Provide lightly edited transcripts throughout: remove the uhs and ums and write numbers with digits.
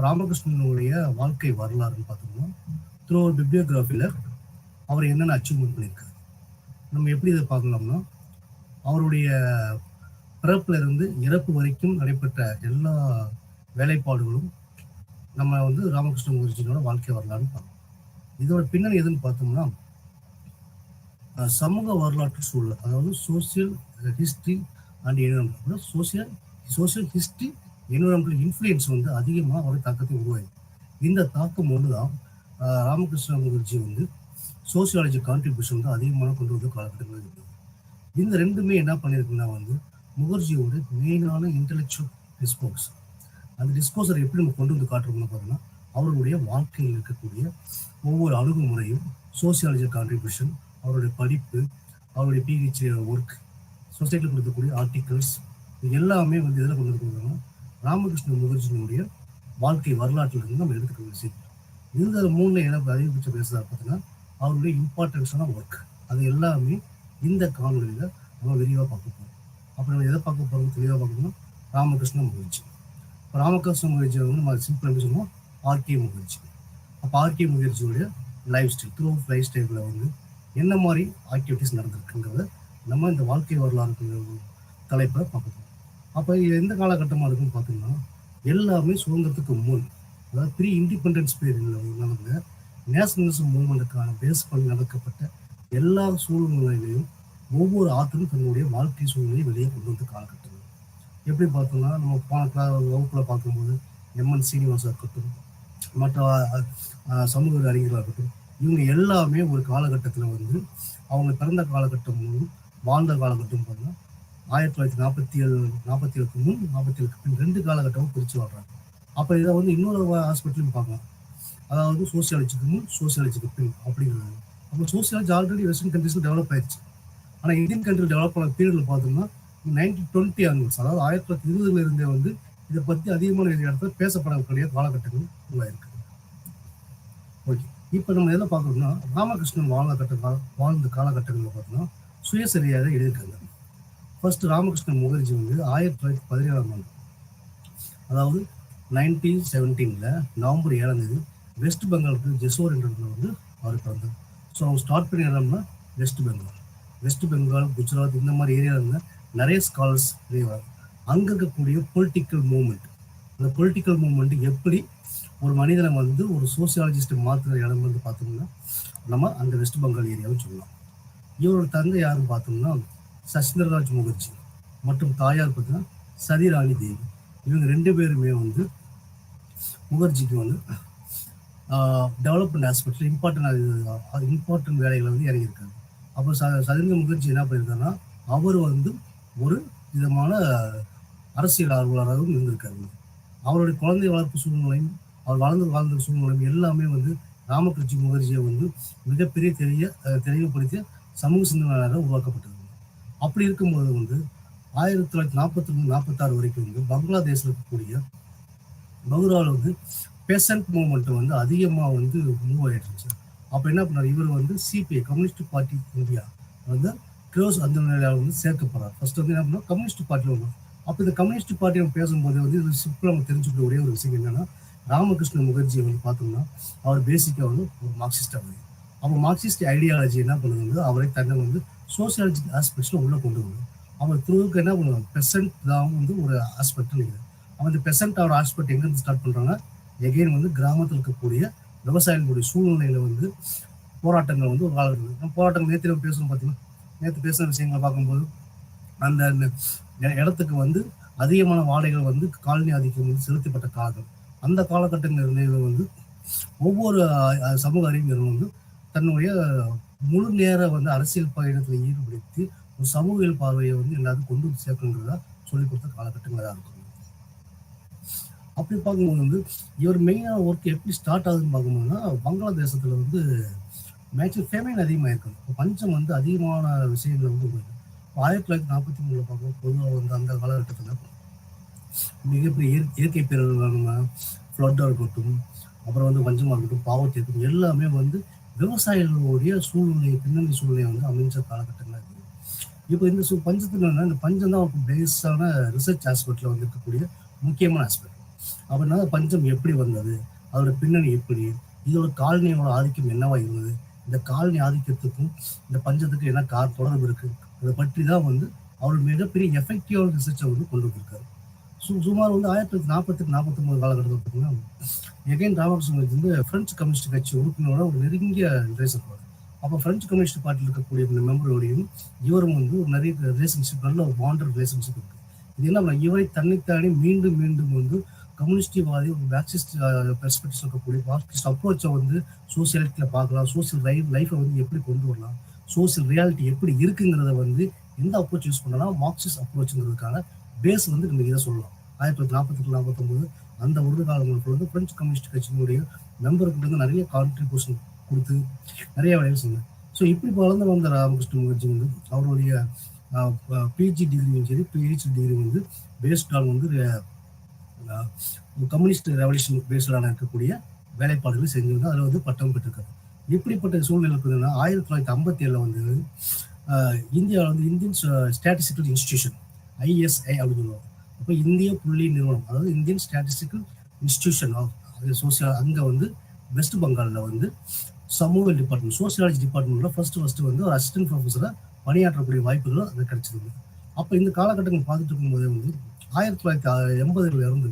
ராமகிருஷ்ணனுடைய வாழ்க்கை வரலாறுன்னு பார்த்தோம்னா, த்ரூ ஒரு பிப்ளியோகிராஃபியில் அவர் என்னென்ன அச்சீவ்மெண்ட் பண்ணியிருக்காரு, நம்ம எப்படி இதை பார்க்கலாம்னா, அவருடைய பிறப்புல இருந்து இறப்பு வரைக்கும் நடைபெற்ற எல்லா வேலைப்பாடுகளும் நம்ம வந்து ராமகிருஷ்ண முகர்ஜியோட வாழ்க்கை வரலாறுன்னு பார்க்கணும். இதோட பின்னணி எதுன்னு பார்த்தோம்னா, சமூக வரலாற்று சூழல், அதாவது social history and environment, social history environmental influence வந்து அதிகமாக ஒரு தாக்கத்தை உருவாயிருக்கு. இந்த தாக்கம் ஒன்று தான் ராமகிருஷ்ண முகர்ஜி வந்து சோசியாலஜி கான்ட்ரிபியூஷன் வந்து அதிகமாக கொண்டு வந்து காலகட்டங்கள் இருக்குது. இந்த ரெண்டுமே என்ன பண்ணியிருக்குன்னா வந்து முகர்ஜியோட மெயினான இன்டெலெக்சுவல் டிஸ்கோர்ஸ். அந்த டிஸ்கோர்ஸை எப்படி நம்ம கொண்டு வந்து காட்டுறோம்னு பார்த்தோம்னா, அவருடைய வாழ்க்கையில் இருக்கக்கூடிய ஒவ்வொரு அணுகுமுறையும், சோசியாலஜி கான்ட்ரிபியூஷன், அவருடைய படிப்பு, அவருடைய பிஹெச்டி ஒர்க், சொசைட்டியில் கொடுக்கக்கூடிய ஆர்டிகல்ஸ், இது எல்லாமே வந்து எதில் கொண்டு வந்து ராமகிருஷ்ண முகர்ஜியினுடைய வாழ்க்கை வரலாற்றிலிருந்து நம்ம எடுத்துக்கிற விஷயம். இந்த மூணுல எனக்கு அதிகபட்சம் பேசுறதா பார்த்தீங்கன்னா அவருடைய இம்பார்ட்டன்ஸான ஒர்க், அது எல்லாமே இந்த காணொலியில் நம்ம விரிவாக பார்க்க போகிறோம். அப்போ நம்ம எதை பார்க்க போகிறோம் தெளிவாக பார்க்கணும்னா ராமகிருஷ்ண முகர்ஜி. இப்போ ராமகிருஷ்ண முகர்ஜி வந்து நம்ம சிம்பிளாக சொல்லுவோம் ஆர்கே முகர்ஜி. அப்போ ஆர்கே முகர்ஜியோடைய லைஃப் ஸ்டைல், த்ரூ லைஃப் ஸ்டைலில் வந்து என்ன மாதிரி ஆக்டிவிட்டிஸ் நடந்திருக்குங்கிறத நம்ம இந்த வாழ்க்கை வரலாறு தலைப்பை பார்க்க போகிறோம். அப்போ எந்த காலகட்டமாக இருக்குன்னு பார்த்தோம்னா, எல்லாமே சுதந்திரத்துக்கு முன், அதாவது ப்ரீ இண்டிபெண்டன்ஸ் பீரியடில் நடந்த நேஷனலிசம் மூவ்மெண்ட்டுக்கான பேஸ் பண்ணி நடக்கப்பட்ட எல்லா சூழ்நிலையிலையும் ஒவ்வொரு ஆத்தரும் தன்னுடைய வாழ்க்கை சூழ்நிலையை வெளியே கொண்டு வந்த காலகட்டங்கள். எப்படி பார்த்தோம்னா, நம்ம வகுப்பில் பார்க்கும்போது எம்என் சீனிவாசா இருக்கட்டும், மற்ற சமூக அறிஞர்களாக இருக்கட்டும், இவங்க எல்லாமே ஒரு காலகட்டத்தில் வந்து அவங்க பிறந்த காலகட்டம் வாழ்ந்த காலகட்டம் பார்த்தோம்னா 1947 முன் 47 பின் 2 காலகட்டமும் பிரித்து வாழ்றாங்க. அப்போ இதை வந்து இன்னொரு ஹாஸ்பிட்டலும் பார்க்கலாம், அதாவது சோசியாலஜிக்கு முன் சோசியாலஜிக்கு பின் அப்படிங்கிறது. அப்போ சோசியாலஜி ஆல்ரெடி வெஸ்டர்ன் கண்ட்ரீஸில் டெவலப் ஆயிடுச்சு. ஆனால் இந்தியன் கண்ட்ரி டெவலப் ஆன பீரியடில் பார்த்தோம்னா 1920 ஆன்வர்ட்ஸ், அதாவது 1920 இருந்தே வந்து இதை பற்றி அதிகமான இடத்துல பேசப்படக்கூடிய காலகட்டங்கள் உருவாயிருக்கு. ஓகே, இப்போ நம்ம எதை பார்க்கணும்னா, ராமகிருஷ்ணன் வாழ்ந்த காலகட்டங்களில் பார்த்தோம்னா சுயசரியாக எழுதியிருக்காங்க. ஃபர்ஸ்ட் ராமகிருஷ்ண முகர்ஜி வந்து 1917 அதாவது 1917 நவம்பர் 7 வெஸ்ட் பெங்காலுக்கு ஜெசோர் என்ற வந்து அவருக்கு வந்தார். ஸோ அவங்க ஸ்டார்ட் பண்ணி இடம்னா வெஸ்ட் பெங்கால், குஜராத் இந்த மாதிரி ஏரியாவில் இருந்த நிறைய ஸ்காலர்ஸ் இருக்காங்க. அங்கே இருக்கக்கூடிய பொலிட்டிக்கல் மூவ்மெண்ட், அந்த பொலிட்டிக்கல் மூவ்மெண்ட் எப்படி ஒரு மனிதனை வந்து ஒரு சோசியாலஜிஸ்ட் மாற்றுற இடம் வந்து பார்த்தோம்னா நம்ம அந்த வெஸ்ட் பெங்கால் ஏரியாவும் சொல்லலாம். இவரோட தந்தை யாருன்னு பார்த்தோம்னா சசிந்திரராஜ் முகர்ஜி மற்றும் தாயார் பார்த்தீங்கன்னா சதிராணி தேவி. இவங்க 2 பேருமே வந்து முகர்ஜிக்கு வந்து டெவலப்மெண்ட் ஆஸ்பெக்டில் இம்பார்ட்டன்ட் வேலைகளை வந்து இறங்கியிருக்காங்க. அப்போ சதிந்திர முகர்ஜி என்ன பண்ணியிருக்காருன்னா, அவர் வந்து ஒரு விதமான அரசியல் ஆர்வலராகவும் இருந்திருக்காரு. அவருடைய குழந்தை வளர்ப்பு சூழ்நிலையும் அவர் வாழ்ந்த சூழ்நிலையும் எல்லாமே வந்து ராமகிருஷ்ண முகர்ஜியை வந்து மிகப்பெரிய தெளிவுபடுத்திய சமூக சிந்தனையாளராக உருவாக்கப்பட்டது. அப்படி இருக்கும்போது வந்து 1942-46 வரைக்கும் வந்து பங்களாதேஷில் இருக்கக்கூடிய பகுராவில் வந்து பெசன்ட் மூவ்மெண்ட் வந்து அதிகமாக வந்து மூவ் ஆகிடுச்சு. அப்போ என்ன பண்ணார், இவர் வந்து சிபிஐ கம்யூனிஸ்ட் பார்ட்டி இந்தியா வந்து க்ளோஸ் அந்த நிலையில் வந்து சேர்க்கப்படுறார். ஃபர்ஸ்ட் வந்து என்ன பண்ணால் கம்யூனிஸ்ட் பார்ட்டியில் வரும். அப்போ இந்த கம்யூனிஸ்ட் பார்ட்டி நம்ம பேசும்போது வந்து இது சிம்பிளாக நம்ம தெரிஞ்சுக்கிற ஒரே ஒரு விஷயம் என்னன்னா, ராமகிருஷ்ண முகர்ஜி வந்து பார்த்தோம்னா அவர் பேசிக்காக வந்து ஒரு மார்க்சிஸ்டாக வருது. அப்போ மார்க்சிஸ்ட் ஐடியாலஜி என்ன பண்ணுது வந்து அவரை தன்னை வந்து சோசியாலஜி ஆஸ்பெக்ட்ஸில் உள்ளே கொண்டு வருது. அவன் த்ரூவுக்கு என்ன பண்ணுவாங்க, பெசன்ட் தான் வந்து ஒரு ஆஸ்பெக்ட் இருக்குது. அவன் இந்த பெசன்ட்டோட ஆஸ்பெக்ட் எங்கேருந்து ஸ்டார்ட் பண்ணுறாங்கன்னா, எகெயின் வந்து கிராமத்தில் இருக்கக்கூடிய விவசாயிகளுடைய சூழ்நிலையில் வந்து போராட்டங்கள் வந்து ஒரு காலம் இருக்குது. நம்ம போராட்டங்கள் நேற்று பேசணும் பார்த்தீங்கன்னா, நேற்று பேசுகிற விஷயங்களை பார்க்கும்போது அந்த இடத்துக்கு வந்து அதிகமான வாடகைகள் வந்து காலனி ஆதிக்கம் வந்து செலுத்தப்பட்ட காலம். அந்த காலகட்டங்களில் வந்து ஒவ்வொரு சமூக அறிஞரும் வந்து தன்னுடைய முழு நேர வந்து அரசியல் பயணத்தில் ஈடுபடுத்தி ஒரு சமூக பார்வையை வந்து எல்லாத்தையும் கொண்டு வந்து சேர்க்கணுங்கிறதா சொல்லிக் கொடுத்த காலகட்டங்களாக தான் இருக்கும். அப்படி பார்க்கும்போது வந்து இவர் மெயினான ஒர்க் எப்படி ஸ்டார்ட் ஆகுதுன்னு பார்க்கும்போதுனா, பங்களாதேசத்தில் வந்து மேக்சிமம் ஃபேமைன் அதிகமாக இருக்குது. இப்போ பஞ்சம் வந்து அதிகமான விஷயங்கள் வந்து போயிருக்கு. 1943 பார்க்கும்போது பொதுவாக வந்து அந்த காலகட்டத்தில் மிகப்பெரிய இயற்கை பேரழிவான ஃப்ளட்டாக இருக்கட்டும், அப்புறம் வந்து பஞ்சமாக இருக்கட்டும், பாவத்தை இருக்கட்டும், எல்லாமே வந்து விவசாயிகளுடைய சூழ்நிலை, பின்னணி சூழ்நிலை வந்து அமைஞ்ச காலகட்டங்களாக இருக்குது. இப்போ இந்த பஞ்சத்தில் இந்த பஞ்சம் தான் பேஸான ரிசர்ச் ஆஸ்பெக்டில் வந்து இருக்கக்கூடிய முக்கியமான ஆஸ்பெக்ட். அப்படின்னா பஞ்சம் எப்படி வந்தது, அதோட பின்னணி எப்படி, இதோட காலனியோட ஆதிக்கம் என்னவா இருந்தது, இந்த காலனி ஆதிக்கத்துக்கும் இந்த பஞ்சத்துக்கும் என்ன தொடர்பு இருக்கு, அதை பற்றி தான் வந்து அவர் மிகப்பெரிய எஃபெக்டிவான ரிசர்ச்சை வந்து கொண்டு வந்திருக்காரு. சுமார் வந்து 1940-49 காலகட்டத்தில் பார்த்தீங்கன்னா எகைன் ராமகிருஷ்ணன் வந்து பிரெஞ்சு கம்யூனிஸ்ட் கட்சி உறுப்பினரோட ஒரு நெருங்கிய ரிலேஷன். அப்போ பிரெஞ்சு கம்யூனிஸ்ட் பார்ட்டியில் இருக்கக்கூடிய இந்த மெம்பரோடையும் இவரும் வந்து ஒரு நிறைய ரிலேஷன்ஷிப், நல்ல ஒரு பாண்டர் ரிலேஷன்ஷிப் இருக்கு. இது என்ன, இவரை தன்னைத்தானே மீண்டும் மீண்டும் வந்து கம்யூனிஸ்டிவாதி ஒரு மார்க்சிஸ்ட் பெர்ஸ்பெக்டிவ் இருக்கக்கூடிய மார்க்சிஸ்ட் அப்ரோச்சை வந்து சோசியாலிட்டியில் பார்க்கலாம், சோசியல் லைஃப்பை வந்து எப்படி கொண்டு வரலாம், சோசியல் ரியாலிட்டி எப்படி இருக்குங்கிறத வந்து எந்த அப்ரோச் யூஸ் பண்ணலாம், மார்க்சிஸ்ட் அப்ரோச்சுங்கிறதுக்கான பேஸ் வந்து நம்ம இதை சொல்லலாம். 1948-49 அந்த ஒரு காலங்களுக்கு வந்து பிரெஞ்சு கம்யூனிஸ்ட் கட்சியினுடைய மெம்பர்கிட்ட இருந்து நிறைய கான்ட்ரிபியூஷன் கொடுத்து நிறைய வேலைகள் சொன்னேன். ஸோ இப்படி வளர்ந்து வந்த ராமகிருஷ்ண முகர்ஜி வந்து அவருடைய பிஜி டிகிரியும் சரி, பிஹெச்டி டிகிரி வந்து பேஸ்டான் வந்து கம்யூனிஸ்ட் ரெவல்யூஷன் பேஸ்டான இருக்கக்கூடிய வேலைப்பாடுகளை செஞ்சிருந்து அதில் வந்து பட்டம் பெற்றிருக்காரு. இப்படிப்பட்ட சூழ்நிலை இருக்குதுன்னா 1957 வந்து இந்தியாவில் வந்து இந்தியன் ஸ்டாட்டிஸ்டிக்கல் இன்ஸ்டிடியூஷன் ISI அப்படின்னு சொல்லுவாங்க. அப்போ இந்திய புள்ளி நிறுவனம், அதாவது Indian statistical institution of social, அங்கே வந்து வெஸ்ட் பெங்காலில் வந்து சமூக டிபார்ட்மெண்ட், சோசியாலஜி டிபார்ட்மெண்ட்ல ஃபர்ஸ்ட் வந்து ஒரு அசிஸ்டன்ட் ப்ரொஃபஸரை பணியாற்றக்கூடிய வாய்ப்புகள் அது கிடைச்சிருக்கு. அப்போ இந்த காலகட்டங்கள் பார்த்துட்டு இருக்கும்போது வந்து 1980 இருந்து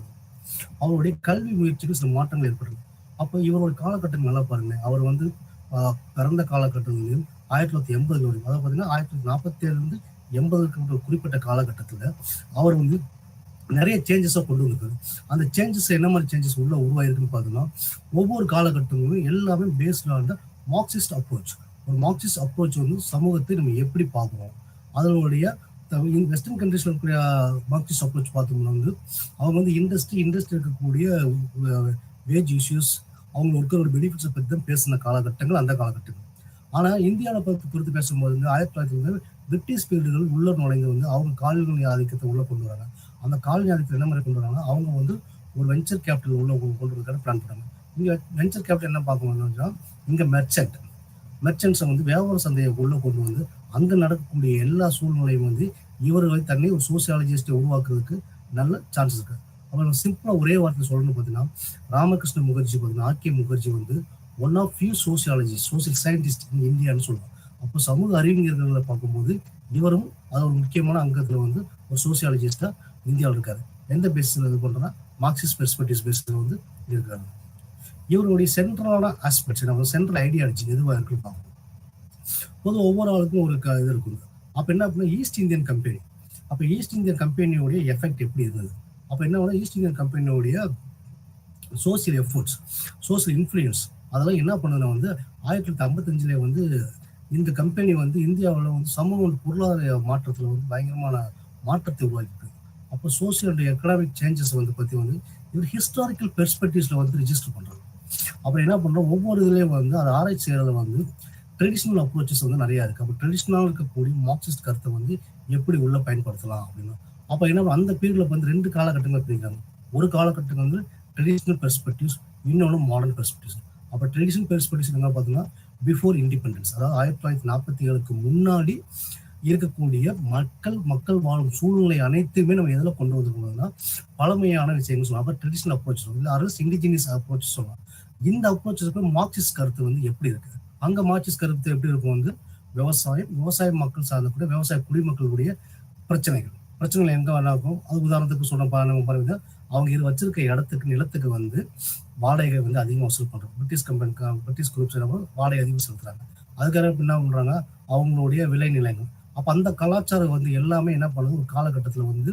அவருடைய கல்வி முயற்சிக்கு சில மாற்றங்கள் ஏற்படுது. அப்போ இவருடைய காலகட்டங்கள் நல்லா பாருங்க, அவர் வந்து பிறந்த காலகட்டங்களில் 1980 வரைக்கும், அதாவது பார்த்தீங்கன்னா 1947 80 குறிப்பிட்ட காலகட்டத்தில் அவர் வந்து நிறைய சேஞ்சஸாக கொண்டு வந்திருக்காரு. அந்த சேஞ்சஸ் என்ன மாதிரி சேஞ்சஸ் உள்ள உருவாயிருக்குன்னு பார்த்தோம்னா, ஒவ்வொரு காலகட்டங்களும் எல்லாமே based on the Marxist approach. ஒரு மார்க்சிஸ்ட் அப்ரோச் வந்து சமூகத்தை நம்ம எப்படி பார்க்குறோம், அதனுடைய வெஸ்டர்ன் கண்ட்ரீஸ்ல இருக்கக்கூடிய மார்க்சிஸ்ட் அப்ரோச் பார்த்தோம்னா வந்து அவங்க வந்து இண்டஸ்ட்ரி இருக்கக்கூடிய வேஜ் இஷ்யூஸ், அவங்க ஒர்க்கரோட பெனிஃபிட்ஸை பற்றி தான் பேசின காலகட்டங்கள் அந்த காலகட்டங்கள். ஆனால் இந்தியாவில் பொறுத்து பேசும்போது வந்து 1900 பிரிட்டிஷ் பீரியடுகள் உள்ள நுழைந்து வந்து அவங்க காலனி ஆதிக்கத்தை உள்ள கொண்டு வராங்க. அந்த காலனி ஆதிக்கத்தை என்ன மாதிரி கொண்டு வராங்க, அவங்க வந்து ஒரு வெஞ்சர் கேபிட்டல் உள்ள கொண்டு வரதுக்காக பிளான் பண்ணுறாங்க. இங்கே வெஞ்சர் கேபிட்டல் என்ன பார்க்கணும்னா, இங்கே மெர்ச்சன்ட்ஸை வந்து வியாபார சந்தையை உள்ள கொண்டு வந்து அங்கே நடக்கக்கூடிய எல்லா சூழ்நிலையும் வந்து இவர்களை தன்னை ஒரு சோசியாலஜிஸ்டை உருவாக்குறதுக்கு நல்ல சான்சஸ் இருக்கு. அவங்க சிம்பிளாக ஒரே வார்த்தை சொல்லணும்னு பார்த்தீங்கன்னா, ராமகிருஷ்ண முகர்ஜி பார்த்தீங்கன்னா RK முகர்ஜி வந்து one of few sociologist, social scientist in இந்தியான்னு சொல்லுவாங்க. அப்போ சமூக அறிஞர்களை பார்க்கும்போது இவரும் அது ஒரு முக்கியமான அங்கத்தில் வந்து ஒரு சோசியாலஜிஸ்டாக இந்தியாவில் இருக்காரு. எந்த பேஸில் இது பண்ணுறோன்னா மார்க்சிஸ்ட் பெர்ஸ்பெக்டிவ் பேஸில் வந்து இருக்காரு. இவருடைய சென்ட்ரலான ஆஸ்பெக்ட்ஸ், நம்ம சென்ட்ரல் ஐடியாலஜி எதுவாக இருக்குன்னு பார்க்கணும். பொதுவாக ஒவ்வொரு ஆளுக்கும் ஒரு இது இருக்கும். அப்போ என்ன அப்படின்னா ஈஸ்ட் இந்தியன் கம்பெனி, அப்போ ஈஸ்ட் இந்தியன் கம்பெனியோடைய எஃபெக்ட் எப்படி இருந்தது, அப்போ என்ன பண்ணால் ஈஸ்ட் இந்தியன் கம்பெனியோடைய சோசியல் எஃபோர்ட்ஸ், சோசியல் இன்ஃப்ளூயன்ஸ் அதெல்லாம் என்ன பண்ணுதுன்னா வந்து 1955 வந்து இந்த கம்பெனி வந்து இந்தியாவில் வந்து சமூக பொருளாதார மாற்றத்தில் வந்து பயங்கரமான மாற்றத்தை உருவாக்கிட்டு, அப்போ சோசியல் அண்ட் எக்கனாமிக் சேஞ்சஸ் வந்து பற்றி வந்து இவர் ஹிஸ்டாரிக்கல் பெர்ஸ்பெக்டிவ்ஸில் வந்து ரிஜிஸ்டர் பண்ணுறாங்க. அப்புறம் என்ன பண்ணுறோம், ஒவ்வொரு இதுலேயும் வந்து அதை ஆராய்ச்சி செய்கிறத வந்து ட்ரெடிஷ்னல் அப்ரோச்சஸ் வந்து நிறையா இருக்குது. அப்போ ட்ரெடிஷ்னலாக இருக்கக்கூடிய மார்க்சிஸ்ட் கருத்தை வந்து எப்படி உள்ள பயன்படுத்தலாம் அப்படின்னா, அப்போ என்ன அந்த பீரியடில் வந்து 2 காலகட்டங்கள் பிரிக்கிறாங்க. ஒரு காலகட்டம் வந்து ட்ரெடிஷ்னல் பெர்ஸ்பெக்டிவ்ஸ், இன்னொன்று மாடர்ன் பெர்ஸ்பெக்டிவ்ஸ். அப்போ ட்ரெடிஷ்னல் பெர்ஸ்பெக்டிவ்ஸ் என்ன பார்த்தீங்கன்னா பிஃபோர் இண்டிபெண்டன்ஸ், அதாவது 1947 முன்னாடி இருக்கக்கூடிய மக்கள் வாழும் சூழ்நிலை அனைத்துமே நம்ம எதில் கொண்டு வந்துருக்கோம்னா பழமையான விஷயங்கள் சொல்லலாம். அப்போ ட்ரெடிஷ்னல் அப்ரோச் சொல்லலாம், இல்லை அரசு இண்டிஜினியஸ் அப்ரோச் சொல்லலாம். இந்த அப்ரோச்சுக்கு மார்க்சிஸ்ட் கருத்து வந்து எப்படி இருக்கு, அங்கே மார்க்சிஸ்ட் கருத்து எப்படி இருக்கும் வந்து விவசாய மக்கள் சார்ந்தக்கூடிய விவசாய குடிமக்களுடைய பிரச்சனைகள் எங்கே வேணாக்கும். அது உதாரணத்துக்கு சொன்ன பாருங்க, அவங்க இது வச்சிருக்க இடத்துக்கு நிலத்துக்கு வந்து வாடகை வந்து அதிகமாக வசூல் பண்ணுறாங்க. பிரிட்டிஷ் குரூப்ஸ் வாடகை அதிகம் செலுத்துறாங்க. அதுக்காக என்ன பண்ணுறாங்க, அவங்களுடைய விளைநிலங்கள். அப்போ அந்த கலாச்சாரம் வந்து எல்லாமே என்ன பண்ணுது, ஒரு காலகட்டத்தில் வந்து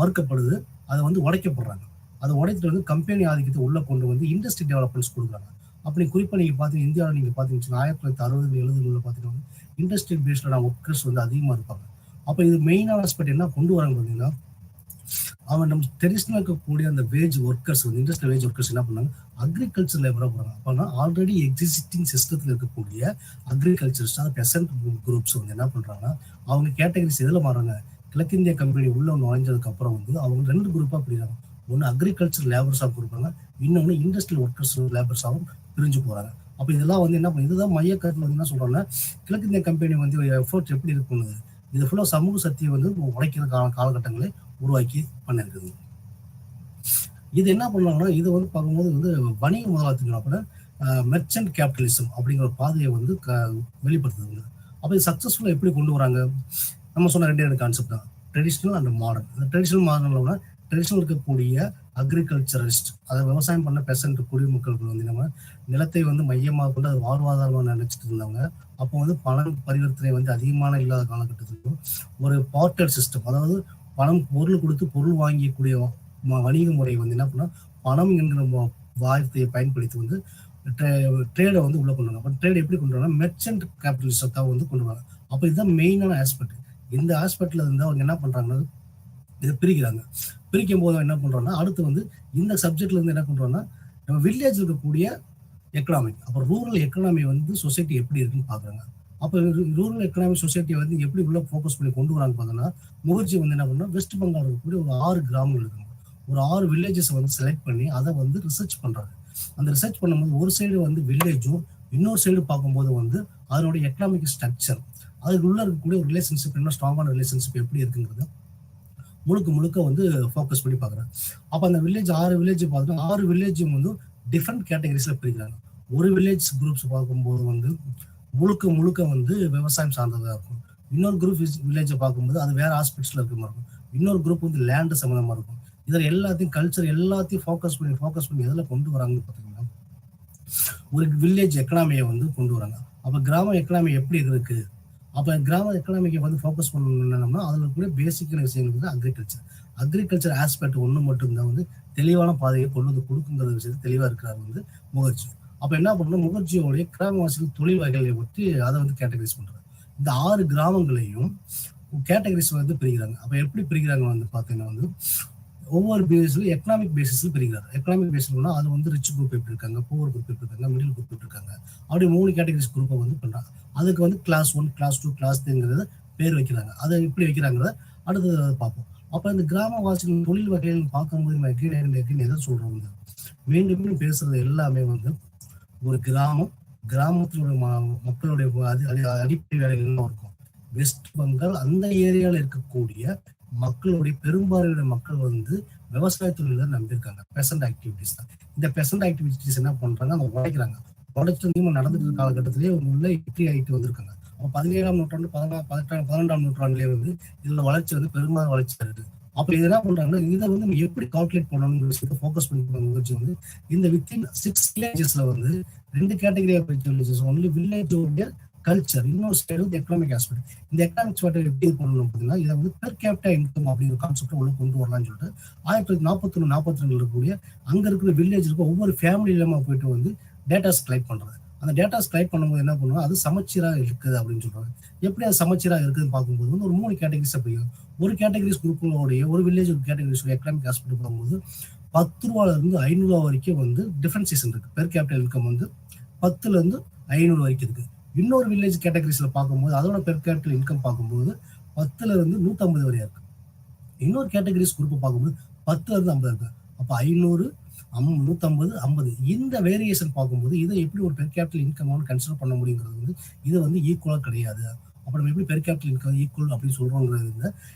மறுக்கப்படுது, அதை வந்து உடைக்கப்படுறாங்க. அதை உடைத்துட்டு வந்து கம்பெனி ஆதிக்கத்தை உள்ளே கொண்டு வந்து இண்டஸ்ட்ரி டெவலப்மெண்ட்ஸ் கொடுக்குறாங்க. அப்படி குறிப்பாக நீங்கள் பார்த்தீங்கன்னா இந்தியாவில் நீங்கள் பார்த்தீங்கன்னா 1960-70 பார்த்தீங்கன்னா இண்டஸ்ட்ரியல் பேஸ்டான ஒர்க்கர்ஸ் வந்து அதிகமாக இருப்பாங்க. அப்போ இது மெயினான ஆஸ்பெக்ட் என்ன கொண்டு வராங்க பார்த்தீங்கன்னா, அவன் நம்ம ட்ரெடிஷ்னலாக இருக்கக்கூடிய அந்த வேஜ் ஒர்க்கர்ஸ் வந்து இண்டஸ்ட்ரியல் வேஜ் ஒர்க்கர்ஸ் என்ன பண்ணாங்க, அக்ரிகல்ச்சர் லேபராக போகிறாங்க. அப்போனா ஆல்ரெடி எக்ஸிஸ்டிங் சிஸ்டத்தில் இருக்கக்கூடிய அக்ரிகல்ச்சர்ஸ், பெசன்ட் குரூப்ஸ் வந்து என்ன பண்ணுறாங்கன்னா அவங்க கேட்டகரிஸ் எதில் மாறாங்க, கிழக்கிந்திய கம்பெனி உள்ள நுழைஞ்சதுக்கு அப்புறம் வந்து அவங்க 2 குரூப்பாக பிரிகிறாங்க. ஒன்று அக்ரிகல்ச்சர் லேபர்ஸாக கொடுப்பாங்க, இன்னொன்று இண்டஸ்ட்ரியல் ஒர்க்கர்ஸ் லேபர்ஸாகவும் பிரிஞ்சு போகிறாங்க. அப்போ இதெல்லாம் வந்து என்ன பண்ண, இதுதான் மையக்கருத்தில் வந்து என்ன சொல்கிறாங்கன்னா, கிழக்கிந்திய கம்பெனி வந்து எஃபோர்ட் எப்படி இருக்குன்னு இது ஃபுல்லாக சமூக சக்தியை வந்து உடைக்கிற காலகட்டங்களை உருவாக்கி பண்ணிருக்குது. இது என்ன பண்ணுவாங்கன்னா, இது வந்து பார்க்கும்போது வந்து வணிக முதலாளித்துவம் கூட மெர்ச்சன்ட் கேபிட்டலிசம் அப்படிங்கிற ஒரு பாதையை வந்து வெளிப்படுத்துதுங்க. அப்போ இது சக்ஸஸ்ஃபுல்லாக எப்படி கொண்டு வராங்க? நம்ம சொன்ன 2 கான்செப்ட் தான், ட்ரெடிஷ்னல் அண்ட் மாடர்ன். இந்த ட்ரெடிஷ்னல் மாடர்னில் ட்ரெடிஷ்னல் இருக்கக்கூடிய அக்ரிகல்ச்சரிஸ்ட், அதை விவசாயம் பண்ண பெசன்ட் குடிமக்களுக்கு வந்து நம்ம நிலத்தை வந்து மையமாக கொண்டு அது வாழ்வாதாரமாக நினைச்சிட்டு இருந்தவங்க. அப்போ வந்து பணம் பரிவர்த்தனை வந்து அதிகமான இல்லாத காலகட்டத்திலும் ஒரு பார்ட்டர் சிஸ்டம், அதாவது பொருள் கொடுத்து பொருள் வாங்கக்கூடிய வணிக முறை வந்து என்ன பண்ணா, பணம் என்கிற வார்த்தையை பயன்படுத்தி வந்து ட்ரேடை வந்து உள்ள கொண்டு வராங்க. அப்போ ட்ரேட் எப்படி கொண்டு வராங்க? மெர்ச்சன்ட் கேபிட்டலிசத்தை வந்து கொண்டு வராங்க. அப்போ இதுதான் மெயினான ஆஸ்பெக்ட். இந்த ஆஸ்பெக்ட்ல இருந்து அவங்க என்ன பண்றாங்கன்னா, இதை பிரிக்கிறாங்க. பிரிக்கும் போது என்ன பண்றோம்னா, அடுத்து வந்து இந்த சப்ஜெக்ட்ல இருந்து என்ன பண்றோம்னா, நம்ம வில்லேஜ் இருக்கக்கூடிய எக்கனாமிக், அப்புறம் ரூரல் எக்கனாமி வந்து சொசைட்டி எப்படி இருக்குன்னு பாக்குறாங்க. அப்போ ரூரல் எக்கனாமிக் சொசைட்டி வந்து எப்படி உள்ள ஃபோக்கஸ் பண்ணி கொண்டு வராங்க பார்த்தோன்னா, முகர்ஜி வந்து என்ன பண்ணா, வெஸ்ட் பெங்கால் இருக்கக்கூடிய ஒரு 6 கிராமங்கள் இருக்குங்க. ஒரு 6 வில்லேஜஸ் வந்து செலக்ட் பண்ணி அதை வந்து ரிசர்ச் பண்றாங்க. அந்த ரிசர்ச் பண்ணும்போது ஒரு சைடு வந்து வில்லேஜும், இன்னொரு சைடு பார்க்கும்போது வந்து அதனுடைய எக்கனாமிக் ஸ்ட்ரக்சர், அதுக்கு உள்ள இருக்கக்கூடிய ஒரு ரிலேஷன்ஷிப், என்ன ஸ்ட்ராங்கான ரிலேஷன்ஷிப் எப்படி இருக்குங்கிறது முழுக்க வந்து ஃபோக்கஸ் பண்ணி பார்க்குறேன். அப்போ அந்த வில்லேஜ் 6 வில்லேஜ் பார்த்தோம்னா 6 வில்லேஜும் வந்து டிஃப்ரெண்ட் கேட்டகரிஸில் பிரிக்கிறாங்க. ஒரு வில்லேஜ் குரூப்ஸ் பார்க்கும்போது வந்து முழுக்க வந்து விவசாயம் சார்ந்ததாக இருக்கும். இன்னொரு குரூப் வில்லேஜை பார்க்கும்போது அது வேற ஆஸ்பெக்ட்ஸ்ல இருக்க மாதிரி இருக்கும். இன்னொரு குரூப் வந்து லேண்டு சம்மந்தமாக இருக்கும். இதில் எல்லாத்தையும் கல்ச்சர் எல்லாத்தையும் ஃபோக்கஸ் பண்ணி எதில் கொண்டு வராங்கன்னு பார்த்தீங்கன்னா, ஒரு வில்லேஜ் எக்கனாமியை வந்து கொண்டு வராங்க. அப்போ கிராம எக்கனாமி எப்படி இருக்கு? அப்போ கிராம எக்கனாமிக்கை வந்து ஃபோக்கஸ் பண்ணணும்னா அதில் கூட பேசிக்கான விஷயங்கள் வந்து அக்ரிகல்ச்சர் ஆஸ்பெக்ட் ஒன்று மட்டும்தான் வந்து தெளிவான பாதையை கொண்டு வந்து கொடுக்குங்கிற விஷயத்தை தெளிவாக இருக்கிறார் வந்து முகர்ஜி. அப்போ என்ன பண்ணணும், முகர்ஜியோடைய கிராமவாசிகள் தொழில் வகைகளை பற்றி அதை வந்து கேட்டகரைஸ் பண்றாங்க. இந்த 6 கிராமங்களையும் கேட்டகரிஸ் வந்து பிரிக்கிறாங்க. அப்போ எப்படி பிரிக்கிறாங்க வந்து பார்த்தீங்கன்னா வந்து ஒவ்வொரு பேஸ்லையும் எக்கனாமிக் பேசிஸ்ல பிரிக்கிறாங்க. எக்கனாமிக் பேஸ்னா அது வந்து ரிச் குரூப் எப்படி இருக்காங்க, புவர் குரூப் எப்படி இருக்காங்க, மிடில் குரூப் எப்படி இருக்காங்க, அப்படி 3 கேட்டகரிஸ் குரூப்பை வந்து பண்றாங்க. அதுக்கு வந்து கிளாஸ் 1, கிளாஸ் 2, கிளாஸ் 3ங்கிறத பேர் வைக்கிறாங்க. அதை எப்படி வைக்கிறாங்கிறத அடுத்து பார்ப்போம். அப்போ இந்த கிராமவாசிகள் தொழில் வகைகள் பார்க்கும்போது நம்ம எதை சொல்றோம், மீண்டும் பேசுறது எல்லாமே வந்து ஒரு கிராமத்தினுடைய மக்களுடைய அடிப்படை வேலைகள் இருக்கும். வெஸ்ட் பெங்கால் அந்த ஏரியாவில் இருக்கக்கூடிய மக்களுடைய பெரும்பாலான மக்கள் வந்து விவசாய தொழில நம்பியிருக்காங்க. பெசன்ட் ஆக்டிவிட்டிஸ் தான். இந்த பெசன்ட் ஆக்டிவிட்டிஸ் என்ன பண்றாங்க, அவங்க உடைச்சு நடந்துட்டு இருக்க காலகட்டத்திலேயே உள்ள எட்டி ஆகிட்டு வந்திருக்காங்க. அப்போ 17ஆம் நூற்றாண்டு 12ஆம் நூற்றாண்டுலேயே வந்து இதுல வளர்ச்சி வந்து பெரும்பாலும் வளர்ச்சி இருக்கு. அப்ப இது என்ன பண்றாங்கன்னா, இதை வந்து நம்ம எப்படி கால்குலேட் பண்ணணும்னு விஷயத்தை ஃபோக்கஸ் பண்ணி முயற்சி வந்து இந்த வித்தின் 6 வில்லேஜஸ்ல வந்து 2 கேட்டகரி ஆஃப் வில்லேஜஸ், ஒன்லி வில்லேஜோட கல்ச்சர், இன்னொரு சைடு வந்து எக்கனாமிக் ஆஸ்பெக்ட். இந்த எக்கனாமிக் ஆஸ்பெக்ட் எப்படி பண்ணணும் பார்த்தீங்கன்னா, இதை வந்து பெர் கேபிட்டா இன்கம் அப்படிங்கிற கான்செப்ட் உள்ள கொண்டு வரலாம்னு சொல்லிட்டு 1941-42 இருக்கக்கூடிய அங்க இருக்கிற வில்லேஜ் இருக்க ஒவ்வொரு ஃபேமிலியிலமா போயிட்டு வந்து டேட்டாஸ் கலெக்ட் பண்றது. அந்த டேட்டாஸ் கலெக்ட் பண்ணும்போது என்ன பண்ணுவோம், அது சமச்சீரா இருக்குது அப்படின்னு சொல்றாங்க. எப்படி அது சமச்சீரா இருக்குதுன்னு பார்க்கும்போது வந்து ஒரு 3 கேட்டகரிஸ் அப்படிங்க. ஒரு கேட்டகரிஸ் குரூப்போடைய ஒரு வில்லேஜ் கேட்டகரிஸ் எக்கனாமிக் ஆஸ்பெக்ட் பார்க்கும்போது 10 ரூபாயில இருந்து 500 ரூபா வரைக்கும் வந்து டிஃபரன்சியேஷன் இருக்கு. பெர் கேபிட்டல் இன்கம் வந்து 10ல இருந்து 500 வரைக்கும் இருக்கு. இன்னொரு வில்லேஜ் கேட்டகரிஸ்ல பார்க்கும்போது அதோட பெர் கேபிட்டல் இன்கம் பார்க்கும்போது 10ல இருந்து 150 வரையா இருக்கு. இன்னொரு கேட்டகரிஸ் குரூப் பார்க்கும்போது 10ல இருந்து 50 இருக்கு. அப்போ 500, 150, 50 இந்த வேரியேஷன் பார்க்கும்போது இதை எப்படி ஒரு பெர் கேபிட்டல் இன்கம் கன்சிடர் பண்ண முடியுங்கிறது வந்து இது வந்து ஈக்குவலா கிடையாது. அப்போ நம்ம எப்படி பெர் கேபிட்டல் இன்கம் ஈக்குவல் அப்படின்னு சொல்றோங்கிறது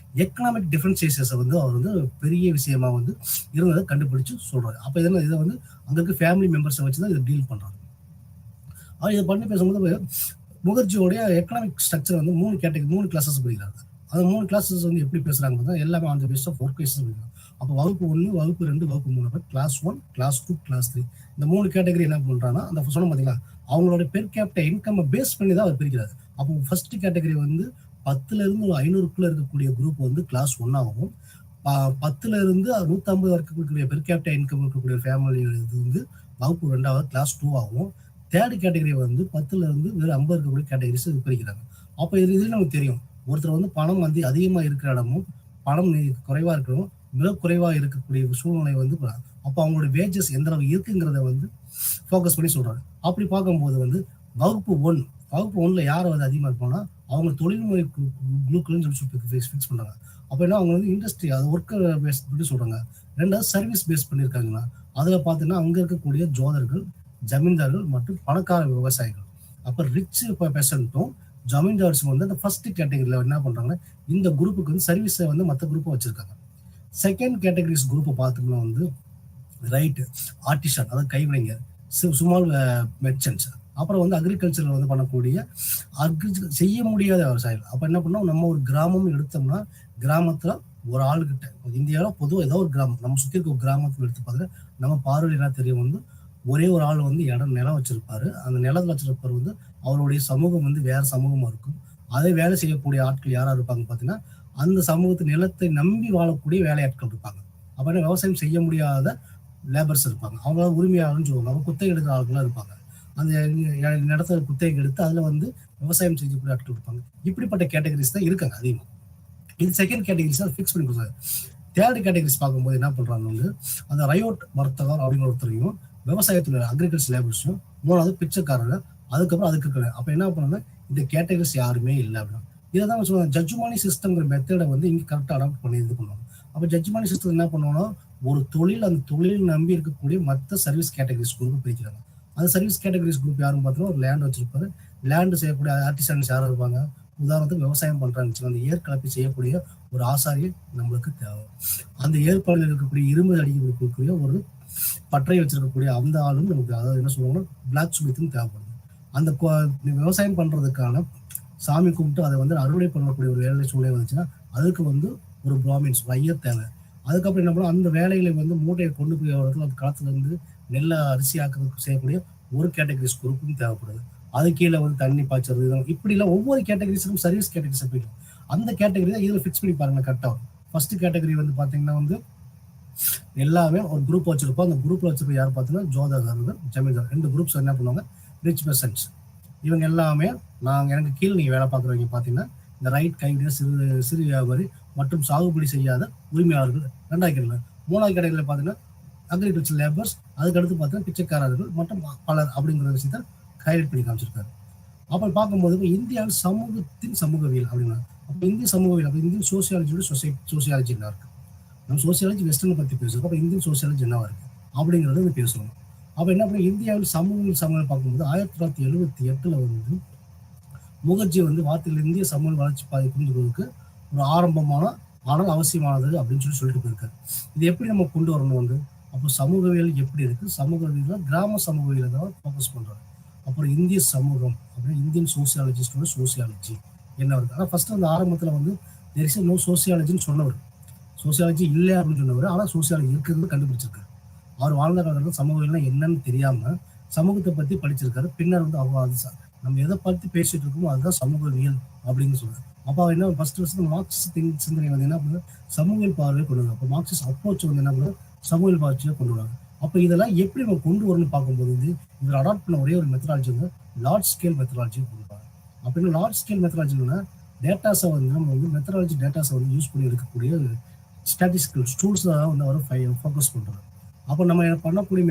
எக்கனாமிக் டிஃபரன்சியேஷன்ஸ் வந்து அவர் வந்து பெரிய விஷயமா வந்து இருந்ததை கண்டுபிடிச்சு சொல்றாரு. அப்போ இதை வந்து அங்க இருக்க ஃபேமிலி மெம்பர்ஸை வச்சுதான் இதை டீல் பண்றாங்க. இதை பண்ணி பேசும்போது முகர்ஜியோடைய எக்கனாமிக் ஸ்ட்ரக்சர் வந்து 3 கிளாஸஸ் படிக்கிறாங்க. அந்த 3 கிளாஸஸ் வந்து எப்படி பேசுறாங்க எல்லாமே on the base of 4 classes படிக்கிறாங்க. அப்போ வகுப்பு 1, வகுப்பு 2, வகுப்பு 3, கிளாஸ் 1, கிளாஸ் 2, கிளாஸ் 3 இந்த 3 கேட்டகரி என்ன பண்றாங்கன்னா, அந்த சொன்ன பார்த்தீங்களா, அவங்களோட பெர் கேபிட்டா இன்கம் பேஸ் பண்ணி தான் அவர் பிரிக்கிறாரு. அப்போ ஃபர்ஸ்ட் கேட்டகரி வந்து 10ல இருந்து 500க்குள்ள இருக்கக்கூடிய குரூப் வந்து கிளாஸ் 1 ஆகும். 10ல இருந்து 150 வரைக்கும் இருக்கக்கூடிய பெர் கேபிட்டா இன்கம் இருக்கக்கூடிய ஃபேமிலி இது வந்து வகுப்பு 2வது கிளாஸ் 2 ஆகும். தேர்ட் கேட்டகரி வந்து 10ல இருந்து வெறும் 50 இருக்கக்கூடிய கேட்டகரிஸ் பிரிக்கிறாங்க. அப்போ இதுல நமக்கு தெரியும், ஒருத்தர் வந்து பணம் வந்து அதிகமா இருக்கிற இடமும் பணம் குறைவா இருக்கிறதும் மிக குறைவா இருக்கக்கூடிய சூழ்நிலை வந்து அப்போ அவங்களோட வேஜஸ் எந்த அளவு இருக்குங்கிறத வந்து ஃபோக்கஸ் பண்ணி சொல்றாங்க. அப்படி பார்க்கும்போது வந்து வகுப்பு 1ல யார் வந்து அதிகமாக இருப்பாங்கன்னா அவங்க தொழில்முறை குழுக்கள்னு சொல்லி ஃபிக்ஸ் பண்றாங்க. அப்போ என்ன அவங்க வந்து இண்டஸ்ட்ரி அது ஒர்க்கர் பேஸ் பண்ணி சொல்றாங்க. 2வது சர்வீஸ் பேஸ் பண்ணியிருக்காங்கன்னா அதுல பார்த்தீங்கன்னா அங்க இருக்கக்கூடிய ஜோதர்கள், ஜமீன்தார்கள் மற்றும் பணக்கார விவசாயிகள். அப்ப ரிச் பெர்சன்ட்டும் ஜமீன்தார்ஸும் வந்து அந்த ஃபர்ஸ்ட் கேட்டகரியில என்ன பண்றாங்கன்னா இந்த குரூப்புக்கு வந்து சர்வீஸை வந்து மற்ற குரூப்பை வச்சிருக்காங்க. செகண்ட் கேட்டகரிஸ் குரூப்பை பார்த்தோம்னா வந்து ரைட், ஆர்டிஷன் அதாவது கைவினைஞர், ஸ்மால் மெர்ச்சன்ட்ஸ், அப்புறம் வந்து அக்ரிகல்ச்சரில் வந்து பண்ணக்கூடிய செய்ய முடியாத விவசாயம். அப்போ என்ன பண்ணோம், நம்ம ஒரு கிராமம் எடுத்தோம்னா கிராமத்தில் ஒரு ஆளுகிட்ட இந்தியாவில் பொதுவாக ஏதோ ஒரு கிராமம் நம்ம சுற்றி இருக்க ஒரு கிராமத்தில் எடுத்து பார்த்தா நம்ம பார்வையில் என்ன தெரியும் வந்து ஒரே ஒரு ஆள் வந்து நிலம் வச்சிருப்பாரு. அந்த நிலத்தில் வச்சிருப்பவர் வந்து அவருடைய சமூகம் வந்து வேற சமூகமாக இருக்கும். அதே வேலை செய்யக்கூடிய ஆட்கள் யாரா இருப்பாங்க பார்த்தீங்கன்னா அந்த சமூகத்து நிலத்தை நம்பி வாழக்கூடிய வேலையாட்கள் இருப்பாங்க. அப்போ விவசாயம் செய்ய முடியாத லேபர்ஸ் இருப்பாங்க. அவங்களால உரிமையாளர்னு சொல்லுவாங்க. அவங்க குத்தகை எடுக்கிற ஆட்களாக இருப்பாங்க. அந்த நிலத்தை குத்தகை எடுத்து அதில் வந்து விவசாயம் செய்யக்கூடிய ஆட்கள் இருப்பாங்க. இப்படிப்பட்ட கேட்டகரிஸ் தான் இருக்காங்க அதிகமாக. இது செகண்ட் கேட்டகரிஸ் தான் ஃபிக்ஸ் பண்ணி கொடுத்தாங்க. தேர்ட் கேட்டகரிஸ் பார்க்கும்போது என்ன பண்ணுறாங்க வந்து அந்த ரயோட் வர்த்தகர் அப்படிங்கிற ஒருத்தரையும் விவசாயத்தில் அக்ரிகல்ச்சர் லேபர்ஸும் மூணாவது பிச்சைக்காரர்கள் அதுக்கப்புறம் அதுக்கு இருக்கிற. அப்போ என்ன பண்ணாங்க இந்த கேட்டகரிஸ் யாருமே இல்லை அப்படின்னா இதை தான் சொல்லுவாங்க ஜட்ஜ்மானி சிஸ்டம்ங்கிற மெத்தடை வந்து இங்கே கரெக்டாக அடாப்ட் பண்ணி இது பண்ணுவாங்க. அப்போ ஜட்ஜ்மானி சிஸ்டம் என்ன பண்ணுவோம்னா ஒரு தொழில் அந்த தொழில் நம்பி இருக்கக்கூடிய மற்ற சர்வீஸ் கேட்டகரிஸ் குரூப் பிரிக்கிறாங்க. அந்த சர்வீஸ் கேட்டகரிஸ் குரூப் யாரும் பார்த்தோன்னா ஒரு லேண்ட் வச்சிருப்பாரு. லேண்டு செய்யக்கூடிய ஆர்டிசன்ஸ் யாரும் இருப்பாங்க. உதாரணத்துக்கு விவசாயம் பண்றாங்க, அந்த ஏற்கலப்பை செய்யக்கூடிய ஒரு ஆசாரி நம்மளுக்கு தேவை. அந்த ஏற்பாடுகள் இருக்கக்கூடிய இரும்பு அடிக்கக்கூடிய ஒரு பற்றை வச்சிருக்கக்கூடிய அந்த ஆளும் நமக்கு அதாவது என்ன சொல்லுவாங்கன்னா பிளாக் ஸ்மித்துன்னு தேவைப்படுது. அந்த விவசாயம் பண்றதுக்கான சாமி கும்பிட்டு அதை வந்து அறுவடை பண்ணக்கூடிய ஒரு வேலை சூழ்நிலை வந்துச்சுன்னா அதுக்கு வந்து ஒரு பிராமின்ஸ் ஐயர் தேவை. அதுக்கப்புறம் என்ன பண்ணுவோம் அந்த வேலைகளை வந்து மூட்டையை கொண்டு போய் இடத்துல அந்த களத்துல இருந்து நெல்லை அரிசி ஆக்கிறதுக்கு செய்யக்கூடிய ஒரு கேட்டகரிஸ் குரூப்பும் தேவைப்படுது. அது கீழே வந்து தண்ணி பாய்ச்சறது இப்படிலாம் ஒவ்வொரு கேட்டகரிஸுக்கும் சர்வீஸ் கேட்டகரிஸ் போயிடும். அந்த கேட்டகரி தான் இதில் ஃபிக்ஸ் பண்ணி பாருங்க கரெக்டாக. ஃபர்ஸ்ட் கேட்டகரி வந்து பார்த்தீங்கன்னா வந்து எல்லாமே ஒரு குரூப் வச்சிருப்போம். அந்த குரூப்ல வச்சிருக்க யார் பார்த்தீங்கன்னா ஜோதாகாரர்கள், ஜமீன்தார், ரெண்டு குரூப்ஸ் என்ன பண்ணுவாங்க ரிச் பெர்சன்ஸ். இவங்க எல்லாமே எனக்கு கீழே நீங்கள் வேலை பார்க்குறவங்க பார்த்தீங்கன்னா இந்த ரைட் கைவிட சிறு வியாபாரி மற்றும் சாகுபடி செய்யாத உரிமையாளர்கள் ரெண்டாவது கேட்டகரி. மூணாவது கேட்டகரியில் பார்த்தீங்கன்னா அக்ரிகல்ச்சர் லேபர்ஸ், அதுக்கடுத்து பார்த்தீங்கன்னா பிச்சைக்காரர்கள் மற்றும் பலர் அப்படிங்கிற விஷயத்தை ஹைலைட் பண்ணி காமிச்சிருக்காரு. அப்புறம் பார்க்கும்போது இப்போ இந்தியாவில் சமூகத்தின் சமூகவியல் அப்படின்னா அப்போ இந்திய சமூகவியல் அப்போ இந்தியன் சோசியாலஜியோட சோசியாலஜி என்ன இருக்கு. நம்ம சோசியாலஜி வெஸ்டர்னை பற்றி பேசுகிறோம். அப்போ இந்தியன் சோசியாலஜி என்னவா இருக்கு அப்படிங்கிறத பேசுவோம். அப்போ என்ன பண்ண இந்தியாவில் சமூகம் பார்க்கும்போது 1978 வந்து முகர்ஜி வந்து வார்த்தையில் இந்திய சமூக வளர்ச்சி பாதை புரிஞ்சுக்கிறதுக்கு ஒரு ஆரம்பமான ஆனால் அவசியமானது அப்படின்னு சொல்லிட்டு போயிருக்காரு. இது எப்படி நம்ம கொண்டு வரணும் வந்து அப்போ சமூகவியல் எப்படி இருக்கு, சமூகவியல் கிராம சமூகவியலை தான் ஃபோக்கஸ் பண்றாரு. அப்புறம் இந்திய சமூகம் அப்படின்னு இந்தியன் சோசியாலஜிஸ்டோட சோசியாலஜி என்ன வருது. ஆனால் ஃபர்ஸ்ட் அந்த ஆரம்பத்தில் வந்து தெர் இஸ் நோ சோசியாலஜின்னு சொன்னவர், சோசியாலஜி இல்லை அப்படின்னு சொன்னவர். ஆனால் சோசியாலஜி இருக்கிறது கண்டுபிடிச்சிருக்காரு. அவர் வாழ்ந்த காலத்தில் சமூகம்னா என்னன்னு தெரியாம சமூகத்தை பத்தி படிச்சிருக்காரு. பின்னர் வந்து அவங்க நம்ம எதை பத்தி பேசிட்டு இருக்கோமோ அதுதான் சமூகவியல் அப்படின்னு சொல்றாரு. அப்போ அவர் என்ன ஃபர்ஸ்ட் மார்க்சிஸ்ட் சிந்தனை வந்து என்ன பண்ணுறது சமூகவியல் பார்வையை கொண்டு வரும். அப்போ மார்க்சிஸ்ட் அப்ரோச் வந்து என்ன பண்ணுறது சமூகவியல் பார்வையை கொண்டு வராங்க. அப்போ இதெல்லாம் எப்படி நம்ம கொண்டு வரணும்னு பார்க்கும்போது வந்து இவர் அடாப்ட் பண்ண ஒரே ஒரு மெத்தடாலஜி வந்து லார்ஜ் ஸ்கேல் மெத்தடாலஜி கொடுப்பாங்க. அப்படின்னு லார்ஜ் ஸ்கேல் மெத்தடாலஜினா டேட்டாஸை வந்து நம்ம வந்து மெத்தடாலஜி டேட்டாஸை வந்து யூஸ் பண்ணி இருக்கக்கூடிய ஸ்டாட்டிஸ்டிக்கல் டூல்ஸ் தான் வந்து அவர் ஃபோக்கஸ் பண்ணுறாரு. அப்போ நம்ம பண்ணக்கூடிய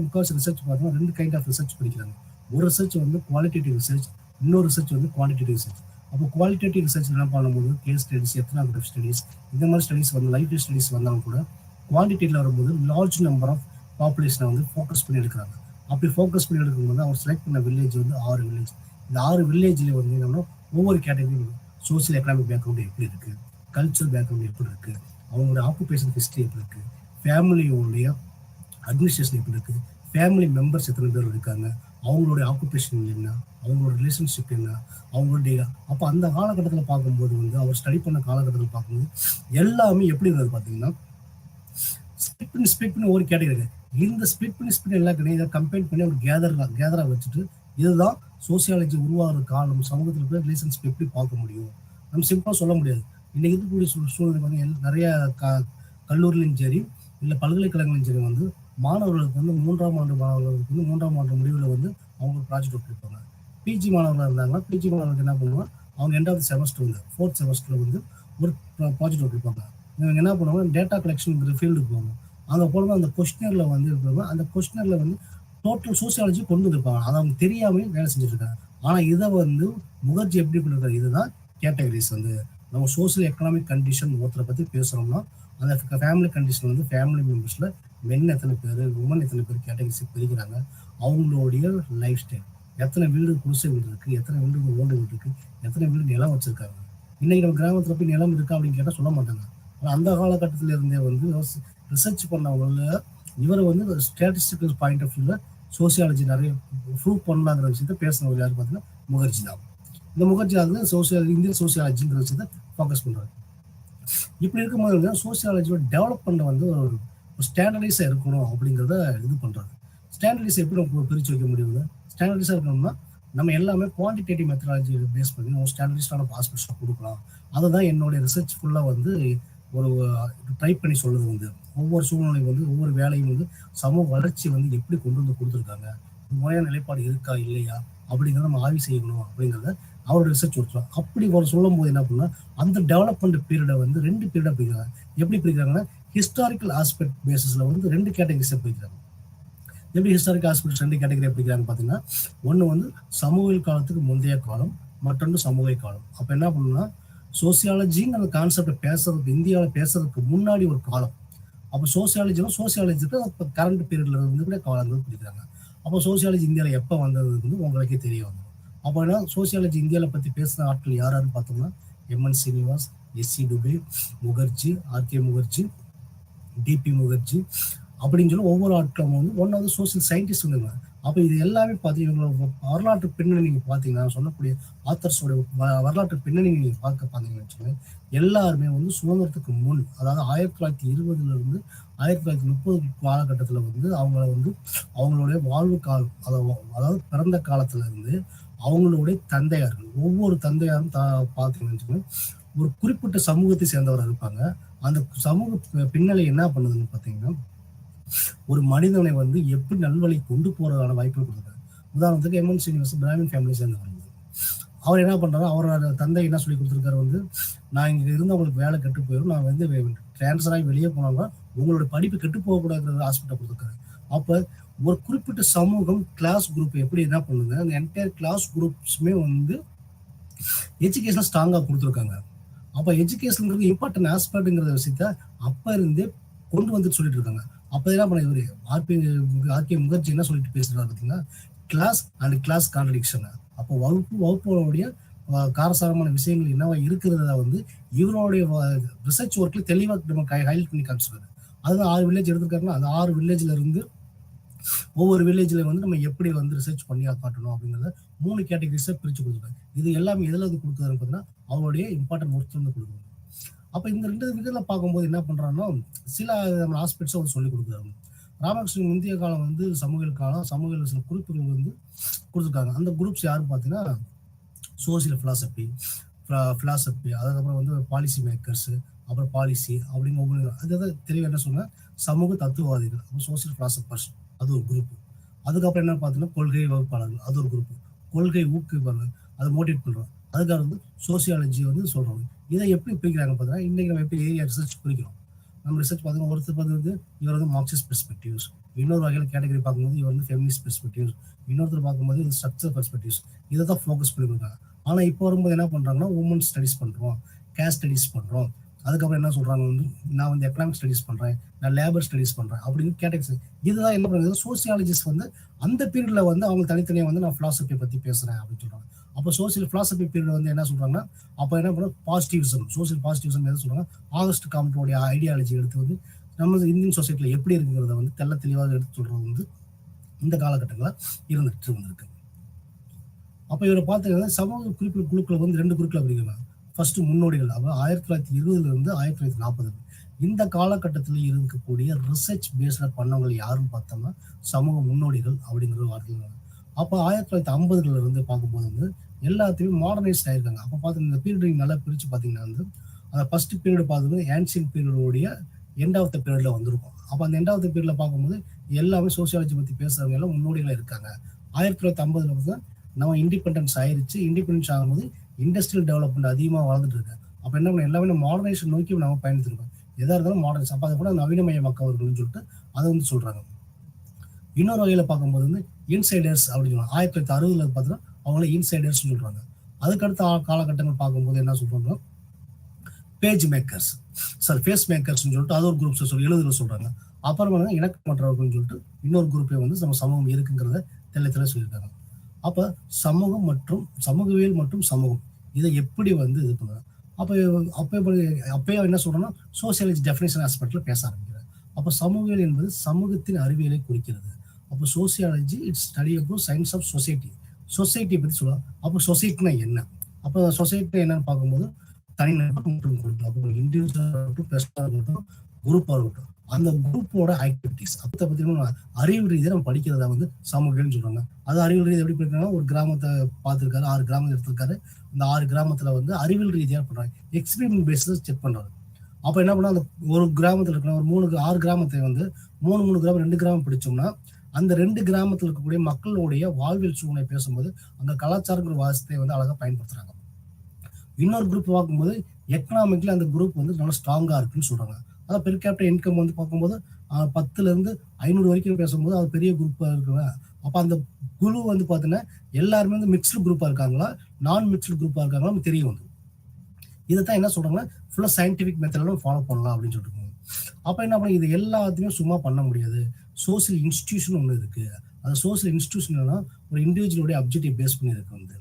முக்கால்வாசி ரிசர்ச் பார்த்தோம்னா ரெண்டு கைண்ட் ஆஃப் ரிசர்ச் படிக்கிறாங்க. ஒரு ரிசர்ச் வந்து குவாலிட்டேட்டிவ் ரிசர்ச், இன்னொரு ரிசர்ச் வந்து குவான்டிடேட்டிவ் ரிசர்ச். அப்போ குவாலிட்டேட்டிவ் ரிசர்ச் என்ன பண்ணும்போது கேஸ் ஸ்டடிஸ், எத்தனாகிராஃப் ஸ்டடிஸ், இந்த மாதிரி ஸ்டடிஸ் வந்து லைஃப் ஸ்டடிஸ் வந்தாலும் கூட குவான்டிட்டியில் வரும்போது லார்ஜ் நம்பர் ஆஃப் பாப்புலேஷனை வந்து ஃபோக்கஸ் பண்ணி எடுக்கிறாங்க. அப்படி ஃபோக்கஸ் பண்ணி எடுக்கும்போது அவர் செலக்ட் பண்ண வில்லேஜ் வந்து 6 வில்லேஜ். இந்த 6 வில்லேஜ்ல வந்து என்னன்னா ஒவ்வொரு கேட்டகரி சோசியல் எக்கனாமிக் பேக்ரவுண்ட் எப்படி இருக்கு, கல்ச்சரல் பேக்ரவுண்ட் எப்படி இருக்கு, அவங்களோட ஆக்குபேஷன் ஹிஸ்ட்ரி எப்படி இருக்கு, ஃபேமிலியோடைய அட்மினிஸ்ட்ரேஷன் எப்படி இருக்கு, ஃபேமிலி மெம்பர்ஸ் எத்தனை பேர் இருக்காங்க, அவங்களுடைய ஆக்குபேஷன் என்ன, அவங்களோட ரிலேஷன்ஷிப் என்ன, அவங்களுடைய அப்போ அந்த காலகட்டத்தில் பார்க்கும்போது வந்து அவர் ஸ்டடி பண்ண காலகட்டத்தில் பார்க்கும்போது எல்லாமே எப்படி இருந்தது பார்த்தீங்கன்னா ஸ்பிட் பண்ணி ஒரு கேட்டகரி. இந்த ஸ்பிட் பண்ணி எல்லாம் கிடையாது. இதை கம்பைன் பண்ணி ஒரு கேதரா வச்சுட்டு இதுதான் சோசியாலஜி உருவாகிற காலம், சமூகத்தில் போய் ரிலேஷன்ஷிப் எப்படி பார்க்க முடியும் நம்ம சிம்பிளாக சொல்ல முடியாது. இன்னைக்கு இருக்கக்கூடிய சூழ்நிலை வந்து நிறைய கல்லூரிலையும் சரி இல்லை பல்கலைக்கழகங்களையும் சரி வந்து மாணவர்களுக்கு வந்து 3ஆம் ஆண்டு மாணவர்களுக்கு வந்து 3ஆம் ஆண்டு முடிவில் வந்து அவங்க ப்ராஜெக்ட் ஒர்க் இருப்பாங்க. பிஜி மாணவர்களாக இருந்தாங்கன்னா பிஜி மாணவர்களுக்கு என்ன பண்ணுவாங்க அவங்க 2வது செமஸ்டர் வந்து 4th செமஸ்டரில் வந்து ஒரு ப்ராஜெக்ட் ஒர்க் இருப்பாங்க. இவங்க என்ன பண்ணுவாங்க டேட்டா கலெக்ஷன் ஃபீல்டுக்கு போவாங்க. அங்கே போடும்போது அந்த கொஸ்டினரில் வந்து இருப்பாங்க. அந்த கொஸ்டினரில் வந்து டோட்டல் சோசியாலஜி கொண்டு வந்துருப்பாங்க. அதை அவங்க தெரியாமே வேலை செஞ்சுட்டு இருக்காங்க. ஆனால் இதை வந்து முகர்ஜி எப்படி பண்ணிருக்காரு, இதுதான் கேட்டகரிஸ் வந்து நம்ம சோசியல் எக்கனாமிக் கண்டிஷன் ஒருத்தரை பற்றி பேசுகிறோம்னா அந்த ஃபேமிலி கண்டிஷன் வந்து ஃபேமிலி மெம்பர்ஸில் மென் எத்தனை பேர், உமன் எத்தனை பேர் கேட்டகரிஸ் பிரிக்கிறாங்க, அவங்களுடைய லைஃப் ஸ்டைல், எத்தனை வீடு குடிசை வீடு இருக்குது, எத்தனை வீடு ஓல்டு வீடு இருக்குது, எத்தனை வீடு நிலம் வச்சுருக்காங்க. இன்றைக்கி நம்ம கிராமத்தில் போய் நிலம் இருக்கா அப்படின்னு கேட்டால் சொல்ல மாட்டாங்க. ஆனால் அந்த காலகட்டத்தில் இருந்தே வந்து ரிசர்ச் பண்ணவங்கள இவரை வந்து ஸ்டாட்டிஸ்டிக்கல் பாயிண்ட் ஆஃப் வியூல சோசியாலஜி நிறைய ப்ரூவ் பண்ணலாங்கிற விஷயத்த பேசினவர் யாரு பார்த்தீங்கன்னா முகர்ஜி தான். இந்த முகர்ஜி வந்து இந்தியன் சோசியாலஜிங்கிற விஷயத்த ஃபோக்கஸ் பண்றாரு. இப்படி இருக்கும்போது சோசியாலஜியோட டெவலப்மெண்ட் வந்து ஒரு ஸ்டாண்டர்டைஸா இருக்கணும் அப்படிங்கிறத இது பண்றாரு. ஸ்டாண்டர்டைஸ் எப்படி நம்ம பிரிச்சு வைக்க முடியுது? ஸ்டாண்டர்டைஸா இருக்கணும்னா நம்ம எல்லாமே குவான்டிடேட்டிவ் மெத்தடாலஜி பேஸ் பண்ணி நம்ம ஸ்டாண்டர்டைஸ்டான பாஸ்போர்ட்ஸ் கொடுக்கலாம். அதை தான் என்னுடைய ரிசர்ச் ஃபுல்லா வந்து ஒரு ட்ரை பண்ணி சொல்லுது வந்து ஒவ்வொரு சூழ்நிலையும் வந்து ஒவ்வொரு வேலையும் வந்து சமூக வளர்ச்சி வந்து எப்படி கொண்டு வந்து கொடுத்துருக்காங்க, முறையான நிலைப்பாடு இருக்கா இல்லையா அப்படிங்கிறத நம்ம ஆய்வு செய்யணும் அப்படிங்கிறத அவரோட ரிசர்ச் கொடுத்துரும். அப்படி ஒரு சொல்லும் போது என்ன பண்ணா அந்த டெவலப்மெண்ட் பீரியடை வந்து 2 பீரியடா பிரிக்கிறாங்க. எப்படி பிரிக்கிறாங்கன்னா ஹிஸ்டாரிக்கல் ஆஸ்பெக்ட் பேசிஸ்ல வந்து 2 கேட்டகரிஸை பிரிக்கிறாங்க. எப்படி ஹிஸ்டாரிக்கல் ஆஸ்பெக்ட் 2 கேட்டகரியா பிரிக்கிறாங்க பார்த்தீங்கன்னா, ஒன்று வந்து சமூக காலத்துக்கு முந்தைய காலம், மற்றொன்று சமூக காலம். அப்போ என்ன பண்ணணும்னா சோசியாலஜிங்கிற அந்த கான்செப்டை பேசுறதுக்கு இந்தியாவில் பேசுறதுக்கு முன்னாடி ஒரு காலம். அப்போ சோசியாலஜிக்கு கரண்ட் பீரியட்ல இருந்து கூட காலங்கள் பிடிக்கிறாங்க. அப்போ சோசியாலஜி இந்தியாவில் எப்போ வந்தது வந்து உங்களுக்கே தெரிய வந்துடும். அப்போ என்ன சோசியாலஜி இந்தியாவில் பற்றி பேசுகிற ஆட்கள் யாராருன்னு பார்த்தோம்னா M N Srinivas, S C Dube, Mukherjee, R K Mukherjee, D P Mukherjee அப்படின்னு சொல்லி ஒவ்வொரு ஆட்களும் வந்து ஒன்றாவது சோசியல் சயின்டிஸ்ட் வந்துருங்க. அப்போ இது எல்லாமே பார்த்தீங்கன்னா வரலாற்று பின்னணி நீங்கள் பார்த்தீங்கன்னா சொல்லக்கூடிய ஆத்தர்ஸோட வரலாற்று பின்னணி நீங்கள் பார்த்தீங்கன்னு வச்சுக்கோங்க, எல்லாருமே வந்து சுதந்திரத்துக்கு முன், அதாவது 1920 இருந்து 1930 காலகட்டத்தில் வந்து அவங்கள வந்து அவங்களுடைய வாழ்வு காலம், அதாவது பிறந்த காலத்துல இருந்து அவங்களுடைய தந்தையார்கள், ஒவ்வொரு தந்தையாரும் பார்த்தீங்கன்னு வச்சுக்கோங்க ஒரு குறிப்பிட்ட சமூகத்தை சேர்ந்தவராக இருப்பாங்க. அந்த சமூக பின்னணி என்ன பண்ணுதுன்னு பார்த்தீங்கன்னா ஒரு மனிதனை வந்து எப்படி நல்வழி கொண்டு போறதான வாய்ப்பு கொடுக்குறாரு. உதாரணத்துக்கு எம்என் சீனிவாஸ் பிராமின் ஃபேமிலி சேர்ந்தவர். அவர் என்ன பண்றாரு, அவரோட தந்தை என்ன சொல்லி கொடுத்துருக்காரு வந்து நான் இங்க இருந்து உங்களுக்கு வேலை கெட்டு போயிடும், நான் வந்து டிரான்ஸ்ஃபர் ஆகி வெளியே போனாங்க உங்களோட படிப்பு கெட்டு போகக்கூடாதுங்கிற ஹாஸ்பிட்டல் கொடுத்துருக்காரு. அப்ப ஒரு குறிப்பிட்ட சமூகம் கிளாஸ் குரூப் எப்படி என்ன பண்ணுங்க, அந்த என்டையர் கிளாஸ் குரூப்ஸுமே வந்து எஜுகேஷன் ஸ்ட்ராங்கா கொடுத்துருக்காங்க. அப்ப எஜுகேஷனுங்கிறது இம்பார்ட்டன்ட் ஆஸ்பெக்ட்ங்கிற விஷயத்த அப்ப இருந்தே கொண்டு வந்துட்டு சொல்லிட்டு இருக்காங்க. அப்ப என்ன பண்ண இவரு ஆர்கே முகர்ஜி என்ன சொல்லிட்டு பேசுறாரு பார்த்தீங்கன்னா கிளாஸ் அண்ட் கிளாஸ் கான்ட்ரடிக்ஷன். அப்போ வகுப்புடைய காரசாரமான விஷயங்கள் என்னவா இருக்கிறத வந்து இவருடைய ரிசர்ச் ஒர்க்ல தெளிவாக நம்ம ஹைலைட் பண்ணி காமிச்சிருக்காரு. அதுதான் 6 வில்லேஜ் எடுத்திருக்காருன்னா அந்த 6 வில்லேஜ்ல இருந்து ஒவ்வொரு வில்லேஜ்ல வந்து நம்ம எப்படி வந்து ரிசர்ச் பண்ணி காட்டணும் அப்படிங்கிறத 3 கேட்டகரிஸை பிரிச்சு கொடுத்துருக்காரு. இது எல்லாமே எதுல வந்து கொடுக்குறாரு பார்த்தீங்கன்னா அவருடைய இம்பார்ட்டன்ட் ஒர்க் வந்து கொடுக்குறாரு. அப்ப இந்த 2 விதத்துல பார்க்கும்போது என்ன பண்றாங்கன்னா சில ஆஸ்பெக்ட்ஸை அவர் சொல்லி கொடுக்குறாரு. ராமகிருஷ்ணன் முந்தைய காலம் வந்து சமூக காலம், சமூக சில குறிப்புகள் வந்து கொடுத்துருக்காங்க. அந்த குரூப்ஸ் யாருன்னு பார்த்தீங்கன்னா சோசியல் பிலாசபி, அதுக்கப்புறம் வந்து பாலிசி மேக்கர்ஸ், அப்புறம் பாலிசி அப்படின்னு ஒவ்வொரு அதாவது தெளிவாக என்ன சொன்னா சமூக தத்துவவாதிகள், அப்புறம் சோசியல் பிலாசபர்ஸ் அது ஒரு குரூப். அதுக்கப்புறம் என்ன பார்த்தீங்கன்னா கொள்கை வகுப்பாளர்கள் அது ஒரு குரூப், கொள்கை ஊக்குவிப்பாளர்கள் அதை மோட்டிவேட் பண்றோம். அதுக்காக வந்து சோசியாலஜி வந்து சொல்றாங்க. இதை எப்படி பிரிக்கிறாங்க பார்த்தீங்கன்னா இன்னைக்கு நம்ம எப்படி ஏரியா ரிசர்ச் பிரிக்கிறோம். நம்ம ரிசர்ச் பார்த்தீங்கன்னா ஒருத்தர் வந்து இவர் வந்து மார்க்சிஸ்ட் பெர்ஸ்பெக்டிவ்ஸ், இன்னொரு வகையில் கேட்டகரி பார்க்கும்போது இவர் வந்து ஃபெமினிஸ்ட் பெர்ஸ்பெக்டிவ்ஸ், இன்னொருத்தர் பார்க்கும்போது இது ஸ்ட்ரக்சர் பெர்ஸ்பெக்டிவ்ஸ், இதை தான் ஃபோக்கஸ் பண்ணிருக்காங்க. ஆனால் இப்போ வரும்போது என்ன பண்றாங்கன்னா உமன் ஸ்டடிஸ் பண்றோம், கேஸ்ட் ஸ்டடிஸ் பண்றோம், அதுக்கப்புறம் என்ன சொல்றாங்க வந்து நான் வந்து எக்கனாமிக் ஸ்டடிஸ் பண்றேன், நான் லேபர் ஸ்டடிஸ் பண்றேன் அப்படின்னு கேட்டகரி. இதுதான் என்ன பண்ணுறது சோசியாலஜிஸ்ட் வந்து அந்த பீரியட்ல வந்து அவங்க தனித்தனியாக வந்து நான் பிலாசபி பத்தி பேசுறேன் அப்படின்னு சொல்றாங்க. அப்போ சோசியல் பிலாசபி பீரியட் வந்து என்ன சொல்றாங்கன்னா அப்போ என்ன பண்ணுறோம் பாசிட்டிவிசம், சோசியல் பாசிட்டிவிசம் எதை சொல்றாங்க ஆகஸ்ட் காம்டோடைய ஐடியாலஜி எடுத்து வந்து நம்ம இந்தியன் சொசைட்டில எப்படி இருக்குங்கிறத வந்து தெளிவாக எடுத்து சொல்றது வந்து இந்த காலகட்டங்களில் இருந்துட்டு வந்திருக்கு. அப்ப இவரை பார்த்தீங்கன்னா சமூக குறிப்பிட்ட குழுக்களை வந்து 2 குழுக்களை பிரிக்கிறாங்க. ஃபர்ஸ்ட் முன்னோடிகள், அதாவது 1920 இருந்து 1940 இந்த காலகட்டத்தில் இருக்கக்கூடிய ரிசர்ச் பேஸ்ல பண்ணவங்க யாருன்னு பார்த்தோம்னா சமூக முன்னோடிகள் அப்படிங்கிற வார்த்தை. அப்போ 1950 இருந்து பார்க்கும்போது வந்து எல்லாத்தையுமே மாடர்னைஸ்ட் ஆயிருக்காங்க. அப்போ பார்த்து இந்த பீரியட் நல்லா பிரிச்சு பார்த்தீங்கன்னா வந்து அந்த ஃபர்ஸ்ட் பீரியட் பார்க்கும்போது ஏன்ஷியன்ட் பீரியடோடைய எண்ட் ஆஃப் த பீரியட்ல வந்திருக்கும். அப்போ அந்த எண்ட் ஆஃப் த பீரியட்ல பார்க்கும்போது எல்லாமே சோசியாலஜி பத்தி பேசுறவங்க எல்லாம் முன்னோடிகளா இருக்காங்க. 1950 வந்து நம்ம இண்டிபெண்டன்ஸ் ஆயிருச்சு. இண்டிபெண்டன்ஸ் ஆகும்போது இண்டஸ்ட்ரியல் டெவலப்மெண்ட் அதிகமாக வளர்ந்துட்டு இருக்கு. அப்போ என்ன பண்ண எல்லாமே மாடர்னைசேஷன் நோக்கி நம்ம பயணிச்சிருக்கோம். எதா இருந்தாலும் மாடர்னைஸ். அப்போ அதை கூட நவீனமயமாக்கவர்கள்னு சொல்லிட்டு அதை வந்து சொல்றாங்க. இன்னொரு வகையில பார்க்கும்போது வந்து இன்சைடர்ஸ் அப்படின்னு சொல்லுவாங்க. 1960 பார்த்தீங்கன்னா அவங்கள இன்சைடர்ஸ் சொல்றாங்க. அதுக்கடுத்த காலகட்டங்கள் பார்க்கும்போது என்ன சொல்றாங்க பேஜ் மேக்கர்ஸ், ஃபேஸ் மேக்கர்ஸ் சொல்லிட்டு அது ஒரு குரூப்ஸ் சொல்லி 70 சொல்றாங்க. அப்புறம் வந்து இணக்கமற்றவர்கள்னு சொல்லிட்டு இன்னொரு குரூப்பே வந்து நம்ம சமூகம் இருக்குங்கிறத தெளிவாக சொல்லியிருக்காங்க. அப்ப சமூகம் மற்றும் சமூகவியல் மற்றும் சமூகம் இதை எப்படி வந்து இது பண்ணுறாங்க. அப்போ அப்பயே என்ன சொல்றோம்னா சோசியாலஜி டெஃபினேஷன் ஆஸ்பெக்ட்ல பேச ஆரம்பிக்கிறார். அப்போ சமூகவியல் என்பது சமூகத்தின் அறிவியலை குறிக்கிறது. அப்போ sociology it's study about science of society. சொசைட்டியை பற்றி சொல்லலாம். அப்போ சொசைட்டினா என்ன? அப்போ சொசைட்டி என்னன்னு பார்க்கும்போது தனிநபர் மற்றும் குரூப். அப்போ இண்டிவிஜுவலாக இருக்கட்டும், பெர்சனலாக இருக்கட்டும், குரூப்பாக இருக்கட்டும், அந்த குரூப்போட ஆக்டிவிட்டிஸ் அதை பற்றி அறிவு ரீதியாக நம்ம படிக்கிறதா வந்து சமூகம்னு சொல்றாங்க. அது அறிவியல் ரீதியாக எப்படி படிக்கிறாங்கன்னா, ஒரு கிராமத்தை பார்த்துருக்காரு, 6 கிராமத்தை எடுத்திருக்காரு. அந்த 6 கிராமத்தில் வந்து அறிவியல் ரீதியாக பண்றாங்க, எக்ஸ்பெரிமெண்ட் பேஸில் செக் பண்றாரு. அப்போ என்ன பண்ணா, அந்த ஒரு கிராமத்தில் இருக்கிற ஒரு 6 கிராமத்தை வந்து 3 கிராமம் 2 கிராமம் பிடிச்சோம்னா, அந்த 2 கிராமத்தில் இருக்கக்கூடிய மக்களுடைய வாழ்வியல் சூழ்நிலை பேசும்போது அந்த கலாச்சாரங்கிற வாசத்தை வந்து அழகாக பயன்படுத்துறாங்க. இன்னொரு குரூப் பார்க்கும்போது எக்கனாமிக்ல அந்த குரூப் வந்து நல்லா ஸ்ட்ராங்கா இருக்குன்னு சொல்றாங்க. அதாவது பெர் கேபிட்டல் இன்கம் வந்து பார்க்கும்போது 10ல இருந்து 500 வரைக்கும் பேசும்போது அது பெரிய குரூப்பா இருக்குல்ல. அப்ப அந்த குழு வந்து பாத்தீங்கன்னா எல்லாருமே வந்து மிக்ஸ்டு குரூப்பா இருக்காங்களா, நான் மிக்ஸ்டு குரூப்பா இருக்காங்களா நமக்கு தெரிய வந்து. இதைத்தான் என்ன சொல்றாங்கன்னா, ஃபுல்லா சயின்டிபிக் மெத்தட்ல ஃபாலோ பண்ணலாம் அப்படின்னு சொல்லிட்டு. அப்ப என்ன பண்ண, இது எல்லாத்தையுமே சும்மா பண்ண முடியாது. சோசியல் இன்ஸ்டிடியூஷன் ஒன்று இருக்கு. அந்த சோசியல் இன்ஸ்டிடியூஷன் ஒரு இண்டிவிஜுவலுடைய அப்ஜெக்டிவ் பேஸ் பண்ணி இருக்கு வந்து.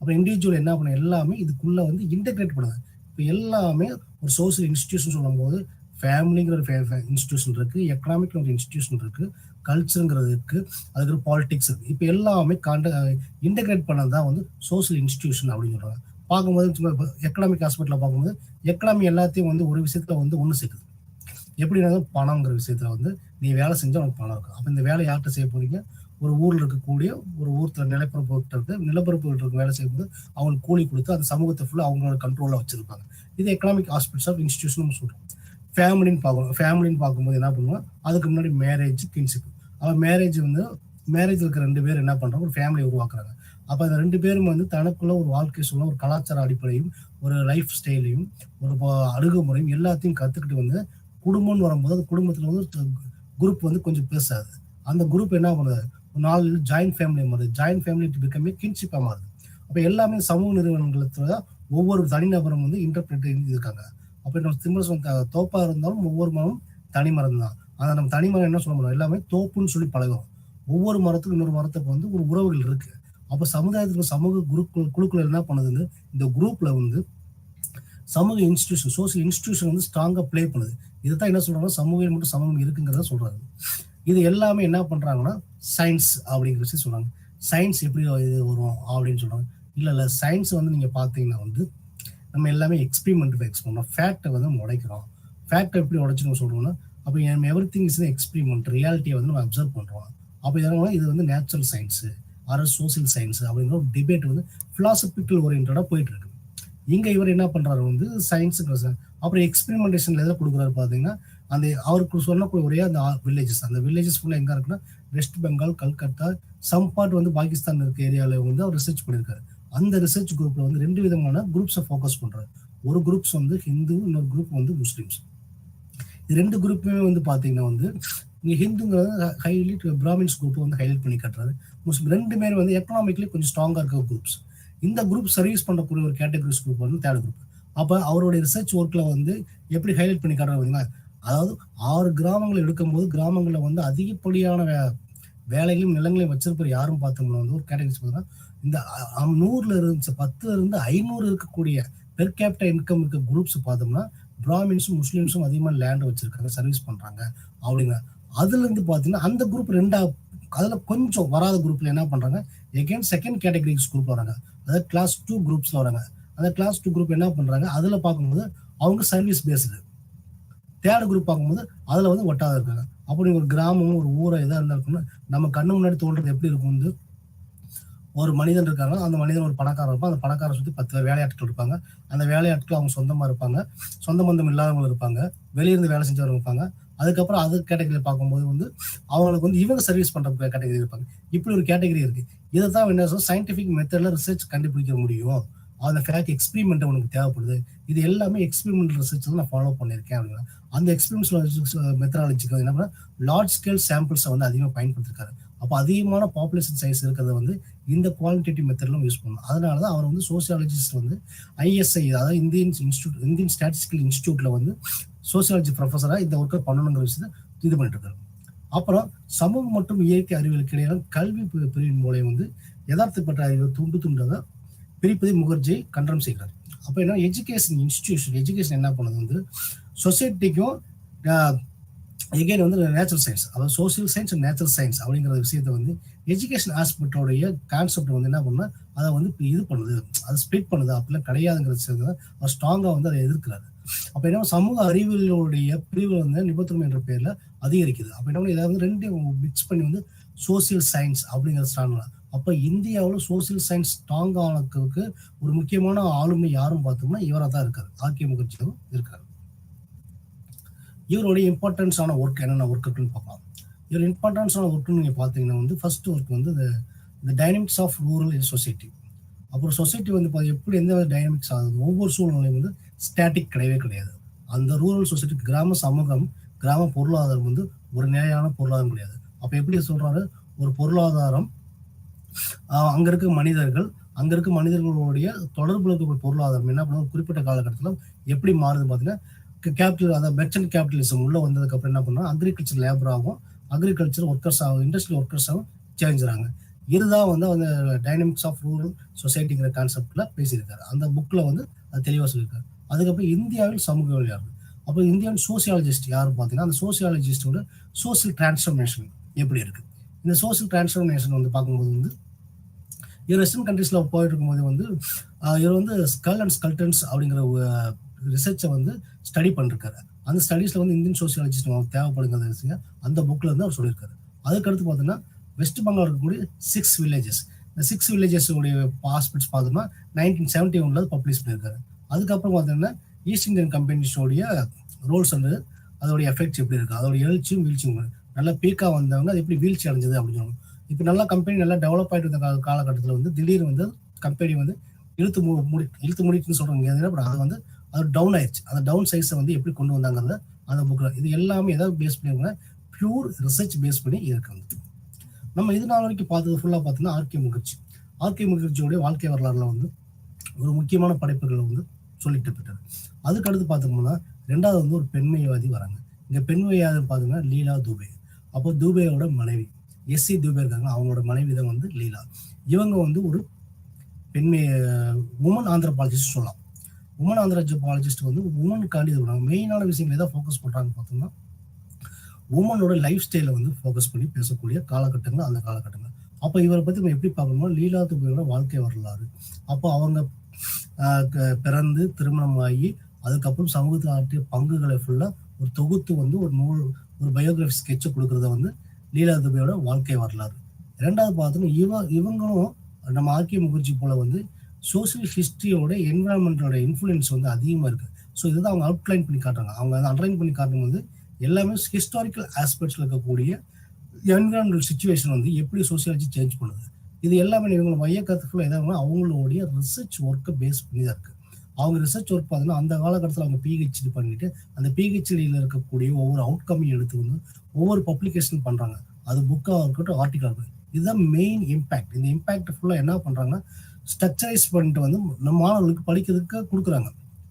அப்ப இண்டிவிஜுவல் என்ன பண்ண எல்லாமே இதுக்குள்ள வந்து இன்டெகிரேட் பண்ணுது. இப்போ எல்லாமே ஒரு சோசியல் இன்ஸ்டிடியூஷன் சொல்லும் போது ஃபேமிலிங்கிற ஒரு இன்ஸ்டிடியூஷன் இருக்கு, எக்கனாமிக் ஒரு இன்ஸ்டிடியூஷன் இருக்கு, கல்ச்சருங்கிறது இருக்கு, அதுக்கு பாலிடிக்ஸ் இருக்கு. இப்போ எல்லாமே இன்டெகிரேட் பண்ணதான் வந்து சோசியல் இன்ஸ்டிடியூஷன் அப்படின்னு சொல்றாங்க. பார்க்கும்போது எக்கனாமிக் ஹாஸ்பிட்டல பார்க்கும்போது எக்கனாமி எல்லாத்தையும் வந்து ஒரு விஷயத்துல வந்து ஒன்று சேர்க்குது. எப்படின்னா பணம்ங்கிற விஷயத்துல வந்து நீ வேலை செஞ்சா உனக்கு பணம் இருக்கும். அப்ப இந்த வேலை யார்கிட்ட செய்ய போறீங்க? ஒரு ஊர்ல இருக்கக்கூடிய ஒரு ஊர்ல நிலப்பரப்பு வேலை செய்யும்போது அவங்களுக்கு கூலி கொடுத்து அந்த சமூகத்தை ஃபுல்லா அவங்களோட கண்ட்ரோல்ல வச்சிருப்பாங்க. இது எக்கனாமிக் ஆஸ்பெக்ட்ஸ் ஆஃப் இன்ஸ்டிடியூஷன் சொல்றோம். ஃபேமிலின்னு பார்க்கும்போது என்ன பண்ணுவோம், அதுக்கு முன்னாடி மேரேஜ் கின்ஷிப். அவன் மேரேஜ் இருக்க 2 பேர் என்ன பண்றாங்க, ஒரு ஃபேமிலி உருவாக்குறாங்க. அப்ப அந்த 2 பேரும் வந்து தனக்குள்ள ஒரு வாழ்க்கை சூழல், ஒரு கலாச்சார அடிப்படையும், ஒரு லைஃப் ஸ்டைலையும், ஒரு அணுகுமுறையும் எல்லாத்தையும் கத்துக்கிட்டு வந்து குடும்பம்னு வரும்போது அந்த குடும்பத்துல வந்து குரூப் வந்து கொஞ்சம் பெருசாகுது. அந்த குரூப் என்ன பண்ணுது, ஒரு 4 ஜாயிண்ட் ஃபேமிலி மாறுது. ஜாயிண்ட் ஃபேமிலி பிகம் கின்ஷிப்பா மாறுது. அப்ப எல்லாமே சமூக நிறுவனங்களத்துல ஒவ்வொரு தனிநபரும் வந்து இன்டர்பிரேட் இருக்காங்க. அப்ப நம்ம திம்பஸ் தோப்பா இருந்தாலும் ஒவ்வொரு மரம் தனி மரம் தான். ஆனா நம்ம தனி மரம் என்ன சொல்ல முடியும், எல்லாமே தோப்புன்னு சொல்லி பழகும். ஒவ்வொரு மரத்துக்கும் இன்னொரு மரத்துக்கு வந்து ஒரு உறவுகள் இருக்கு. அப்ப சமுதாயத்துக்கு சமூக குழுக்கள் என்ன பண்ணுதுன்னு இந்த குரூப்ல வந்து சமூக இன்ஸ்டிடியூஷன், சோசியல் இன்ஸ்டிடியூஷன் வந்து ஸ்ட்ராங்கா பிளே பண்ணுது. இதுதான் என்ன சொல்றாங்கன்னா சமூகம் மட்டும் சமூகம் இருக்குங்கிறத சொல்றாங்க. இது எல்லாமே என்ன பண்றாங்கன்னா சயின்ஸ் அப்படிங்கிற விஷயம் சொல்றாங்க. சயின்ஸ் எப்படி இது வரும் அப்படின்னு சொல்றாங்க. இல்ல சயின்ஸ் வந்து நீங்க பாத்தீங்கன்னா வந்து நம்ம எல்லாமே எக்ஸ்பெரிமெண்ட் எக்ஸ் பண்ணோம். ஃபேக்டை வந்து உடைக்கிறோம். ஃபேக்டை எப்படி உடைச்சுன்னு சொல்றோம்னா, அப்போ எவ்ரி திங் இஸ் எக்ஸ்பெரிமெண்ட், ரியாலிட்டியை வந்து நம்ம அப்சர்வ் பண்றோம். அப்போ இதனால இது வந்து natural science or social science அப்படிங்கிற ஒரு டிபேட் வந்து பிலாசபிக்கல் ஓரியன்டா போயிட்டு இருக்கு. இங்க இவர் என்ன பண்றாரு வந்து சயின்ஸ், அப்புறம் எக்ஸ்பெரிமெண்டேஷன்ல எதை கொடுக்குறாரு பாத்தீங்கன்னா, அந்த அவருக்கு சொன்னக்கூடிய ஒரே அந்த வில்லேஜஸ் ஃபுல்லா எங்க இருக்குன்னா west Bengal, Calcutta, some part வந்து பாகிஸ்தான் இருக்க ஏரியால வந்து அவர் ரிசர்ச் பண்ணியிருக்காரு. அந்த ரிசர்ச் குரூப்ல வந்து 2 விதமான குரூப்ஸை ஃபோக்கஸ் பண்றாரு. ஒரு குரூப்ஸ் வந்து ஹிந்து, இன்னொரு குரூப் வந்து முஸ்லிம்ஸ். இது 2 குரூப்புமே வந்து பாத்தீங்கன்னா வந்து இங்க ஹிந்துங்கிறது ஹைலைட், பிராமின்ஸ் குரூப் வந்து ஹைலைட் பண்ணி காட்டுறாரு. முஸ்லிம் 2 பேரும் வந்து எக்கனாமிக்லி கொஞ்சம் ஸ்ட்ராங்கா இருக்க குரூப்ஸ். இந்த குரூப் சர்வீஸ் பண்ணக்கூடிய ஒரு கேட்டகரிஸ் குரூப் வந்து 3rd குரூப். அப்ப அவருடைய ரிசர்ச் ஒர்க்ல வந்து எப்படி ஹைலைட் பண்ணி காட்டுறாங்க, அதாவது 6 கிராமங்களை எடுக்கும்போது கிராமங்கள்ல வந்து அதிகப்படியான வேலைகளையும் நிலங்களையும் வச்சிருப்பவர் யாரும் பார்த்தோம்னா வந்து ஒரு கேட்டகரிஸ் பார்த்தீங்கன்னா இந்த 100ல இருந்து 10ல இருந்து 500 இருக்கக்கூடிய பெர் கேபிட்டல் இன்கம் இருக்க குரூப்ஸ் பார்த்தோம்னா பிராமின்ஸும் முஸ்லீம்ஸும் அதிகமாக லேண்ட் வச்சிருக்காங்க, சர்வீஸ் பண்றாங்க அப்படிங்க. அதுல இருந்து பாத்தீங்கன்னா அந்த குரூப் அதுல கொஞ்சம் வராத குரூப்ல என்ன பண்றாங்க, எகைன் செகண்ட் கேட்டகரிஸ் குரூப் வராங்க, அதாவது கிளாஸ் 2 குரூப்ஸ்ல வராங்க. அந்த கிளாஸ் 2 குரூப் என்ன பண்றாங்க, அதுல பார்க்கும்போது அவங்க சர்வீஸ் பேஸ்டு. 3rd குரூப் பார்க்கும்போது அதுல வந்து ஒட்டாத இருக்காங்க. அப்படி ஒரு கிராமமும் ஒரு ஊரை எதா இருந்தாலும் நம்ம கண்ணு முன்னாடி தோன்றது எப்படி இருக்கும் வந்து, ஒரு மனிதன் இருக்காங்க, அந்த மனிதன் ஒரு பணக்காரர் இருப்பான், அந்த பணக்காரரை சுற்றி 10 பேர் வேலையாட்கள் இருப்பாங்க. அந்த வேலையாட்கள் அவங்க சொந்தமா இருப்பாங்க, சொந்த பந்தம் இல்லாதவங்க இருப்பாங்க, வெளியிருந்து வேலை செஞ்சவங்க இருப்பாங்க. அதுக்கப்புறம் அது கேட்டகரியில் பார்க்கும்போது வந்து அவங்களுக்கு வந்து இவங்க சர்வீஸ் பண்ற கேட்டகரி இருப்பாங்க. இப்படி ஒரு கேட்டகரி இருக்கு. இதை தான் என்ன சயின்டிபிக் மெத்தட்ல ரிசர்ச் கண்டுபிடிக்க முடியும். அந்த ஃபேக்ட் எக்ஸ்பெரிமெண்ட் உனக்கு தேவைப்படுது. இது எல்லாமே எக்ஸ்பெரிமெண்ட் ரிசர்ச் நான் ஃபாலோ பண்ணியிருக்கேன் அப்படின்னா அந்த எக்ஸ்பெரிமெண்ட் மெத்தடாலஜிக்கு என்ன பண்ண லார்ஜ் ஸ்கேல் சாம்பிள்ஸை வந்து அதிகமாக பயன்படுத்திருக்காரு. அப்போ அதிகமான பாப்புலேஷன் சைஸ் இருக்கிறத வந்து இந்த குவாலிட்டேட்டிவ் மெத்தட்லாம் யூஸ் பண்ணணும். அதனால தான் அவர் வந்து சோசியாலஜிஸ்ட் வந்து ISI, அதாவது இந்தியன் ஸ்டாட்டிஸ்டிக்கல் இன்ஸ்டியூட்ல வந்து சோசியாலஜி ப்ரொஃபஸரா இந்த ஒர்க்கை பண்ணணுங்கிற விஷயத்தை இது பண்ணிட்டு இருக்காரு. அப்புறம் சமூகம் மற்றும் இயற்கை அறிவியலுக்கு இடையிலான கல்வி பிரிவின் மூலம் வந்து யதார்த்தப்பட்ட அறிவை துண்டாக பிரிப்பதை முகர்ஜி கண்டனம் செய்கிறார். அப்போ என்ன எஜுகேஷன் என்ன பண்ணுது வந்து சொசைட்டிக்கும் எகைன் வந்து நேச்சுரல் சயின்ஸ், அதாவது social science and natural science அப்படிங்கிற விஷயத்த வந்து எஜுகேஷன் ஆஸ்பெக்டோடைய கான்செப்ட் வந்து என்ன பண்ணா அதை வந்து இது பண்ணுது, அதை ஸ்பிளிட் பண்ணுது, அப்படிலாம் கிடையாதுங்கிற விஷயத்த அவர் ஸ்ட்ராங்காக வந்து அதை எதிர்க்கிறாரு. அப்போ என்ன சமூக அறிவியலுடைய பிரிவு வந்து நிபுணத்துவம் என்ற பேர்ல அதிகரிக்குது. அப்போ என்ன இதை வந்து ரெண்டையும் மிக்ஸ் பண்ணி வந்து சோசியல் சயின்ஸ் அப்படிங்கிற ஸ்ட்ராங். அப்போ இந்தியாவில் சோசியல் சயின்ஸ் ஸ்ட்ராங் ஆனதுக்கு ஒரு முக்கியமான ஆளுமை யாரும் பார்த்தோம்னா இவராக தான் இருக்காரு, ஆர்கே முகர்ஜியும் இருக்காரு. இவருடைய இம்பார்ட்டன்ஸான ஒர்க் என்னென்ன ஒர்க் இருக்குன்னு பார்க்கலாம். இவர் இம்பார்ட்டன்ஸான ஒர்க்குன்னு நீங்கள் பார்த்தீங்கன்னா வந்து ஃபர்ஸ்ட் ஒர்க் வந்து இந்த டைனமிக்ஸ் ஆஃப் ரூரல் சொசைட்டி. அப்புறம் சொசைட்டி வந்து எப்படி எந்த டைனமிக்ஸ் ஆகுது, ஒவ்வொரு சூழ்நிலையும் வந்து ஸ்டாட்டிக் கிடையவே கிடையாது. அந்த ரூரல் சொசைட்டி கிராம சமூகம், கிராம பொருளாதாரம் வந்து ஒரு நிலையான பொருளாதாரம் கிடையாது. அப்போ எப்படி சொல்றாரு, ஒரு பொருளாதாரம் அங்க இருக்க மனிதர்கள், அங்க இருக்க மனிதர்களுடைய தொடர்புல இருக்க பொருளாதாரம் என்ன பண்ணும் குறிப்பிட்ட காலகட்டத்தில் எப்படி மாறுது பார்த்தீங்கன்னா கேபிட்டல், அதாவது மெர்ச்சன்ட் கேபிட்டலிசம் உள்ள வந்ததுக்கு அப்புறம் என்ன பண்ணா அக்ரிகல்ச்சர் லேபராகவும் அக்ரிகல்ச்சர் ஒர்க்கர்ஸ் ஆகும், இண்டஸ்ட்ரியல் ஒர்க்கர்ஸாகவும் சேஞ்சுறாங்க. இதுதான் வந்து அந்த டைனமிக்ஸ் ஆஃப் ரூரல் சொசைட்டிங்கிற கான்செப்ட்ல பேசியிருக்காரு. அந்த புக்ல வந்து அது தெளிவாக சொல்லியிருக்காரு. அதுக்கப்புறம் இந்தியாவில் சமூகவியல் யாரு, அப்போ இந்தியாவில் சோசியாலஜிஸ்ட் யாருன்னு பார்த்தீங்கன்னா அந்த சோசியாலஜிஸ்டோட சோசியல் டிரான்ஸ்ஃபர்மேஷன் எப்படி இருக்கு. இந்த சோசியல் டிரான்ஸ்ஃபர்மேஷன் வந்து பார்க்கும்போது வந்து இவர் வெஸ்டர்ன் கண்ட்ரீஸ்ல போயிட்டு இருக்கும்போது வந்து இவர் வந்து ஸ்கல் அண்ட் ஸ்கல்டன்ஸ் அப்படிங்கிற ரிசர்ச்சை வந்து ஸ்டடி பண்ணிருக்காரு. அந்த ஸ்டடீஸ்ல வந்து இந்தியன் சோசியாலஜிஸ்ட் தேவைப்படுங்கிற விஷயம் அந்த புக்ல இருந்து அவர் சொல்லியிருக்காரு. அதுக்கடுத்து பார்த்தீங்கன்னா வெஸ்ட் பெங்கால் இருக்கக்கூடிய 6 வில்லேஜஸ், இந்த 6 வில்லேஜஸ் உடைய ஹாஸ்பிட்டல்ஸ் பார்த்தோம்னா 1971 பப்ளிஷ் பண்ணியிருக்காரு. அதுக்கப்புறம் பார்த்தீங்கன்னா ஈஸ்ட் இந்தியன் கம்பெனிஸோடைய ரோல்ஸ் வந்து அதோடைய எஃபெக்ட்ஸ் எப்படி இருக்கு, அதோட எழுச்சியும் வீழ்ச்சியும், நல்லா பீக்கா வந்தவங்க அது எப்படி வீழ்ச்சி அடைஞ்சது அப்படின்னு சொல்லுவாங்க. இப்போ நல்லா கம்பெனி நல்லா டெவலப் ஆகிட்டு இருந்த காலகட்டத்தில் வந்து திடீர்னு வந்து கம்பெனி வந்து இழுத்து முடிக்குன்னு சொல்றாங்க. அது வந்து அது டவுன் ஆயிடுச்சு. அந்த டவுன் சைஸை வந்து எப்படி கொண்டு வந்தாங்கிறத அந்த புக்கில் இது எல்லாமே ஏதாவது பேஸ் பண்ணிருக்காங்க, பியூர் ரிசர்ச் பேஸ் பண்ணி இருக்கு. நம்ம இது நாள் வரைக்கும் பார்த்தது ஃபுல்லாக பார்த்தீங்கன்னா ஆர்கே முகர்ஜியோடைய வாழ்க்கை வரலாறுல வந்து ஒரு முக்கியமான படைப்புகளை வந்து சொல்லிட்டு போயிட்டாரு. அதுக்கு அடுத்து பார்த்தோம்னா ரெண்டாவது வந்து ஒரு பெண்மைவாதி வராங்க. இங்க பெண்மைவாதி பார்த்தீங்கன்னா லீலா தூபே. அப்போ தூபேயோட மனைவி எஸ்சி தூபே இருக்காங்க, அவங்களோட மனைவி தான் வந்து லீலா. இவங்க வந்து ஒரு பெண்மை உமன் ஆந்த்ரோபாலஜிஸ்ட் சொல்லலாம். உமன் ஆந்த்ரோபாலஜிஸ்ட் வந்து உமனுக்காண்டி இது பண்ணுவாங்க. மெயினான விஷயங்களை தான் ஃபோக்கஸ் பண்ணுறாங்கன்னு பார்த்தோம்னா உமனோட லைஃப் ஸ்டைலை வந்து ஃபோக்கஸ் பண்ணி பேசக்கூடிய காலகட்டங்கள் அந்த காலகட்டங்கள். அப்போ இவரை பற்றி நம்ம எப்படி பார்க்கணும்னா லீலா துபேயோட வாழ்க்கை வரலாறு. அப்போ அவங்க பிறந்து திருமணமாகி அதுக்கப்புறம் சமூகத்தில் ஆற்றிய பங்குகளை ஃபுல்லாக ஒரு தொகுத்து வந்து ஒரு நூல், ஒரு பயோகிராஃபி ஸ்கெட்சை கொடுக்குறத வந்து லீலா துபேயோட வாழ்க்கை வரலாறு. ரெண்டாவது பார்த்தோம்னா இவங்களும் நம்ம ஆர்கே முகர்ஜி போல வந்து சோசியல் ஹிஸ்டரியோட என்விரான்மெண்டோட இன்ஃப்ளூயன்ஸ் வந்து அதிகமாக இருக்கு. ஸோ இதுதான் அவங்க அவுட்லைன் பண்ணி காட்டுறாங்க. அவங்க வந்து அண்டர்லைன் பண்ணி காட்டும் போது எல்லாமே ஹிஸ்டாரிக்கல் ஆஸ்பெக்ட்ஸ்ல இருக்கக்கூடிய என்விரான்மெண்டல் சிச்சுவேஷன் வந்து எப்படி சோசியாலஜி சேஞ்ச் பண்ணுது, இது எல்லாமே இவங்க மைய கருத்துக்குள்ள எதாவது அவங்களுடைய ரிசர்ச் ஒர்க்கை பேஸ் பண்ணி தான் இருக்கு. அவங்க ரிசர்ச் ஒர்க் பார்த்தீங்கன்னா அந்த காலகட்டத்தில் அவங்க பிஹெச்டி பண்ணிட்டு அந்த பிஹெச்டியில் இருக்கக்கூடிய ஒவ்வொரு அவுட்கமையும் எடுத்து வந்து ஒவ்வொரு பப்ளிகேஷன் பண்றாங்க. அது புக்காக இருக்கட்டும், ஆர்டிகல் இருக்கட்டும். இதுதான் மெயின் இம்பாக்ட். இந்த இம்பாக்ட் ஃபுல்லாக என்ன பண்றாங்கன்னா ஸ்ட்ரக்சரைஸ் பண்ணிட்டு வந்து நம்ம மாணவர்களுக்கு படிக்கிறதுக்கு கொடுக்குறாங்க.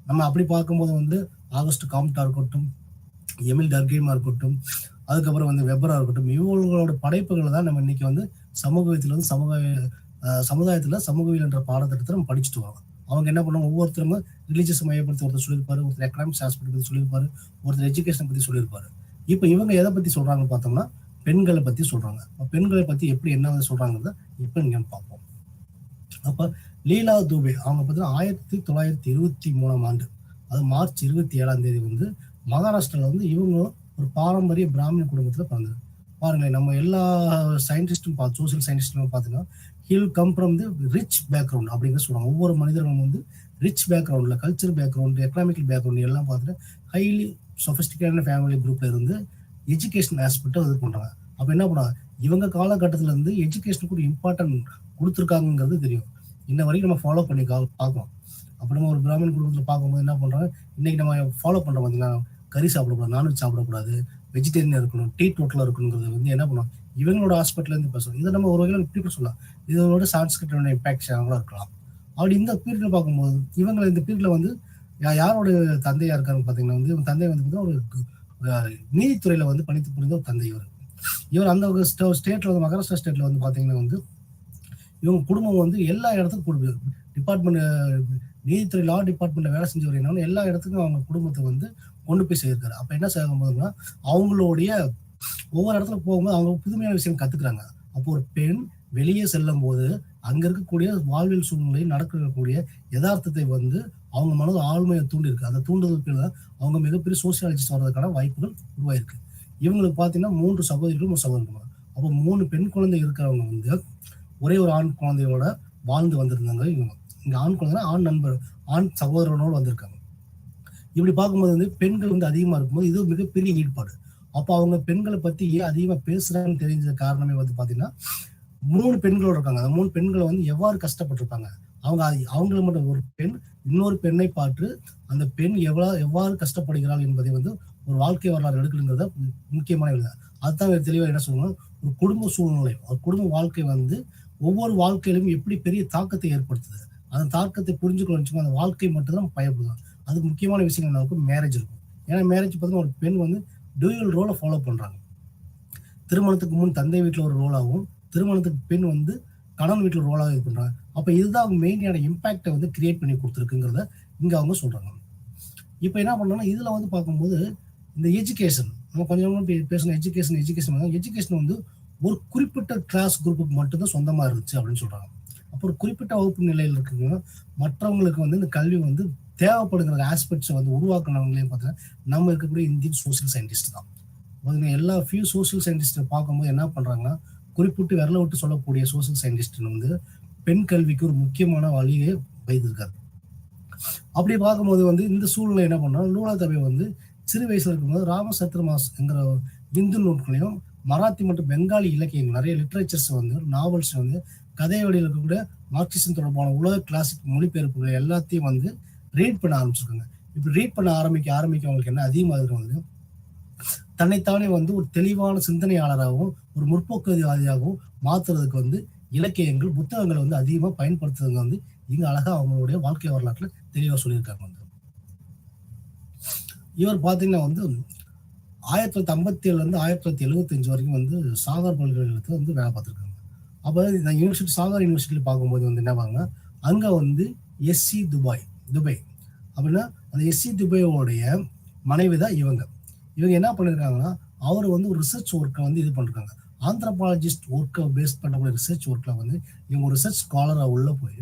நம்ம அப்படி பார்க்கும்போது வந்து ஆகஸ்ட் காம்ப்டா இருக்கட்டும், எமில் டர்கீமா இருக்கட்டும், அதுக்கப்புறம் வந்து வெப்பரா இருக்கட்டும், இவங்களோட படைப்புகளை தான் நம்ம இன்னைக்கு வந்து சமூகத்தில் வந்து சமுதாயத்துல சமூகவியல் என்ற பாடத்திட்டத்தை நம்ம படிச்சுட்டு வரோம். அவங்க என்ன பண்ணுவாங்க, ஒவ்வொருத்தரும் ரிலீஜியஸ் மையப்படுத்தி ஒருத்தர் சொல்லியிருப்பாரு, ஒருத்தர் எக்கனாமிக்ஸ் ஆஸ்பெக்ட் பத்தி சொல்லியிருப்பாரு, ஒருத்தர் எஜுகேஷன் பத்தி சொல்லியிருப்பாரு. இப்போ இவங்க எதை பத்தி சொல்றாங்கன்னு பார்த்தோம்னா பெண்களை பத்தி சொல்றாங்க. பெண்களை பத்தி எப்படி என்ன சொல்றாங்கிறத இப்போ நீங்க பார்ப்போம். அப்ப லீலா தூபே அவங்க பார்த்தீங்கன்னா 1923 அது மார்ச் 27 வந்து மகாராஷ்டிரால வந்து இவங்க ஒரு பாரம்பரிய பிராமண குடும்பத்துல பிறந்தது. பாருங்களேன், நம்ம எல்லா சயின்டிஸ்டும் சோசியல் சயின்டிஸ்டும் பார்த்தீங்கன்னா hill come from the rich background அப்படிங்கிற சொல்லுவாங்க. ஒவ்வொரு மனிதர்களும் வந்து ரிச் பேக்ரவுண்ட்ல, கல்ச்சர் பேக்ரவுண்ட், எக்கனாமிக்கல் பேக்ரவுண்ட் எல்லாம் பார்த்துட்டு ஹைலி சொபிஸ்டிகேட்டான ஃபேமிலி குரூப்ல இருந்து எஜுகேஷன் ஆஸ்பெக்டை இது பண்றாங்க. அப்ப என்ன பண்ணாங்க, இவங்க காலகட்டத்துல இருந்து எஜுகேஷனுக்கு ஒரு இம்பார்ட்டன்ட் கொடுத்துருக்காங்கிறது தெரியும். இன்ன வரைக்கும் நம்ம ஃபாலோ பண்ணி பார்க்கலாம். அப்போ நம்ம ஒரு பிராமண குடும்பத்தில் பார்க்கும்போது என்ன பண்றாங்க, இன்னைக்கு நம்ம ஃபாலோ பண்றோம் பார்த்தீங்கன்னா கறி சாப்பிடக்கூடாது, நான்வெஜ் சாப்பிடக்கூடாது, வெஜிடேரியன் இருக்கணும், டீ டோட்டலாக இருக்கணுங்கிறது வந்து என்ன பண்ணுவோம், இவங்களோட ஹாஸ்பிட்டல் இருந்து பேசுவோம். இதை நம்ம ஒரு வகையில் இப்படி சொல்லலாம், இதோட சான்ஸ்கிரிட்டோட இம்பாக்ட் கூட இருக்கலாம். அப்படி இந்த பீரியட்ல பார்க்கும்போது இவங்க இந்த பீரியட்ல வந்து யாரோட தந்தையா இருக்காருன்னு பார்த்தீங்கன்னா வந்து இவங்க தந்தை வந்து ஒரு நீதித்துறையில வந்து பணித்து புரிந்த ஒரு தந்தை. இவர் அந்த ஸ்டேட்ல வந்து மகாராஷ்டிரா ஸ்டேட்ல வந்து பார்த்தீங்கன்னா வந்து இவங்க குடும்பம் வந்து எல்லா இடத்துக்கும் டிபார்ட்மெண்ட், நீதித்துறை லா டிபார்ட்மெண்ட்ல வேலை செஞ்சவர் என்னன்னா எல்லா இடத்துக்கும் அவங்க குடும்பத்தை வந்து கொண்டு போய் சேர்க்கிறாரு. அப்ப என்ன செய்யும் போதுன்னா அவங்களுடைய ஒவ்வொரு இடத்துல போகும்போது அவங்க புதுமையான விஷயம் கத்துக்கிறாங்க. அப்போ ஒரு பெண் வெளியே செல்லும் போது அங்க இருக்கக்கூடிய வாழ்வியல் சூழ்நிலையில் நடக்கக்கூடிய யதார்த்தத்தை வந்து அவங்க மனது ஆழ்மையை தூண்டி இருக்கு. அந்த தூண்டுதலுக்கு தான் அவங்க மிகப்பெரிய சோசியாலஜிஸ்ட் வர்றதுக்கான வாய்ப்புகள் உருவாயிருக்கு. இவங்களுக்கு பாத்தீங்கன்னா 3 சகோதரிகளும் ஒரு சகோதரன். அப்போ 3 பெண் குழந்தை இருக்கிறவங்க வந்து ஒரே ஒரு ஆண் குழந்தையோட வாழ்ந்து வந்திருந்தாங்க. இங்க ஆண் குழந்தை ஆண் நண்பர் ஆண் சகோதரனோடு வந்திருக்காங்க. இப்படி பார்க்கும்போது வந்து பெண்கள் வந்து அதிகமா இருக்கும்போது இது மிகப்பெரிய ஈடுபாடு. அப்போ அவங்க பெண்களை பத்தி ஏன் அதிகமா பேசுறாங்கன்னு தெரிஞ்ச காரணமே வந்து பாத்தீங்கன்னா 3 பெண்களோட இருக்காங்க. அந்த 3 பெண்களை வந்து எவ்வாறு கஷ்டப்பட்டிருப்பாங்க. அவங்க அவங்களை மட்டும் ஒரு பெண் இன்னொரு பெண்ணை பார்த்து அந்த பெண் எவ்வாறு கஷ்டப்படுகிறாள் என்பதை வந்து ஒரு வாழ்க்கை வரலாறு எடுக்கணுங்கிறத முக்கியமான இல்லை. அதுதான் தெளிவா என்ன சொல்லணும், ஒரு குடும்ப சூழ்நிலை ஒரு குடும்ப வாழ்க்கை வந்து ஒவ்வொரு வாழ்க்கையிலும் எப்படி பெரிய தாக்கத்தை ஏற்படுத்துது. அந்த தாக்கத்தை புரிஞ்சுக்கணும். அந்த வாழ்க்கை மட்டும்தான் பயப்படுது. அதுக்கு முக்கியமான விஷயம் என்ன இருக்கும், மேரேஜ் இருக்கும். ஏன்னா மேரேஜ் பார்த்தீங்கன்னா ஒரு பெண் வந்து டூயல் ரோலை ஃபாலோ பண்றாங்க. திருமணத்துக்கு முன் தந்தை வீட்டுல ஒரு ரோலாகவும் திருமணத்துக்கு பெண் வந்து கணவன் வீட்டுல ரோலாக இது பண்றாங்க. அப்ப இதுதான் அவங்க மெயினான இம்பாக்டை வந்து கிரியேட் பண்ணி கொடுத்துருக்குங்கிறத இங்க அவங்க சொல்றாங்க. இப்ப என்ன பண்ணோம்னா இதுல வந்து பார்க்கும்போது இந்த எஜுகேஷன் நம்ம கொஞ்சம் பேசணும். எஜுகேஷன் வந்து ஒரு குறிப்பிட்ட கிளாஸ் குரூப்புக்கு மட்டும்தான் சொந்தமா இருந்துச்சு அப்படின்னு சொல்றாங்க. அப்போ ஒரு குறிப்பிட்ட வகுப்பு நிலையில் இருக்குங்க மற்றவங்களுக்கு வந்து இந்த கல்வி வந்து தேவைப்படுகிற ஆஸ்பெக்ட்ஸை வந்து உருவாக்குனவங்களே பார்த்தீங்கன்னா நம்ம இருக்கக்கூடிய இந்தியன் சோசியல் சயின்டிஸ்ட் தான். எல்லா ஃபியூ சோசியல் சயின்டிஸ்ட்டை பார்க்கும்போது என்ன பண்றாங்கன்னா குறிப்பிட்டு விரல விட்டு சொல்லக்கூடிய சோசியல் சயின்டிஸ்ட் வந்து பெண் கல்விக்கு ஒரு முக்கியமான வழியை வைத்திருக்காரு. அப்படி பார்க்கும்போது வந்து இந்த சூழ்நிலை என்ன பண்ணா லூலா தபே வந்து சிறு வயசுல இருக்கும்போது ராமசத்ரமாஸ் என்கிற இந்து நூல்களையும் மராத்தி மற்றும் பெங்காலி இலக்கியங்கள் நிறைய லிட்ரேச்சர்ஸ் வந்து நாவல்ஸ் வந்து கதை வழியில் இருக்கக்கூடிய மார்க்சிசம் தொடர்பான உலக கிளாசிக் மொழிபெயர்ப்புகள் எல்லாத்தையும் வந்து ரீட் பண்ண ஆரம்பிச்சிருக்காங்க. இப்படி ரீட் பண்ண ஆரம்பிக்க அவங்களுக்கு என்ன அதிகமாக வந்து தன்னைத்தானே வந்து ஒரு தெளிவான சிந்தனையாளராகவும் ஒரு முற்போக்குவாதியாகவும் மாத்துறதுக்கு வந்து இலக்கியங்கள் புத்தகங்களை வந்து அதிகமா பயன்படுத்துறதுங்க வந்து இங்க அழகா அவங்களுடைய வாழ்க்கை வரலாற்றுல தெளிவா சொல்லியிருக்காங்க. வந்து இவர் பாத்தீங்கன்னா வந்து 1957 இருந்து 1975 வரைக்கும் வந்து சாகர் பல்கலைக்கழகத்துல வந்து வேலை பார்த்திருக்காங்க. அப்ப இந்த யூனிவர்சிட்டி சாகர் யூனிவர்சிட்டியில பார்க்கும்போது வந்து என்ன பாங்க அங்க வந்து எஸ்சி துபாய் அப்படின்னா அந்த எஸ்சி துபாயோடைய மனைவி தான் இவங்க என்ன பண்ணிருக்காங்கன்னா அவர் வந்து ஒரு ரிசர்ச் ஒர்க்கை வந்து இது பண்ணிருக்காங்க. ஆந்த்ரோபாலஜிஸ்ட் ஒர்க்கை பேஸ் பண்ணக்கூடிய ரிசர்ச் ஒர்க்ல வந்து இவங்க ஒரு ரிசர்ச் ஸ்காலரா உள்ள போய்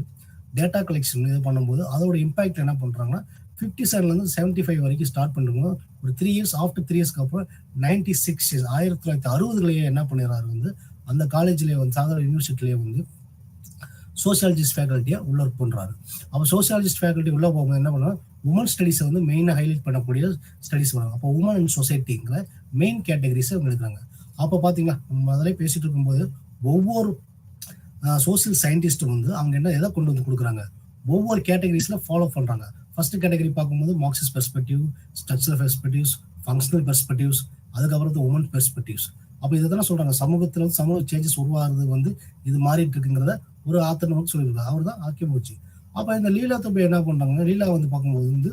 டேட்டா கலெக்ஷன் இது பண்ணும்போது அதோட இம்பாக்ட் என்ன பண்றாங்கன்னா 57 இருந்து 75 வரைக்கும் ஸ்டார்ட் பண்ணும்போது ஒரு 3 இயர்ஸ் ஆஃப்டர் 3 இயர்ஸ்க்கு அப்புறம் 96 இயர்ஸ் 1960 என்ன பண்ணிடுறாரு வந்து அந்த காலேஜ்லயே வந்து சாகர் யூனிவர்சிட்டிலேயே வந்து சோசியாலஜிஸ்ட் ஃபேக்கல்ட்டியா உள்ள ஒர்க் பண்றாரு. அப்போ சோசியாலஜிஸ்ட் ஃபேக்கல்ட்டி உள்ள போகும்போது என்ன பண்ணுவாங்க உமன் ஸ்டடிஸை வந்து மெயினாக ஹைலைட் பண்ணக்கூடிய ஸ்டடிஸ் பண்ணுவாங்க. அப்போ உமன் இன் சொசைட்டிங்கிற மெயின் கேட்டகரிஸை அவங்க எடுக்கிறாங்க. அப்போ பார்த்தீங்களா முதல்ல பேசிட்டு இருக்கும்போது ஒவ்வொரு சோசியல் சயின்டிஸ்ட்டும் வந்து அவங்க என்ன எதை கொண்டு வந்து கொடுக்குறாங்க ஒவ்வொரு கேட்டகரிஸ்ல ஃபாலோ பண்றாங்க. ஃபர்ஸ்ட் கேட்டகரி பார்க்கும்போது Marxist perspective, structural perspectives, functional perspectives, அதுக்கப்புறம் உமன் பெர்ஸ்பெக்டிவ்ஸ். அப்போ இதை தானே சொல்றாங்க சமூகத்துல வந்து சமூக சேஞ்சஸ் உருவாகிறது வந்து இது மாறிட்டு இருக்குங்கிறத ஒரு ஆத்தர் வந்து சொல்லியிருக்காரு. அவர் தான் ஆக்கியமூச்சி. அப்ப இந்த லீலா தபே என்ன பண்றாங்க லீலா வந்து பார்க்கும்போது வந்து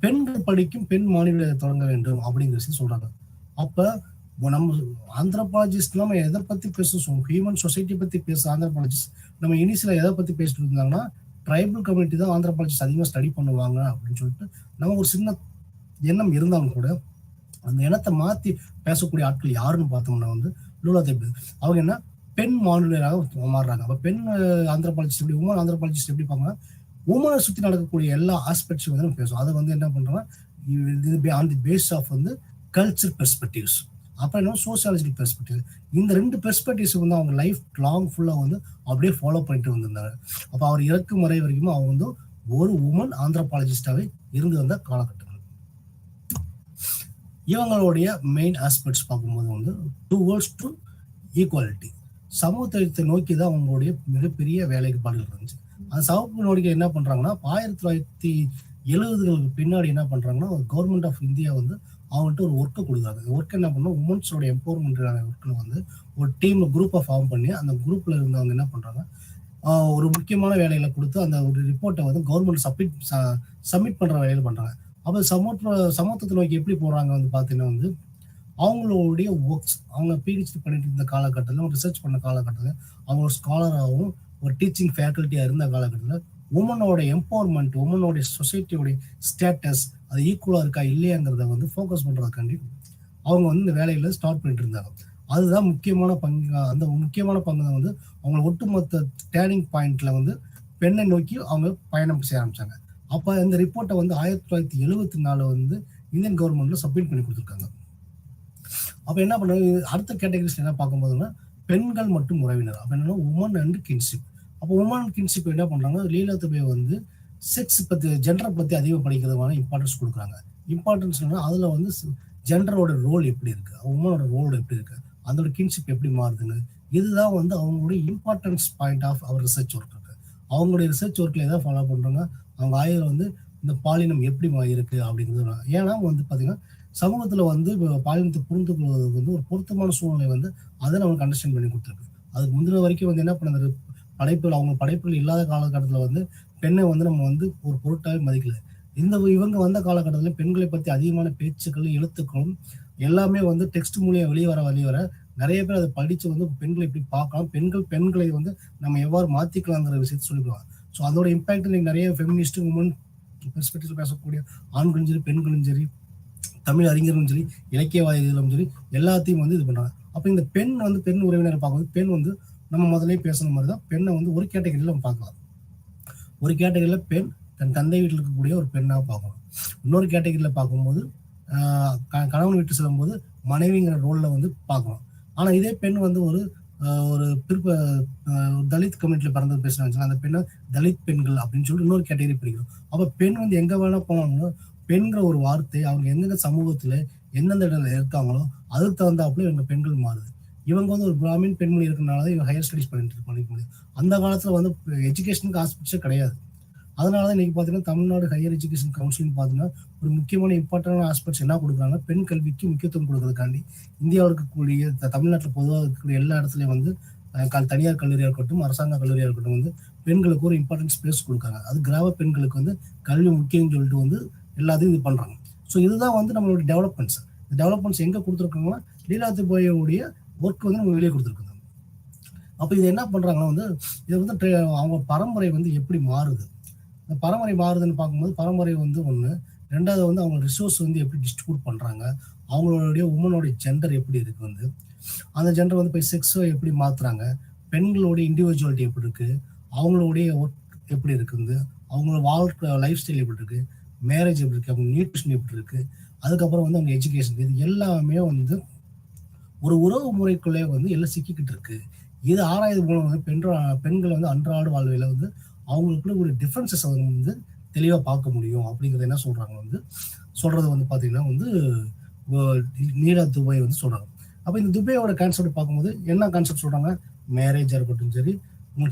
பெண்கள் படிக்கும் பெண் மாநில தொடங்க வேண்டும் அப்படிங்கிற விஷயம் சொல்றாங்க. அப்ப நம்ம ஆந்த்ரோபாலஜிஸ்ட் நம்ம எதை பத்தி பேசுவோம் ஹியூமன் சொசைட்டி பத்தி பேச ஆந்த்ரோபாலஜிஸ்ட் நம்ம இனிஷியலா எதை பத்தி பேசிட்டு இருந்தாங்கன்னா ட்ரைபல் கம்யூனிட்டி தான் ஆந்த்ரோபாலஜிஸ்ட் அதிகமாக ஸ்டடி பண்ணுவாங்க அப்படின்னு சொல்லிட்டு நம்ம ஒரு சின்ன எண்ணம் இருந்தாலும் கூட அந்த எண்ணத்தை மாத்தி பேசக்கூடிய ஆட்கள் யாருன்னு பார்த்தோம்னா வந்து லூலா தபே. அவங்க என்ன பெண் மாநிலராக மாறுறாங்க. அப்ப பெண் ஆந்த்ரோபாலஜிஸ்ட் எப்படி உமன் ஆந்த்ரோபாலஜிஸ்ட் எப்படி பார்க்கணும் உமனை சுத்தி நடக்கக்கூடிய எல்லா ஆஸ்பெக்ட்ஸ் வந்து நம்ம பேசுவோம். அதை வந்து என்ன பண்றோம்னா ஆன் தி பேஸ் ஆஃப் வந்து கல்ச்சர் பெர்ஸ்பெக்டிவ்ஸ் அப்புறம் என்ன சோசியாலஜிக்கல் பெர்ஸ்பெக்டிவ். இந்த 2 பெர்ஸ்பெக்டிவ்ஸ் வந்து அவங்க லைஃப் லாங் ஃபுல்லா வந்து அப்படியே ஃபாலோ பண்ணிட்டு வந்திருந்தாங்க. அப்ப அவர் இறக்கும் முறை வரைக்கும் அவங்க வந்து ஒரு உமன் ஆந்த்ரோபாலஜிஸ்டாவே இருந்து வந்த காலகட்டங்கள். இவங்களுடைய மெயின் ஆஸ்பெக்ட்ஸ் பார்க்கும்போது வந்து டுவர்ட்ஸ் டு ஈக்குவாலிட்டி சமூகத்தை நோக்கி தான் அவங்களுடைய மிகப்பெரிய வேலைப்பாடுகள் இருந்துச்சு. அந்த சமூக நோக்கி என்ன பண்றாங்கன்னா 1970களுக்கு பின்னாடி என்ன பண்றாங்கன்னா கவர்மெண்ட் ஆஃப் இந்தியா வந்து அவங்கள்ட்ட ஒரு ஒர்க்கை கொடுக்குறாங்க. ஒர்க் என்ன பண்ணா உமன்ஸோட எம்பவர்மெண்ட் ஒர்க்கில் வந்து ஒரு டீம் குரூப்பை ஃபார்ம் பண்ணி அந்த குரூப்ல இருந்தவங்க என்ன பண்றாங்க ஒரு முக்கியமான வேலைகளை கொடுத்து அந்த ஒரு ரிப்போர்ட்டை வந்து கவர்மெண்ட் சப்மிட் பண்ற வேலையில பண்றாங்க. அப்போ சமூகத்தை நோக்கி எப்படி போறாங்க வந்து பாத்தீங்கன்னா வந்து அவங்களுடைய ஒர்க்ஸ் அவங்க பிஹெச்டி பண்ணிட்டு இருந்த காலகட்டத்தில் ரிசர்ச் பண்ண காலகட்டத்தில் அவங்க ஒரு ஸ்காலராகவும் ஒரு டீச்சிங் ஃபேக்கல்ட்டியா இருந்த காலகட்டத்தில் உமனோட எம்பவர்மெண்ட் உமனோடைய சொசைட்டியோடைய ஸ்டேட்டஸ் அது ஈக்குவலாக இருக்கா இல்லையாங்கிறத வந்து ஃபோக்கஸ் பண்ணுறதுக்காண்டி அவங்க வந்து இந்த வேலையில ஸ்டார்ட் பண்ணிட்டு இருந்தாங்க. அதுதான் முக்கியமான பங்கு. அந்த முக்கியமான பங்கு தான் வந்து அவங்க ஒட்டுமொத்த டேர்னிங் பாயிண்ட்ல வந்து பெண்ணை நோக்கி அவங்க பயணம் செய்ய ஆரம்பிச்சாங்க. அப்ப இந்த ரிப்போர்ட்டை வந்து 1974 வந்து இந்தியன் கவர்மெண்ட்ல சப்மிட் பண்ணி கொடுத்துருக்காங்க. அப்ப என்ன பண்ணுவாங்க, அடுத்த கேட்டகரிஸ் என்ன பார்க்கும்போதுன்னா பெண்கள் மற்றும் உறவினர். அப்ப என்னன்னா உமன் அண்ட் கின்ஷிப். அப்போ உமன் கின்ஷிப் என்ன பண்றாங்க, லீலா துபே வந்து செக்ஸ் பத்தி ஜெண்டரை பத்தி அதிகம் படிக்கிறதுக்கான இம்பார்ட்டன்ஸ் கொடுக்குறாங்க. இம்பார்ட்டன்ஸ் அதுல வந்து ஜெண்டரோட ரோல் எப்படி இருக்கு, உமனோட ரோல் எப்படி இருக்கு, அதோட கின்ஷிப் எப்படி மாறுதுன்னு, இதுதான் வந்து அவங்களுடைய importance point of our research work இருக்கு. அவங்களுடைய ரிசர்ச் ஒர்க்ல எதாவது ஃபாலோ பண்றாங்க, அவங்க ஆய்வுல வந்து இந்த பாலினம் எப்படி இருக்கு அப்படிங்கிறது. ஏன்னா வந்து பாத்தீங்கன்னா சமூகத்துல வந்து பாலினத்தை புரிந்து கொள்வதற்கு வந்து ஒரு பொருத்தமான சூழ்நிலை வந்து அதை நமக்கு அண்டர்ஸ்டாண்ட் பண்ணி கொடுத்துருக்கு. அதுக்கு முந்தின வரைக்கும் வந்து என்ன பண்ணது, படைப்புகள் அவங்க படைப்புகள் இல்லாத காலகட்டத்தில் வந்து பெண்ணை வந்து நம்ம வந்து ஒரு பொருட்டாவே மதிக்கல. இவங்க வந்த காலகட்டத்தில் பெண்களை பத்தி அதிகமான பேச்சுக்களும் எழுத்துக்களும் எல்லாமே வந்து டெக்ஸ்ட் மூலியம் வெளிவர நிறைய பேர் அதை படிச்சு வந்து பெண்களை எப்படி பார்க்கலாம், பெண்களை வந்து நம்ம எவ்வாறு மாத்திக்கலாங்கிற விஷயத்த சொல்லிடுவாங்க. ஸோ அதோட இம்பாக்ட் இன்னைக்கு நிறைய ஃபெமினிஸ்ட் உமன் பெர்ஸ்பெக்டிவ்ல பேசக்கூடிய ஆண்களும் சரி பெண்களும் சரி தமிழ் அறிஞர்களும் சரி இலக்கியவாதிகளும் சரி எல்லாத்தையும் வந்து இது பண்றாங்க. அப்ப இந்த பெண் வந்து பெண் உறவினரை பார்க்கும்போது பெண் வந்து நம்ம முதலே பேசுன மாதிரி தான் பெண்ணை வந்து ஒரு கேட்டகரியில நம்ம பார்க்கலாம். ஒரு கேட்டகரியில பெண் தன் தந்தை வீட்டில் இருக்கக்கூடிய ஒரு பெண்ணாக பார்க்கணும். இன்னொரு கேட்டகரியில பார்க்கும்போது கணவன் வீட்டு செல்லும் போது மனைவிங்கிற ரோல்ல வந்து பார்க்கணும். ஆனா இதே பெண் வந்து ஒரு தலித் கம்யூனிட்டியில பிறந்து பேசுறாங்க, அந்த பெண்ணை தலித் பெண்கள் அப்படின்னு சொல்லிட்டு இன்னொரு கேட்டகரி பிரிக்கிறோம். அப்ப பெண் வந்து எங்க வேணா போனாங்கன்னா பெண்கிற ஒரு வார்த்தை அவங்க எந்தெந்த சமூகத்துல எந்தெந்த இடத்துல இருக்காங்களோ அதுக்கு தகுந்தாப்புல இவங்க பெண்கள் மாறுது. இவங்க வந்து ஒரு பிராமின் பெண்மொழி இருக்கிறனாலதான் இவங்க ஹையர் ஸ்டடிஸ் பண்ணிக்க முடியும். அந்த காலத்துல வந்து எஜுகேஷனுக்கு ஆஸ்பெக்ட்ஸே கிடையாது. அதனாலதான் இன்னைக்கு பாத்தீங்கன்னா தமிழ்நாடு ஹையர் எஜுகேஷன் கவுன்சில் பாத்தீங்கன்னா ஒரு முக்கியமான இம்பார்ட்டன்டான ஆஸ்பெக்ட்ஸ் என்ன கொடுக்குறாங்க, பெண் கல்விக்கு முக்கியத்துவம் கொடுக்கறதுக்காண்டி இந்தியாவில் இருக்கக்கூடிய தமிழ்நாட்டில் பொதுவாக இருக்கக்கூடிய எல்லா இடத்துலயும் வந்து தனியார் கல்லூரியா இருக்கட்டும் அரசாங்க கல்லூரியா இருக்கட்டும் வந்து பெண்களுக்கு ஒரு இம்பார்ட்டன்ஸ் பிளேஸ் கொடுக்காங்க. அது கிராம பெண்களுக்கு வந்து கல்வி முக்கியம்னு சொல்லிட்டு வந்து எல்லாத்தையும் இது பண்றாங்க. ஸோ இதுதான் வந்து நம்மளுடைய டெவலப்மெண்ட்ஸ். இந்த டெவலப்மெண்ட்ஸ் எங்க கொடுத்துருக்காங்கன்னா லீலா துபேவுடைய ஒர்க் வந்து நம்ம வெளியே கொடுத்துருக்காங்க. அப்ப இது என்ன பண்றாங்கன்னா வந்து இது வந்து அவங்க பரம்பரை வந்து எப்படி மாறுது, இந்த பரம்பரை மாறுதுன்னு பார்க்கும்போது பரம்பரை வந்து ஒண்ணு, ரெண்டாவது வந்து அவங்க ரிசோர்ஸ் வந்து எப்படி டிஸ்ட்ரிபியூட் பண்றாங்க, அவங்களுடைய உமனுடைய ஜெண்டர் எப்படி இருக்கு, வந்து அந்த ஜெண்டர் வந்து போய் செக்ஸை எப்படி மாத்துறாங்க, பெண்களுடைய இண்டிவிஜுவாலிட்டி எப்படி இருக்கு, அவங்களுடைய ஒர்க் எப்படி இருக்கு, வந்து அவங்களோட வாழ்க்கை லைஃப் ஸ்டைல் எப்படி இருக்கு, மேரேஜ் எப்படி இருக்கு, அவங்க நியூட்ரிஷன் எப்படி இருக்கு, அதுக்கப்புறம் வந்து அவங்க எஜுகேஷன், இது எல்லாமே வந்து ஒரு உறவு முறைக்குள்ளே வந்து எல்லாம் சிக்கிக்கிட்டு இருக்கு. இது ஆராய்வு மூலம் வந்து பெண்கள் வந்து அன்றாட வாழ்வையில வந்து அவங்களுக்குள்ள ஒரு டிஃபரன்சஸ் வந்து தெளிவா பார்க்க முடியும் அப்படிங்கறது என்ன சொல்றாங்க வந்து சொல்றது வந்து பாத்தீங்கன்னா வந்து லீலா துபே வந்து சொல்றாங்க. அப்ப இந்த துபேயோட கான்செப்ட் பார்க்கும்போது என்ன கான்செப்ட் சொல்றாங்க, மேரேஜா இருக்கட்டும் சரி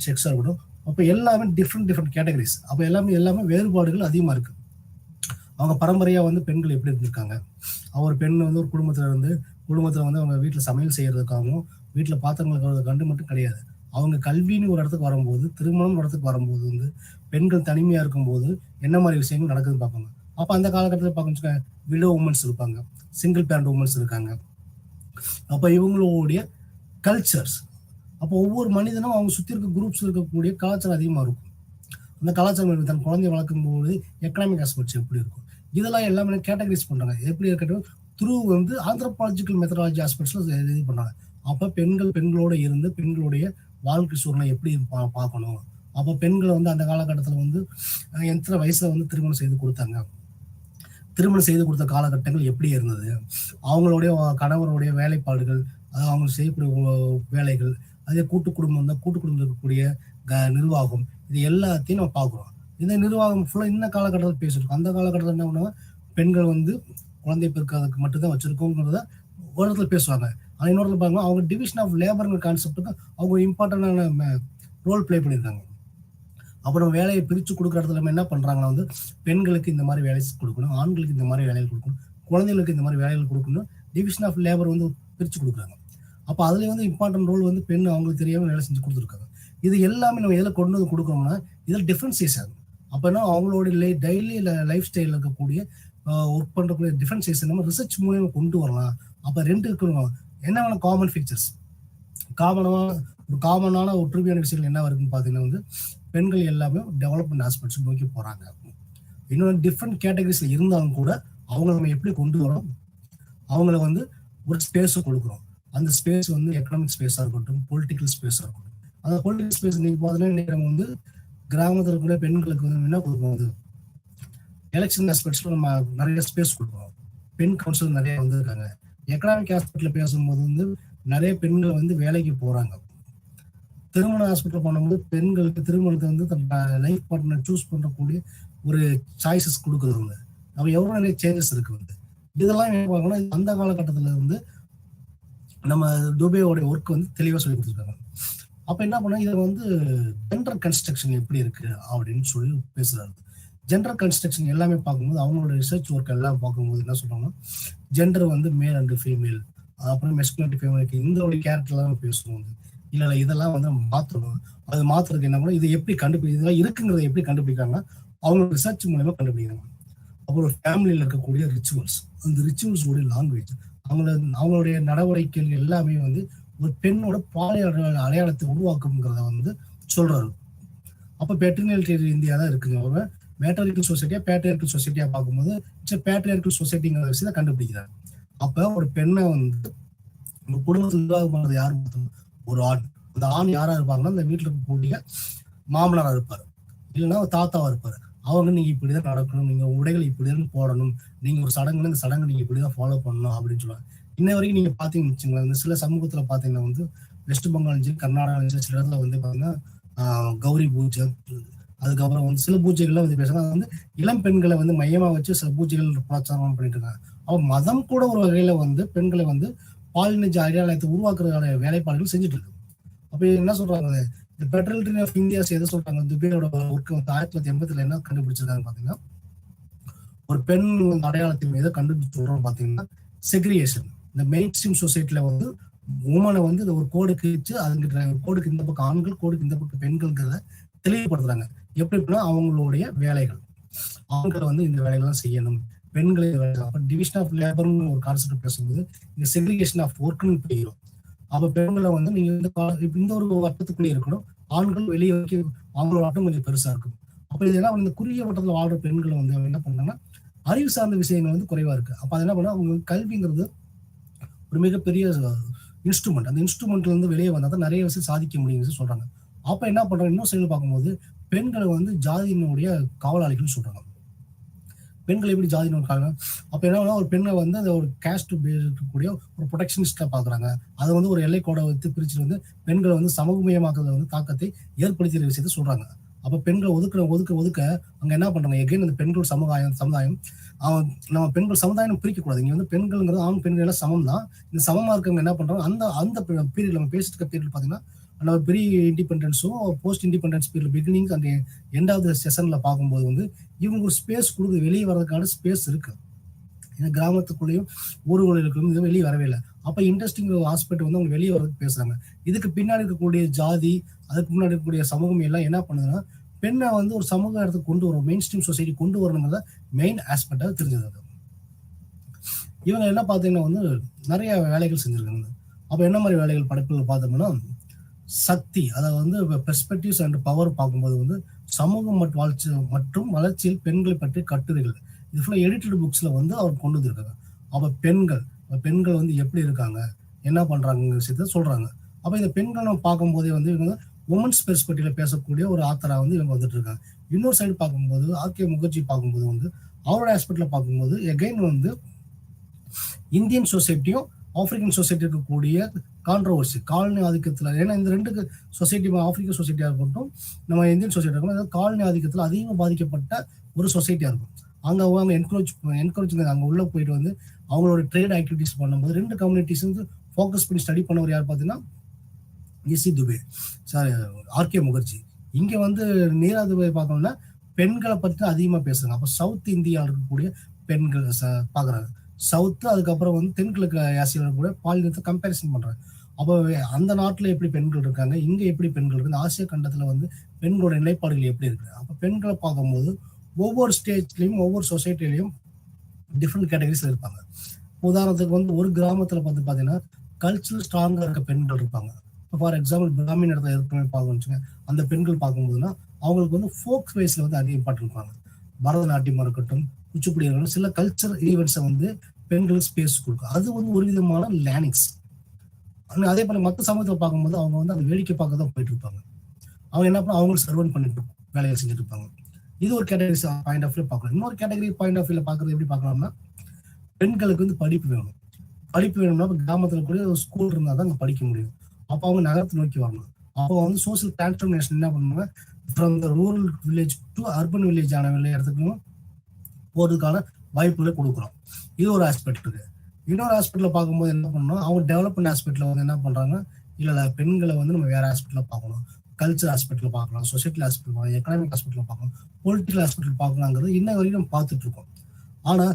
செக்ஸா இருக்கட்டும், அப்ப எல்லாமே டிஃப்ரெண்ட் கேட்டகரிஸ். அப்ப எல்லாமே வேறுபாடுகள் அதிகமா இருக்கு. அவங்க பரம்பரையா வந்து பெண்கள் எப்படி இருந்திருக்காங்க, ஒரு பெண் வந்து ஒரு குடும்பத்துல வந்து அவங்க வீட்டுல சமையல் செய்யறதுக்காகவும் வீட்டுல பாத்திரங்கள் கண்டு மட்டும் கிடையாது. அவங்க கல்வின்னு ஒரு இடத்துக்கு வரும்போது, திருமணம் ஒரு இடத்துக்கு வரும்போது வந்து பெண்கள் தனிமையா இருக்கும்போது என்ன மாதிரி விஷயங்கள் நடக்குதுன்னு பார்ப்பாங்க. அப்ப அந்த காலகட்டத்தில் பார்க்க விடோ உமன்ஸ் இருப்பாங்க, சிங்கிள் பேரண்ட் உமன்ஸ் இருக்காங்க. அப்ப இவங்களுடைய கல்ச்சர்ஸ், அப்போ ஒவ்வொரு மனிதனும் அவங்க சுத்தி இருக்க குரூப்ஸ் இருக்கக்கூடிய கலாச்சாரம் அதிகமா இருக்கும். அந்த கலாச்சாரம் தன் குழந்தைய வளர்க்கும் போது எக்கனாமிக் ஆஸ்பெக்ட்ஸ் எப்படி இருக்கும், இதெல்லாம் எல்லாமே கேட்டகரைஸ் பண்றாங்க. எப்படி இருக்கட்டும் த்ரூ வந்து ஆந்த்ரோபாலஜிக்கல் மெத்தடாலஜி ஆஸ்பெக்ட்ஸ்ல இது பண்றாங்க. அப்ப பெண்களோட இருந்து பெண்களுடைய வாழ்க்கை சூழ்நிலை எப்படி பார்க்கணும், அப்ப பெண்களை வந்து அந்த காலகட்டத்துல வந்து எத்தனை வயசுல வந்து திருமணம் செய்து கொடுத்தாங்க, திருமணம் செய்து கொடுத்த காலகட்டங்கள் எப்படி இருந்தது, அவங்களுடைய கணவருடைய வேலைப்பாடுகள், அவங்க செய்யக்கூடிய வேலைகள், அதே கூட்டு குடும்பம் இருக்கக்கூடிய நிர்வாகம், இது எல்லாத்தையும் நம்ம பார்க்குறோம். இந்த நிர்வாகம் ஃபுல்லா இந்த காலகட்டத்தில் பேசிருக்கோம். அந்த காலகட்டத்தில் என்ன பண்ணுவாங்க, பெண்கள் வந்து குழந்தை பிறக்கிறதுக்கு மட்டும்தான் வச்சிருக்கோங்கிறத ஒரு இடத்துல பேசுவாங்க. ஆனா இன்னொரு பாருங்க அவங்க டிவிஷன் ஆஃப் லேபர்ங்கிற கான்செப்டுக்கு அவங்க இம்பார்ட்டன்டான ரோல் பிளே பண்ணியிருக்காங்க. அப்புறம் வேலையை பிரிச்சு கொடுக்குற இடத்துல நம்ம என்ன பண்றாங்கன்னா வந்து பெண்களுக்கு இந்த மாதிரி வேலை கொடுக்கணும், ஆண்களுக்கு இந்த மாதிரி வேலைகள் கொடுக்கணும், குழந்தைகளுக்கு இந்த மாதிரி வேலைகள் கொடுக்கணும், டிவிஷன் ஆஃப் லேபர் வந்து பிரிச்சு கொடுக்குறாங்க. அப்ப அதுல வந்து இம்பார்ட்டன்ட் ரோல் வந்து பெண் அவங்களுக்கு தெரியாம வேலை செஞ்சு கொடுத்துருக்காங்க. இது எல்லாமே நம்ம எதில் கொண்டு வந்து கொடுக்கணும்னா இதில் டிஃபரன்சியேஷன். அப்போனா அவங்களோட டெய்லி லைஃப் ஸ்டைலில் இருக்கக்கூடிய ஒர்க் பண்ணுறக்கூடிய டிஃபரன்சியேஷன் நம்ம ரிசர்ச் மூலியமா கொண்டு வரலாம். அப்போ ரெண்டு இருக்கணும், என்ன வேணும் காமன் ஃபீச்சர்ஸ், காமனான ஒற்றுமையான விஷயங்கள் என்ன இருக்குன்னு பார்த்தீங்கன்னா வந்து பெண்கள் எல்லாமே டெவலப்மெண்ட் ஆஸ்பெக்ட்ஸ் நோக்கி போறாங்க. இன்னொன்று டிஃப்ரெண்ட் கேட்டகரிஸ்ல இருந்தாலும் கூட அவங்கள நம்ம எப்படி கொண்டு வரோம், அவங்கள வந்து ஒரு ஸ்பேஸ் கொடுக்குறோம். அந்த ஸ்பேஸ் வந்து எக்கனாமிக் ஸ்பேஸா இருக்கட்டும், பொலிட்டிக்கல் ஸ்பேஸா இருக்கட்டும். அந்த பொலிட்டிக்கல் ஸ்பேஸ் நீங்க பார்த்தீங்கன்னா நம்ம வந்து கிராமத்தில் கூட பெண்களுக்கு வந்து என்ன கொடுக்கும், வந்து எலெக்ஷன் ஆஸ்பெக்ட்ஸ்ல நம்ம நிறைய ஸ்பேஸ் கொடுக்குறோம். பெண் கவுன்சில் நிறைய வந்திருக்காங்க. எக்கனாமிக் ஆஸ்பெக்ட்ல பேசும்போது வந்து நிறைய பெண்கள் வந்து வேலைக்கு போறாங்க. திருமண ஹாஸ்பிட்டல் பண்ணும்போது பெண்களுக்கு திருமணத்தை வந்து லைஃப் பார்ட்னர் சூஸ் பண்ணக்கூடிய ஒரு சாய்ஸஸ் கொடுக்குறவங்க. அப்ப எவ்வளவு நிறைய சேஞ்சஸ் இருக்கு வந்து. இதெல்லாம் என்ன பார்க்கணும்னா அந்த காலகட்டத்துல வந்து நம்ம துபேயோட ஒர்க் வந்து தெளிவா சொல்லி கொடுத்துருக்காங்க. அப்ப என்ன பண்ணா இதை வந்து ஜெண்டர் கன்ஸ்ட்ரக்ஷன் எப்படி இருக்கு அப்படின்னு சொல்லி பேசுறாரு. ஜெண்டர் கன்ஸ்ட்ரக்ஷன் எல்லாமே பார்க்கும்போது அவங்களோட ரிசர்ச் ஒர்க் எல்லாம் பார்க்கும்போது என்ன சொல்றாங்கன்னா ஜெண்டர் வந்து மேல் அண்ட் ஃபீமேல், அப்புறம் மெஸ்குலிட்டி ஃபீமேலுக்கு இந்த ஒரு கேரக்டர்லாம் பேசுவோம். இல்ல இதெல்லாம் வந்து மாற்றணும். அது மாத்துறதுக்கு என்ன பண்ணணும், இது எப்படி இதெல்லாம் இருக்குங்கிறத எப்படி கண்டுபிடிக்காங்க, அவங்க ரிசர்ச் மூலமா கண்டுபிடிக்கிறாங்க. அப்புறம் ஒரு ஃபேமிலியில் இருக்கக்கூடிய ரிச்சுவல்ஸ், அந்த ரிச்சுவல்ஸ் உடைய லாங்குவேஜ், அவங்களுடைய நடவடிக்கைகள் எல்லாமே வந்து ஒரு பெண்ணோட பாலியல் அடையாளத்தை உருவாக்குங்கிறத வந்து சொல்றாரு. அப்ப பெட்ரினாலிட்டி இந்தியா தான் இருக்குங்க. ஒரு மேட்ரியார்கல் சொசைட்டியா பேட்ரியார்கல் சொசைட்டியா பார்க்கும்போது பேட்ரியார்கல் சொசைட்டிங்கிற விஷயத்தை கண்டுபிடிக்கிறாரு. அப்ப ஒரு பெண்ணை வந்து குடும்பத்தில் நிர்வாகம் பண்றது யாரு, ஒரு ஆண். அந்த ஆண் யாரா இருப்பாங்கன்னா அந்த வீட்டுல இருக்கக்கூடிய மாமனாரா இருப்பாரு, இல்லைன்னா தாத்தாவா இருப்பாரு. அவங்க நீங்க இப்படிதான் நடக்கணும், நீங்க உடைகள் இப்படிதான் போடணும், நீங்க ஒரு சடங்குல இந்த சடங்கு நீங்க இப்படிதான் ஃபாலோ பண்ணணும் அப்படின்னு சொல்லுவாங்க. இன்ன வரைக்கும் நீங்க பாத்தீங்கன்னு வச்சுங்களேன், இந்த சில சமூகத்துல பாத்தீங்கன்னா வந்து வெஸ்ட் பெங்கால் கர்நாடகா சில இடத்துல வந்து பாத்தீங்கன்னா கௌரி பூஜை, அதுக்கப்புறம் வந்து சில பூஜைகள்லாம் வந்து பேசுறாங்க. வந்து இளம் பெண்களை வந்து மையமா வச்சு சில பூஜைகள் பிரச்சாரம் பண்ணிட்டு இருக்காங்க. அவங்க மதம் கூட ஒரு வகையில வந்து பெண்களை வந்து பாலினஜ அடையாளத்தை உருவாக்குறதுக்கான வேலைப்பாடுகள் செஞ்சுட்டு இருக்கு. அப்ப என்ன சொல்றாங்க, இந்த பெட்ரோலிட்டி ஆஃப் இந்தியா எதை சொல்றாங்க, துபேயோட ஒர்க் வந்து 1980 என்ன கண்டுபிடிச்சிருக்காங்க பாத்தீங்கன்னா, ஒரு பெண் அடையாளத்தின் மீது கண்டுபிடிச்சு சொல்றோம் பாத்தீங்கன்னா செக்ரிகேஷன். இந்த மெயின் ஸ்ட்ரீம் சொசைட்டில வந்து உமனை வந்து ஒரு கோடுக்கு வச்சு அதுக்கு கோடுக்கு இந்த பக்கம் ஆண்கள், கோடுக்கு இந்த பக்கம் பெண்கள்ங்கிறத தெளிவுபடுத்துறாங்க. எப்படின்னா அவங்களுடைய வேலைகள், ஆண்களை வந்து இந்த வேலைகள்லாம் செய்யணும், பெண்களை டிவிஷன் ஆஃப் லேபர்னு ஒரு கான்செப்ட் பேசும்போது இந்த செக்ரிகேஷன் ஆஃப் ஒர்க்னு போயிடும். அப்ப பெண்களை வந்து நீங்க இந்த ஒரு வட்டத்துக்குள்ளே இருக்கணும், ஆண்கள் வெளியே வைக்க அவங்களோட வட்டம் கொஞ்சம் பெருசா இருக்கும். அப்ப இதெல்லாம் இந்த குறுகிய வட்டத்துல வாழ்ற பெண்களை வந்து என்ன பண்ணாங்கன்னா அறிவு சார்ந்த விஷயங்கள் வந்து குறைவா இருக்கு. அப்ப அது என்ன பண்ணா அவங்க கல்விங்கிறது ஒரு மிகப்பெரிய இன்ஸ்ட்ருமெண்ட். அந்த இன்ஸ்ட்ருமெண்ட்ல இருந்து வெளியே வந்தா தான் நிறைய விஷயம் சாதிக்க முடியும்னு சொல்றாங்க. அப்ப என்ன பண்றாங்க, இன்னும் செயல் பார்க்கும்போது பெண்களை வந்து ஜாதியினுடைய காவலாளிகள் சொல்றாங்க. பெண்கள் எப்படி ஜாதியினுடைய காவல், அப்ப என்ன ஒரு பெண்ணை வந்து அந்த ஒரு கேஸ்ட் இருக்கக்கூடிய ஒரு ப்ரொடெக்ஷனிஸ்டா பாக்குறாங்க. அதை வந்து ஒரு எல்லை கோடை வைத்து பிரிச்சுட்டு வந்து பெண்களை வந்து சமூகமயமாக்குறத வந்து தாக்கத்தை ஏற்படுத்திய விஷயத்த சொல்றாங்க. அப்ப பெண்களை ஒதுக்க அங்க என்ன பண்றாங்க, எகைன் அந்த பெண்கள் சமுதாயம் நம்ம பெண்கள் சமுதாயம் பிரிக்க கூடாது. இங்க வந்து பெண்கள்ங்கிறது ஆண் பெண்கள் எல்லாம் சமம் தான். இந்த சமமா இருக்கவங்க என்ன பண்றாங்க, அந்த பீரியட் நம்ம பேசிட்டு இருக்க பீரியட் பாத்தீங்கன்னா நம்ம ப்ரீ இண்டிபெண்டன்ஸும் போஸ்ட் இண்டிபெண்டன்ஸ் பீரியட் பிகினிங் அந்த எண்டாவது செஷன்ல பார்க்கும்போது வந்து இவங்க ஒரு ஸ்பேஸ் கொடுத்து வெளியே வர்றதுக்கான ஸ்பேஸ் இருக்கு. ஏன்னா கிராமத்துக்குள்ளேயும் ஊர்களுக்கும் இது வெளியே வரவே இல்லை. அப்ப இன்ட்ரெஸ்டிங் ஆஸ்பெக்ட் வந்து அவங்க வெளியே வரதுக்கு பேசுறாங்க. இதுக்கு பின்னாடி இருக்கக்கூடிய ஜாதி, அதுக்கு முன்னாடி இருக்கக்கூடிய சமூகம் எல்லாம் என்ன பண்ணுதுன்னா பெண்ணை வந்து ஒரு சமூக இடத்துக்கு கொண்டு வரும், மெயின் ஸ்ட்ரீம் சொசைட்டி கொண்டு வரணுங்கிறத மெயின் ஆஸ்பெக்டாக தெரிஞ்சது. இவங்க என்ன பார்த்தீங்கன்னா வந்து நிறைய வேலைகள் செஞ்சிருக்காங்க. அப்ப என்ன மாதிரி வேலைகள் படைப்புகள் பார்த்தோம்னா சக்தி, அதாவது வந்து பெர்ஸ்பெக்டிவ்ஸ் அண்ட் பவர் பார்க்கும்போது வந்து சமூகம் மற்றும் வளர்ச்சியில் பெண்களை பற்றி கட்டுரைகள், இது ஃபுல்லாக எடிட்டட் புக்ஸ்ல வந்து அவர் கொண்டு வந்திருக்காங்க. அப்ப பெண்கள் வந்து எப்படி இருக்காங்க, என்ன பண்றாங்க விஷயத்த சொல்றாங்க. அப்ப இந்த பெண்கள் நம்ம பார்க்கும்போதே வந்து இவங்க உமன்ஸ் பெர்ஸ்பெக்டிவ்ல பேசக்கூடிய ஒரு ஆத்தரா வந்து இவங்க வந்துட்டு இருக்காங்க. இன்னொரு சைடு பார்க்கும்போது ஆர்கே முகர்ஜி பார்க்கும்போது வந்து அவரோட ஆஸ்பெக்ட்ல பார்க்கும்போது எகைன் வந்து இந்தியன் சொசைட்டியும் ஆப்பிரிக்கன் சொசைட்டி இருக்கக்கூடிய கான்ட்ரவர்சி, காலனி ஆதிக்கத்துல, ஏன்னா இந்த ரெண்டு சொசைட்டி ஆப்பிரிக்கன் சொசைட்டியா இருக்கட்டும் நம்ம இந்தியன் சொசைட்டி இருக்கட்டும் காலனி ஆதிக்கத்துல அதிகமாக பாதிக்கப்பட்ட ஒரு சொசைட்டியா இருக்கும். அங்க அவங்க என்கரேஜ் அங்க உள்ள போயிட்டு வந்து அவங்களோட ட்ரேட் ஆக்டிவிட்டிஸ் பண்ணும்போது ரெண்டு கம்யூனிட்டிஸ் வந்து ஃபோக்கஸ் பண்ணி ஸ்டடி பண்ணவர் யார் பார்த்தீங்கன்னா S C Dube, sorry R K Mukherjee. இங்க வந்து நீரா துபே பார்த்தோம்னா பெண்களை பற்றி அதிகமா பேசுறாங்க. அப்ப சவுத் இந்தியாவில் இருக்கக்கூடிய பெண்கள் பாக்குறாங்க, சவுத்து அதுக்கப்புறம் வந்து தென்கிழக்கு ஆசியாவில் இருக்கக்கூடிய பாலினத்தை கம்பேரிசன் பண்றாங்க. அப்போ அந்த நாட்டுல எப்படி பெண்கள் இருக்காங்க, இங்க எப்படி பெண்கள் இருக்கு, இந்த ஆசிய கண்டத்துல வந்து பெண்களோட நிலைப்பாடுகள் எப்படி இருக்கு. அப்ப பெண்களை பார்க்கும்போது ஒவ்வொரு ஸ்டேட்லயும் ஒவ்வொரு சொசைட்டிலையும் டிஃப்ரெண்ட் கேட்டகரிஸ் இருப்பாங்க. உதாரணத்துக்கு வந்து ஒரு கிராமத்துல பார்த்து பாத்தீங்கன்னா கல்ச்சரல் ஸ்ட்ராங்கா இருக்க பெண்கள் இருப்பாங்க. ஃபார் எக்ஸாம்பிள் பிராமின் இடத்துல இருக்கவே பார்க்கணும், அந்த பெண்கள் பார்க்கும்போதுன்னா அவங்களுக்கு வந்து ஃபோக் வைஸ்ல வந்து அதிக இம்பார்ட்டன் இருப்பாங்க. பரதநாட்டியமா இருக்கட்டும், குச்சிப்புடி இருக்கட்டும், சில கல்ச்சர் ஈவெண்ட்ஸை வந்து பெண்களுக்கு ஸ்பேஸ் கொடுக்கும். அது வந்து ஒரு விதமான லேர்னிங்ஸ். அதே போல மற்ற சமூகத்தில் பார்க்கும்போது அவங்க வந்து அந்த வேடிக்கை பார்க்க தான் போயிட்டு இருப்பாங்க. அவங்க என்ன பண்ண அவங்களும் சர்வன் பண்ணிட்டு வேலையை செஞ்சுட்டு இருப்பாங்க. இது ஒரு கேட்டகரி பாயிண்ட் ஆஃப் வியூ பார்க்கலாம். இன்னொரு கேட்டகரி பாயிண்ட் ஆஃப் வியூல பார்க்கறது எப்படி பார்க்கலாம்னா, பெண்களுக்கு வந்து படிப்பு வேணும். படிப்பு வேணும்னா கிராமத்துல கூட ஒரு ஸ்கூல் இருந்தால் தான் அங்கே படிக்க முடியும். அப்போ அவங்க நகரத்தை நோக்கி வரணும். அப்போ வந்து சோசியல் டிரான்ஸ்ஃபர்மேஷன் என்ன பண்ணுவாங்க, from the rural village to urban village ஆன இடத்துக்கும் போறதுக்கான வாய்ப்புகளை கொடுக்குறோம். இது ஒரு ஆஸ்பெக்ட் இருக்கு. இன்னொரு ஆஸ்பெக்ட்ல பார்க்கும்போது என்ன பண்ணணும், அவங்க டெவலப்மெண்ட் ஆஸ்பெக்ட்ல வந்து என்ன பண்றாங்க, இல்ல பெண்களை வந்து நம்ம வேற ஆஸ்பெக்ட்ல பார்க்கணும், கல்ச்சர் ஆஸ்பெக்ட்ல பார்க்கலாம், சொசைட்டல் ஆஸ்பெக்ட் பார்க்கலாம், எக்கனாமிக் ஆஸ்பெக்ட்ல பார்க்கலாம், பொலிட்டிக்கல் ஆஸ்பெக்ட்ல பார்க்கலாங்கிறது இன்ன வரைக்கும் நம்ம பார்த்துட்டு இருக்கோம். ஆனா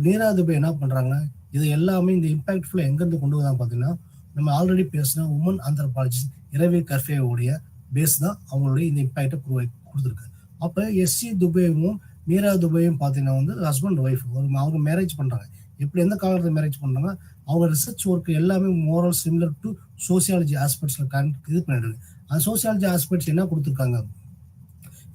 நீரா துபே என்ன பண்றாங்க, இது எல்லாமே இந்த இம்பாக்ட்ஃபுல்லா எங்கிருந்து கொண்டு வந்தாங்க பார்த்தீங்கன்னா, நம்ம ஆல்ரெடி பேசின உமன் ஆந்த்ரோபாலஜிஸ்ட் இரவி கர்ஃபேவுடைய பேஸ் தான் அவங்களுடைய இந்த இம்பாக்டை கொடுத்துருக்கு. அப்ப எஸ்சி துபேவும் மீரா துபையும் பார்த்தீங்கன்னா வந்து ஹஸ்பண்ட் ஒய்ஃப் அவங்க மேரேஜ் பண்றாங்க. எப்படி எந்த காலத்தில் மேரேஜ் பண்றாங்க, அவங்க ரிசர்ச் ஒர்க் எல்லாமே மோரல் சிமிலர் டு சோசியாலஜி ஆஸ்பெக்ட்ஸ்ல இது பண்ணிடுது. அந்த சோசியாலஜி ஆஸ்பெக்ட்ஸ் என்ன கொடுத்துருக்காங்க,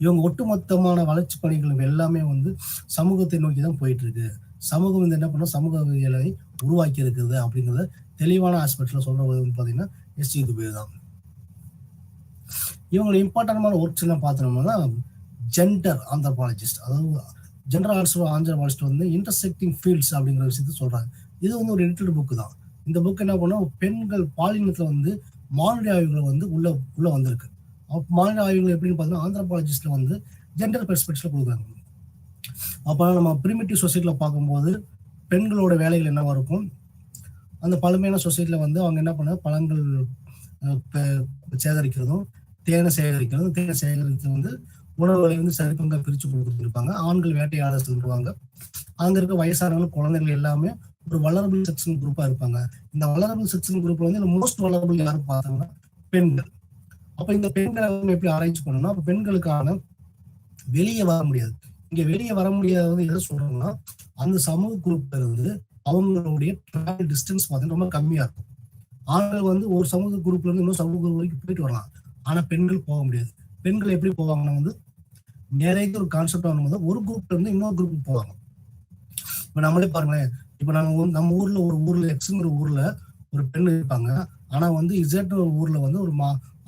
இவங்க ஒட்டுமொத்தமான வளர்ச்சி பணிகள் எல்லாமே வந்து சமூகத்தை நோக்கி தான் போயிட்டு இருக்கு. சமூகம் வந்து என்ன பண்ண சமூகவியலை உருவாக்கி இருக்குது அப்படிங்கிறத தெளிவான ஆஸ்பெக்ட்ல சொல்றது பார்த்தீங்கன்னா எஸ்சி துபே தான். இவங்களை இம்பார்ட்டன்டான ஒர்க்ஸ் எல்லாம் பார்த்தோம்னா ஜெண்டர் ஆந்த்ரோபாலஜிஸ்ட், அதாவது ஜெண்டர் ஆந்த்ரோபாலஜிஸ்ட் வந்து இன்டர்செக்டிங் ஃபீல்ட்ஸ் அப்படிங்கிற விஷயத்த சொல்றாங்க. இது வந்து ஒரு எடிட்டட் புக்கு தான். இந்த புக் என்ன பண்ணா பெண்கள் பாலினத்துல வந்து மானுட ஆய்வுகள் வந்து உள்ள வந்திருக்கு. மானுட ஆய்வுகள் எப்படின்னு பார்த்தீங்கன்னா ஆந்த்ரோபாலஜிஸ்ட்ல வந்து ஜெண்டர் பெர்ஸ்பெக்டிவ்ல கொடுக்குறாங்க. அப்போ நம்ம பிரிமிட்டிவ் சொசைட்டில பார்க்கும்போது பெண்களோட வேலைகள் என்னவா இருக்கும், அந்த பழமையான சொசைட்டில வந்து அவங்க என்ன பண்ண பழங்கள் சேகரிக்கிறதும் தேனை சேகரிக்கிறதும் தேனை சேகரிக்கிறது வந்து உணவுகளை வந்து சரிப்பங்க பிரிச்சு கொடுத்துருப்பாங்க. ஆண்கள் வேட்டையாட சொல்லுவாங்க. அங்க இருக்க வயசானவங்க குழந்தைகள் எல்லாமே ஒரு வளரபிள் செக்ஷன் குரூப்பா இருப்பாங்க. இந்த வளரபிள் செக்ஷன் குரூப்ல வந்து மோஸ்ட் வளரபிள் யாரும் பார்த்தாங்கன்னா பெண்கள். அப்ப இந்த பெண்களை எப்படி அரேஞ்ச் பண்ணணும்னா, அப்ப பெண்களுக்கான வெளியே வர முடியாது. இங்க வெளியே வர முடியாதது எதை சொல்றோம்னா, அந்த சமூக குரூப்ல இருந்து அவங்களுடைய டிராவல் டிஸ்டன்ஸ் பார்த்தீங்கன்னா ரொம்ப கம்மியா இருக்கும். ஆண்கள் வந்து ஒரு சமூக குரூப்ல இருந்து இன்னொரு சமூக குரூப் வரைக்கும் போயிட்டு வரலாம். ஆனா பெண்கள் போக முடியாது. பெண்கள் எப்படி போவாங்கன்னா வந்து மேரேஜ் ஒரு கான்செப்ட் ஆகும்போது ஒரு குரூப்ல இருந்து இன்னொரு குரூப்புக்கு போவாங்க. இப்ப நம்மளே பாருங்களேன், இப்ப நம்ம ஊர்ல எக்ஸுங்கிற ஊர்ல ஒரு பெண் இருப்பாங்க. ஆனா வந்து இசட் ஒரு ஊர்ல வந்து ஒரு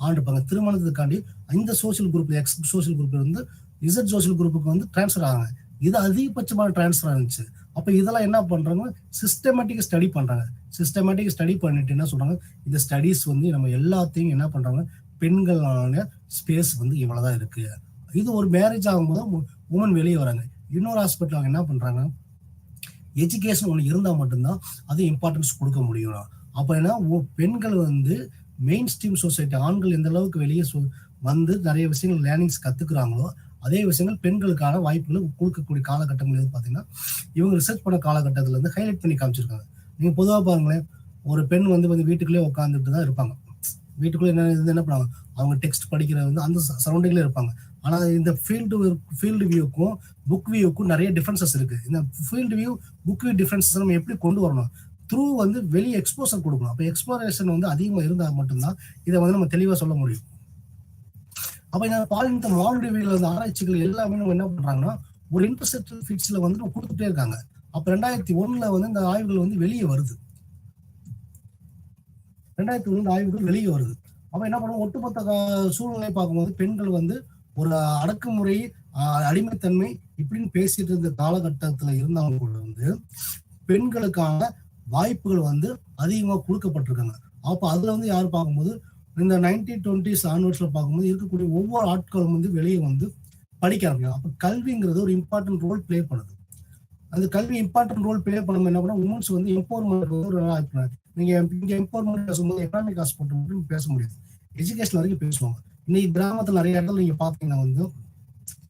ஆண் இருப்பாங்க. திருமணத்துக்காண்டி இந்த சோசியல் குரூப் எக்ஸ் சோசியல் குரூப்ல இருந்து இசட் சோசியல் குரூப்புக்கு வந்து டிரான்ஸ்ஃபர் ஆகாங்க. இது அதிகபட்சமான டிரான்ஸ்ஃபர் இருந்துச்சு. அப்ப இதெல்லாம் என்ன பண்றாங்க, சிஸ்டமேட்டிக் ஸ்டடி பண்றாங்க. சிஸ்டமேட்டிக் ஸ்டடி பண்ணிட்டு என்ன சொல்றாங்க, இந்த ஸ்டடிஸ் வந்து நம்ம எல்லாத்தையும் என்ன பண்றாங்க, பெண்களான ஸ்பேஸ் வந்து இவ்வளவுதான் இருக்கு. இது ஒரு மேரேஜ் ஆகும்போது உமன் வெளியே வராங்க. இன்னொரு ஹாஸ்பிட்டல் அவங்க என்ன பண்றாங்க, எஜுகேஷன் ஒன்று இருந்தா மட்டும்தான் அது இம்பார்ட்டன்ஸ் கொடுக்க முடியும். அப்ப என்ன பெண்கள் வந்து மெயின் ஸ்ட்ரீம் சொசைட்டி, ஆண்கள் எந்த அளவுக்கு வெளியே வந்து நிறைய விஷயங்கள் லேர்னிங்ஸ் கத்துக்கிறாங்களோ அதே விஷயங்கள் பெண்களுக்கான வாய்ப்புகளை கொடுக்கக்கூடிய காலகட்டங்கள் பார்த்தீங்கன்னா இவங்க ரிசர்ச் பண்ண காலகட்டத்தில் வந்து ஹைலைட் பண்ணி காமிச்சிருக்காங்க. நீங்க பொதுவாக பாருங்களேன், ஒரு பெண் வந்து வீட்டுக்குள்ளேயே உட்காந்துட்டு தான் இருப்பாங்க. வீட்டுக்குள்ளே என்ன பண்ணுவாங்க, அவங்க டெக்ஸ்ட் படிக்கிறது வந்து அந்த சரௌண்டிங்ல இருப்பாங்க. ஆனா இந்த ஃபீல்டு வியூக்கும் புக் வியூக்கும் நிறைய டிஃபரன்சஸ் இருக்கு. இந்த field view book view differences நம்ம எப்படி கொண்டு வரணும், த்ரூ வந்து வெளியே எக்ஸ்போசர் கொடுக்கணும். அப்போ எக்ஸ்ப்ளோரேஷன் வந்து அதிகமாக இருந்தால் மட்டும்தான் இதை வந்து நம்ம தெளிவாக சொல்ல முடியும். அப்ப இந்த பாலினத்த மானுடவியல் ஆராய்ச்சிகள் எல்லாமே நம்ம என்ன பண்றாங்கன்னா ஒரு இன்டர்செக்டல் ஃபீல்ட்ஸ்ல வந்து நம்ம கொடுத்துட்டே இருக்காங்க. அப்ப 2001 வந்து இந்த ஆய்வுகள் வந்து வெளியே வருது. 2001 ஆய்வுகள் வெளியே வருது. அப்ப என்ன பண்ணுவோம், ஒட்டுமொத்த சூழ்நிலை பார்க்கும்போது பெண்கள் வந்து ஒரு அடக்குமுறை, அடிமைத்தன்மை இப்படின்னு பேசிட்டு இருந்த காலகட்டத்துல இருந்தவங்க கூட வந்து பெண்களுக்கான வாய்ப்புகள் வந்து அதிகமா கொடுக்கப்பட்டிருக்காங்க. அப்ப அதுல வந்து யாரு பார்க்கும்போது இந்த 1920s ஆன்வர்ட்ஸ்ல பார்க்கும்போது இருக்கக்கூடிய ஒவ்வொரு ஆட்களும் வந்து வெளியே வந்து படிக்க ஆரம்பிக்கும். அப்ப கல்விங்கிறது ஒரு இம்பார்ட்டன்ட் ரோல் பிளே பண்ணுது. அந்த கல்வி இம்பார்ட்டன்ட் ரோல் பிளே பண்ணும்போது என்ன பண்ணா உமன்ஸ் வந்து எம்பவர்மெண்ட் ஒரு நீங்க இங்க எம்பவர்மெண்ட் பேசும்போது எக்கனாமிக் ஆஸ்பெக்ட் மட்டும் பேச முடியாது, எஜுகேஷன் வரைக்கும் பேசுவாங்க. இன்னைக்கு கிராமத்துல நிறைய இடத்துல நீங்க பாத்தீங்கன்னா வந்து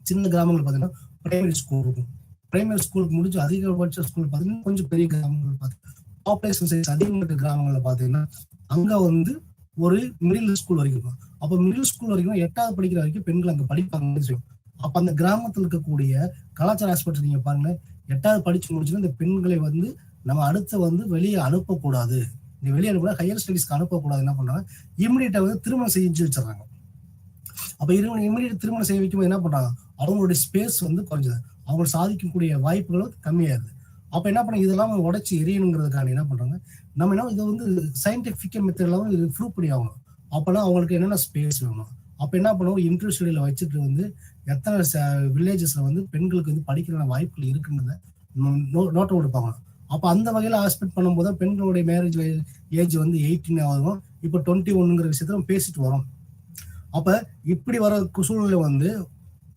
சின்ன கிராமங்கள் பாத்தீங்கன்னா பிரைமரி ஸ்கூல் இருக்கும். பிரைமரி ஸ்கூலுக்கு முடிஞ்சு அதிகபட்ச ஸ்கூல் பாத்தீங்கன்னா கொஞ்சம் பெரிய கிராமங்கள் பார்த்தீங்கன்னா பாப்புலேஷன் சைஸ் அதிகமாக இருக்க கிராமங்கள்ல பாத்தீங்கன்னா அங்க வந்து ஒரு மிடில் ஸ்கூல் வரைக்கும் இருக்கும். அப்ப மிடில் ஸ்கூல் வரைக்கும் 8வது படிக்கிற வரைக்கும் பெண்கள் அங்க படிப்பாங்க. அப்ப அந்த கிராமத்துல இருக்கக்கூடிய கலாச்சார ஆஸ்பெக்ட் நீங்க பாருங்க, 8வது படிச்சு முடிச்சுன்னா இந்த பெண்களை வந்து நம்ம அடுத்த வந்து வெளியே அனுப்பக்கூடாது, இந்த வெளியே அனுப்ப ஹையர் ஸ்டடிஸ்க்கு அனுப்பக்கூடாது. என்ன பண்றாங்க, இமிடியேட்டா வந்து திருமணம் செஞ்சு வச்சிடறாங்க. அப்ப இமிடியேட் திருமணம் செய்ய வைக்கும்போது என்ன பண்றாங்க, அவங்களுடைய ஸ்பேஸ் வந்து குறைஞ்சது. அவங்க சாதிக்கக்கூடிய வாய்ப்புகளும் கம்மியாயிருது. அப்ப என்ன பண்ண இதெல்லாம் உடைச்சு எரியணுங்கிறதுக்கான என்ன பண்றாங்க, நம்ம என்ன இதை வந்து சயின்டிபிக் மெத்தட்லாம் இது ப்ரூவ் பண்ணி ஆகணும். அப்பனா அவங்களுக்கு என்னென்ன ஸ்பேஸ் வேணும், அப்ப என்ன பண்ணுவோம், இன்டர்வியூ ஸ்டடியில வச்சுட்டு வந்து எத்தனை வில்லேஜஸ்ல வந்து பெண்களுக்கு வந்து படிக்கிற வாய்ப்புகள் இருக்குங்கிறத நோட்டை கொடுப்பாங்க. அப்ப அந்த வகையில ஆஸ்பெக்ட் பண்ணும்போது பெண்களுடைய மேரேஜ் ஏஜ் வந்து 18 ஆகும், இப்போ 21ங்கிற விஷயத்த நம்ம பேசிட்டு வரோம். அப்ப இப்படி வர சூழ்நிலை வந்து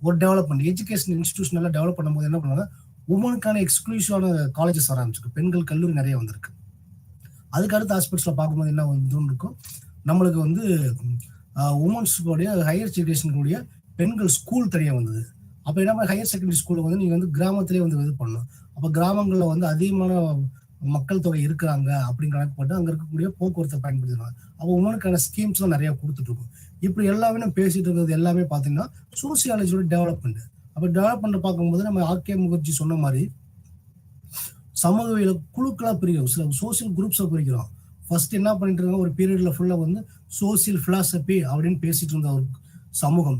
ஒரு டெவலப்மெண்ட் எஜுகேஷன் இன்ஸ்டிடியூஷன் எல்லாம் டெவலப் பண்ணும்போது என்ன பண்ணுவாங்க, உமனுக்கான எக்ஸ்க்ளூசிவான காலேஜஸ் வர ஆரம்பிச்சிருக்கு, பெண்கள் கல்லூரி நிறைய வந்திருக்கு. அதுக்கு அடுத்த ஆஸ்பெக்ட்ஸ்ல பார்க்கும்போது என்ன வந்து இருக்கும், நம்மளுக்கு வந்து உமன்ஸுடைய ஹையர் எஜுகேஷனுடைய பெண்கள் ஸ்கூல் தெரிய வந்தது. அப்ப என்ன ஹையர் செகண்டரி ஸ்கூல்ல வந்து நீங்க வந்து கிராமத்திலேயே வந்து இது பண்ணணும். அப்ப கிராமங்கள்ல வந்து அதிகமான மக்கள் தொகை இருக்கிறாங்க அப்படின்னு கணக்குப்பட்டு அங்க இருக்கக்கூடிய போக்குவரத்தை பயன்படுத்திடுவாங்க. அப்போ உமனுக்கான ஸ்கீம்ஸ் எல்லாம் நிறைய கொடுத்துட்டு இருக்கும். இப்படி எல்லாமே நம்ம பேசிட்டு இருக்கிறது எல்லாமே பாத்தீங்கன்னா சோசியாலஜியோட டெவலப்மெண்ட். அப்ப டெவலப்மெண்ட் பார்க்கும்போது நம்ம ஆர்கே முகர்ஜி சொன்ன மாதிரி சமூகவியல குழுக்களா பிரிக்கிறோம், சில சோசியல் குரூப்ஸா பிரிக்கிறோம். ஃபர்ஸ்ட் என்ன பண்ணிட்டு இருக்காங்க, ஒரு பீரியட்ல ஃபுல்லா வந்து சோசியல் பிலாசபி அப்படின்னு பேசிட்டு இருந்த ஒரு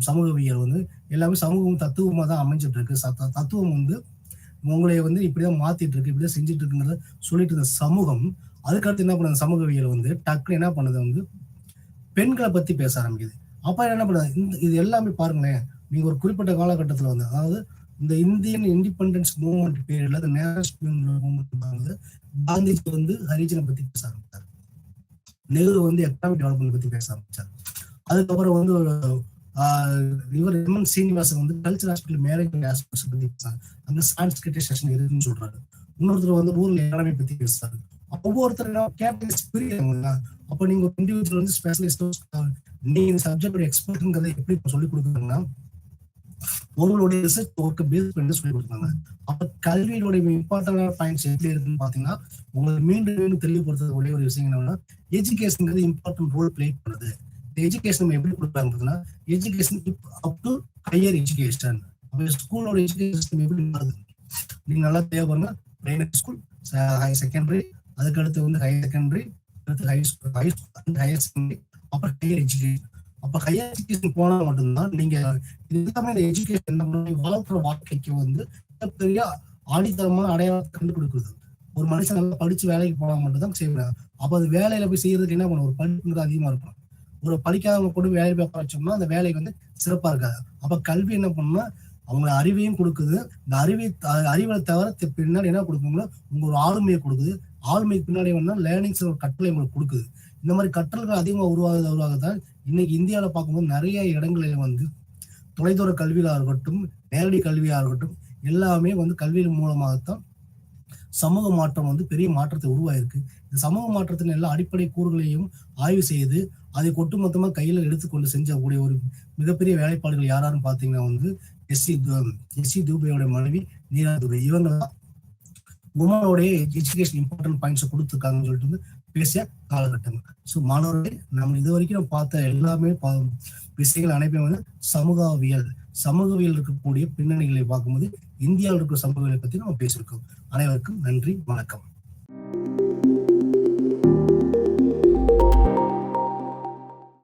சமூகவியல் வந்து எல்லாமே சமூகம் தத்துவமா தான் அமைஞ்சிட்டு இருக்கு. தத்துவம் வந்து உங்களை வந்து இப்படிதான் மாத்திட்டு இருக்கு, இப்படிதான் செஞ்சுட்டு இருக்குங்கிறத சொல்லிட்டு இருந்த சமூகம் அதுக்கடுத்து என்ன பண்ணுது, சமூகவியல் வந்து டக்குனு என்ன பண்ணுது வந்து பெண்களை பத்தி பேச ஆரம்பிக்குது. அப்ப என்ன பண்ணுது, இது எல்லாமே பாருங்களேன், நீங்க ஒரு குறிப்பிட்ட காலகட்டத்துல வந்து அதாவது இந்த இந்தியன் இண்டிபெண்டன்ஸ் மூவ்மெண்ட் பீரியட்ல இந்த நேஷனல் மூவ்மெண்ட் வந்து காந்திஜி வந்து ஹரிஜனை பத்தி பேச ஆரம்பிச்சார், நெஹ்ரு வந்து எக்கனாமிக் டெவலப்மெண்ட் பத்தி பேச ஆரம்பிச்சார். அதுக்கப்புறம் வந்து இவர் எம்என் சீனிவாசன் வந்து கல்ச்சர் ஆஸ்பெக்ட் மேரேஜ் ஆஸ்பெக்ட்ஸ் பத்தி பேசுறாங்க, அங்க சான்ஸ்கிரிட்டைசேஷன் இருக்குன்னு சொல்றாரு. இன்னொருத்தர் வந்து ரூரல் எக்கானமி பத்தி பேசுறாரு. ஒவ்வொருத்தர் கேட்டகரிஸ் பிரிக்கிறாங்க. அப்ப நீங்க ஒரு இண்டிவிஜுவல் வந்து ஸ்பெஷலிஸ்ட், நீங்க இந்த சப்ஜெக்டோட எக்ஸ்பர்ட்ங்கிறத எப்படி சொல்லி கொடுக்குறாங்கன்னா உங்களுடைய ரிசர்ச் ஒர்க்கை பேஸ் பண்ணி சொல்லி கொடுத்தாங்க. அப்ப கல்வியோட இம்பார்ட்டன்டான பாயிண்ட்ஸ் எப்படி இருக்குன்னு பாத்தீங்கன்னா உங்களுக்கு மீண்டும் தெளிவுபடுத்துறது ஒரே ஒரு விஷயம் என்னன்னா எஜுகேஷன் இம்பார்ட்டன்ட் ரோல் பிளே பண்ணுது. எஜுகேஷன் எப்படி கொடுக்குறாங்க பார்த்தீங்கன்னா education up to higher education. அப்ப ஸ்கூலோட எஜுகேஷன் எப்படி மாறுது நீங்க நல்லா தேவைப்படுங்க. பிரைமரி ஸ்கூல், ஹையர் செகண்டரி, அதுக்கு அடுத்து வந்து ஹையர் செகண்டரி, அடுத்து ஹை ஸ்கூல், ஹையர் செகண்டரி, அப்புறம் ஹையர் எஜுகேஷன். அப்ப ஹையர் எஜுகேஷன் போனா மட்டும்தான் நீங்க இது எல்லாமே இந்த எஜுகேஷன் என்ன பண்ணி வாழ்க்கிற வாழ்க்கைக்கு வந்து பெரிய ஆடித்தரமான அடையாளத்தை கண்டுபிடிக்குது. ஒரு மனுஷன் நல்லா படிச்சு வேலைக்கு போனா மட்டும் தான் செய்வாங்க. அப்ப அது வேலையில போய் செய்யறதுக்கு என்ன பண்ணும், ஒரு படிப்புங்கிறது அதிகமா இருக்கும். ஒரு படிக்காதவங்க கூட வேலை பார்க்க வச்சோம்னா அந்த வேலைக்கு வந்து சிறப்பா இருக்காது. அப்ப கல்வி என்ன பண்ணணும்னா அவங்க அறிவையும் கொடுக்குது, இந்த அறிவை தவிர பின்னாடி என்ன கொடுக்கும்னா உங்க ஒரு ஆளுமையை கொடுக்குது, ஆளுமைக்கு பின்னாடி வேணா லேர்னிங்ஸ் ஒரு கட்டளை உங்களுக்கு கொடுக்குது. இந்த மாதிரி கற்றல்கள் அதிகமாக உருவாகுதான் இன்னைக்கு இந்தியாவில் பார்க்கும்போது நிறைய இடங்களில் வந்து தொலைதூர கல்வியா இருக்கட்டும், நேரடி கல்வியா இருக்கட்டும், எல்லாமே வந்து கல்வியின் மூலமாகத்தான் சமூக மாற்றம் வந்து பெரிய மாற்றத்தை உருவாயிருக்கு. இந்த சமூக மாற்றத்தின் எல்லா அடிப்படை கூறுகளையும் ஆய்வு செய்து அதை ஒட்டுமொத்தமா கையில எடுத்துக்கொண்டு செஞ்சக்கூடிய ஒரு மிகப்பெரிய வேலைப்பாடுகள் யாராருன்னு பாத்தீங்கன்னா வந்து எஸ்சி தூபையோட மனைவி நீரா துபே. இவங்க உமனோடைய எஜுகேஷன் இம்பார்ட்டன்ட் பாயிண்ட்ஸ் கொடுத்துருக்காங்கன்னு சொல்லிட்டு வந்து பேசிய காலகட்டங்கள். ஸோ மாணவர்களே, நம்ம இது வரைக்கும் நம்ம பார்த்த எல்லாமே விஷயங்கள் அனைத்துமே வந்து சமூகவியல் இருக்கக்கூடிய பின்னணிகளை பார்க்கும்போது இந்தியாவில் இருக்கிற சமூகவியலை பத்தி நம்ம பேசியிருக்கோம். அனைவருக்கும் நன்றி, வணக்கம்.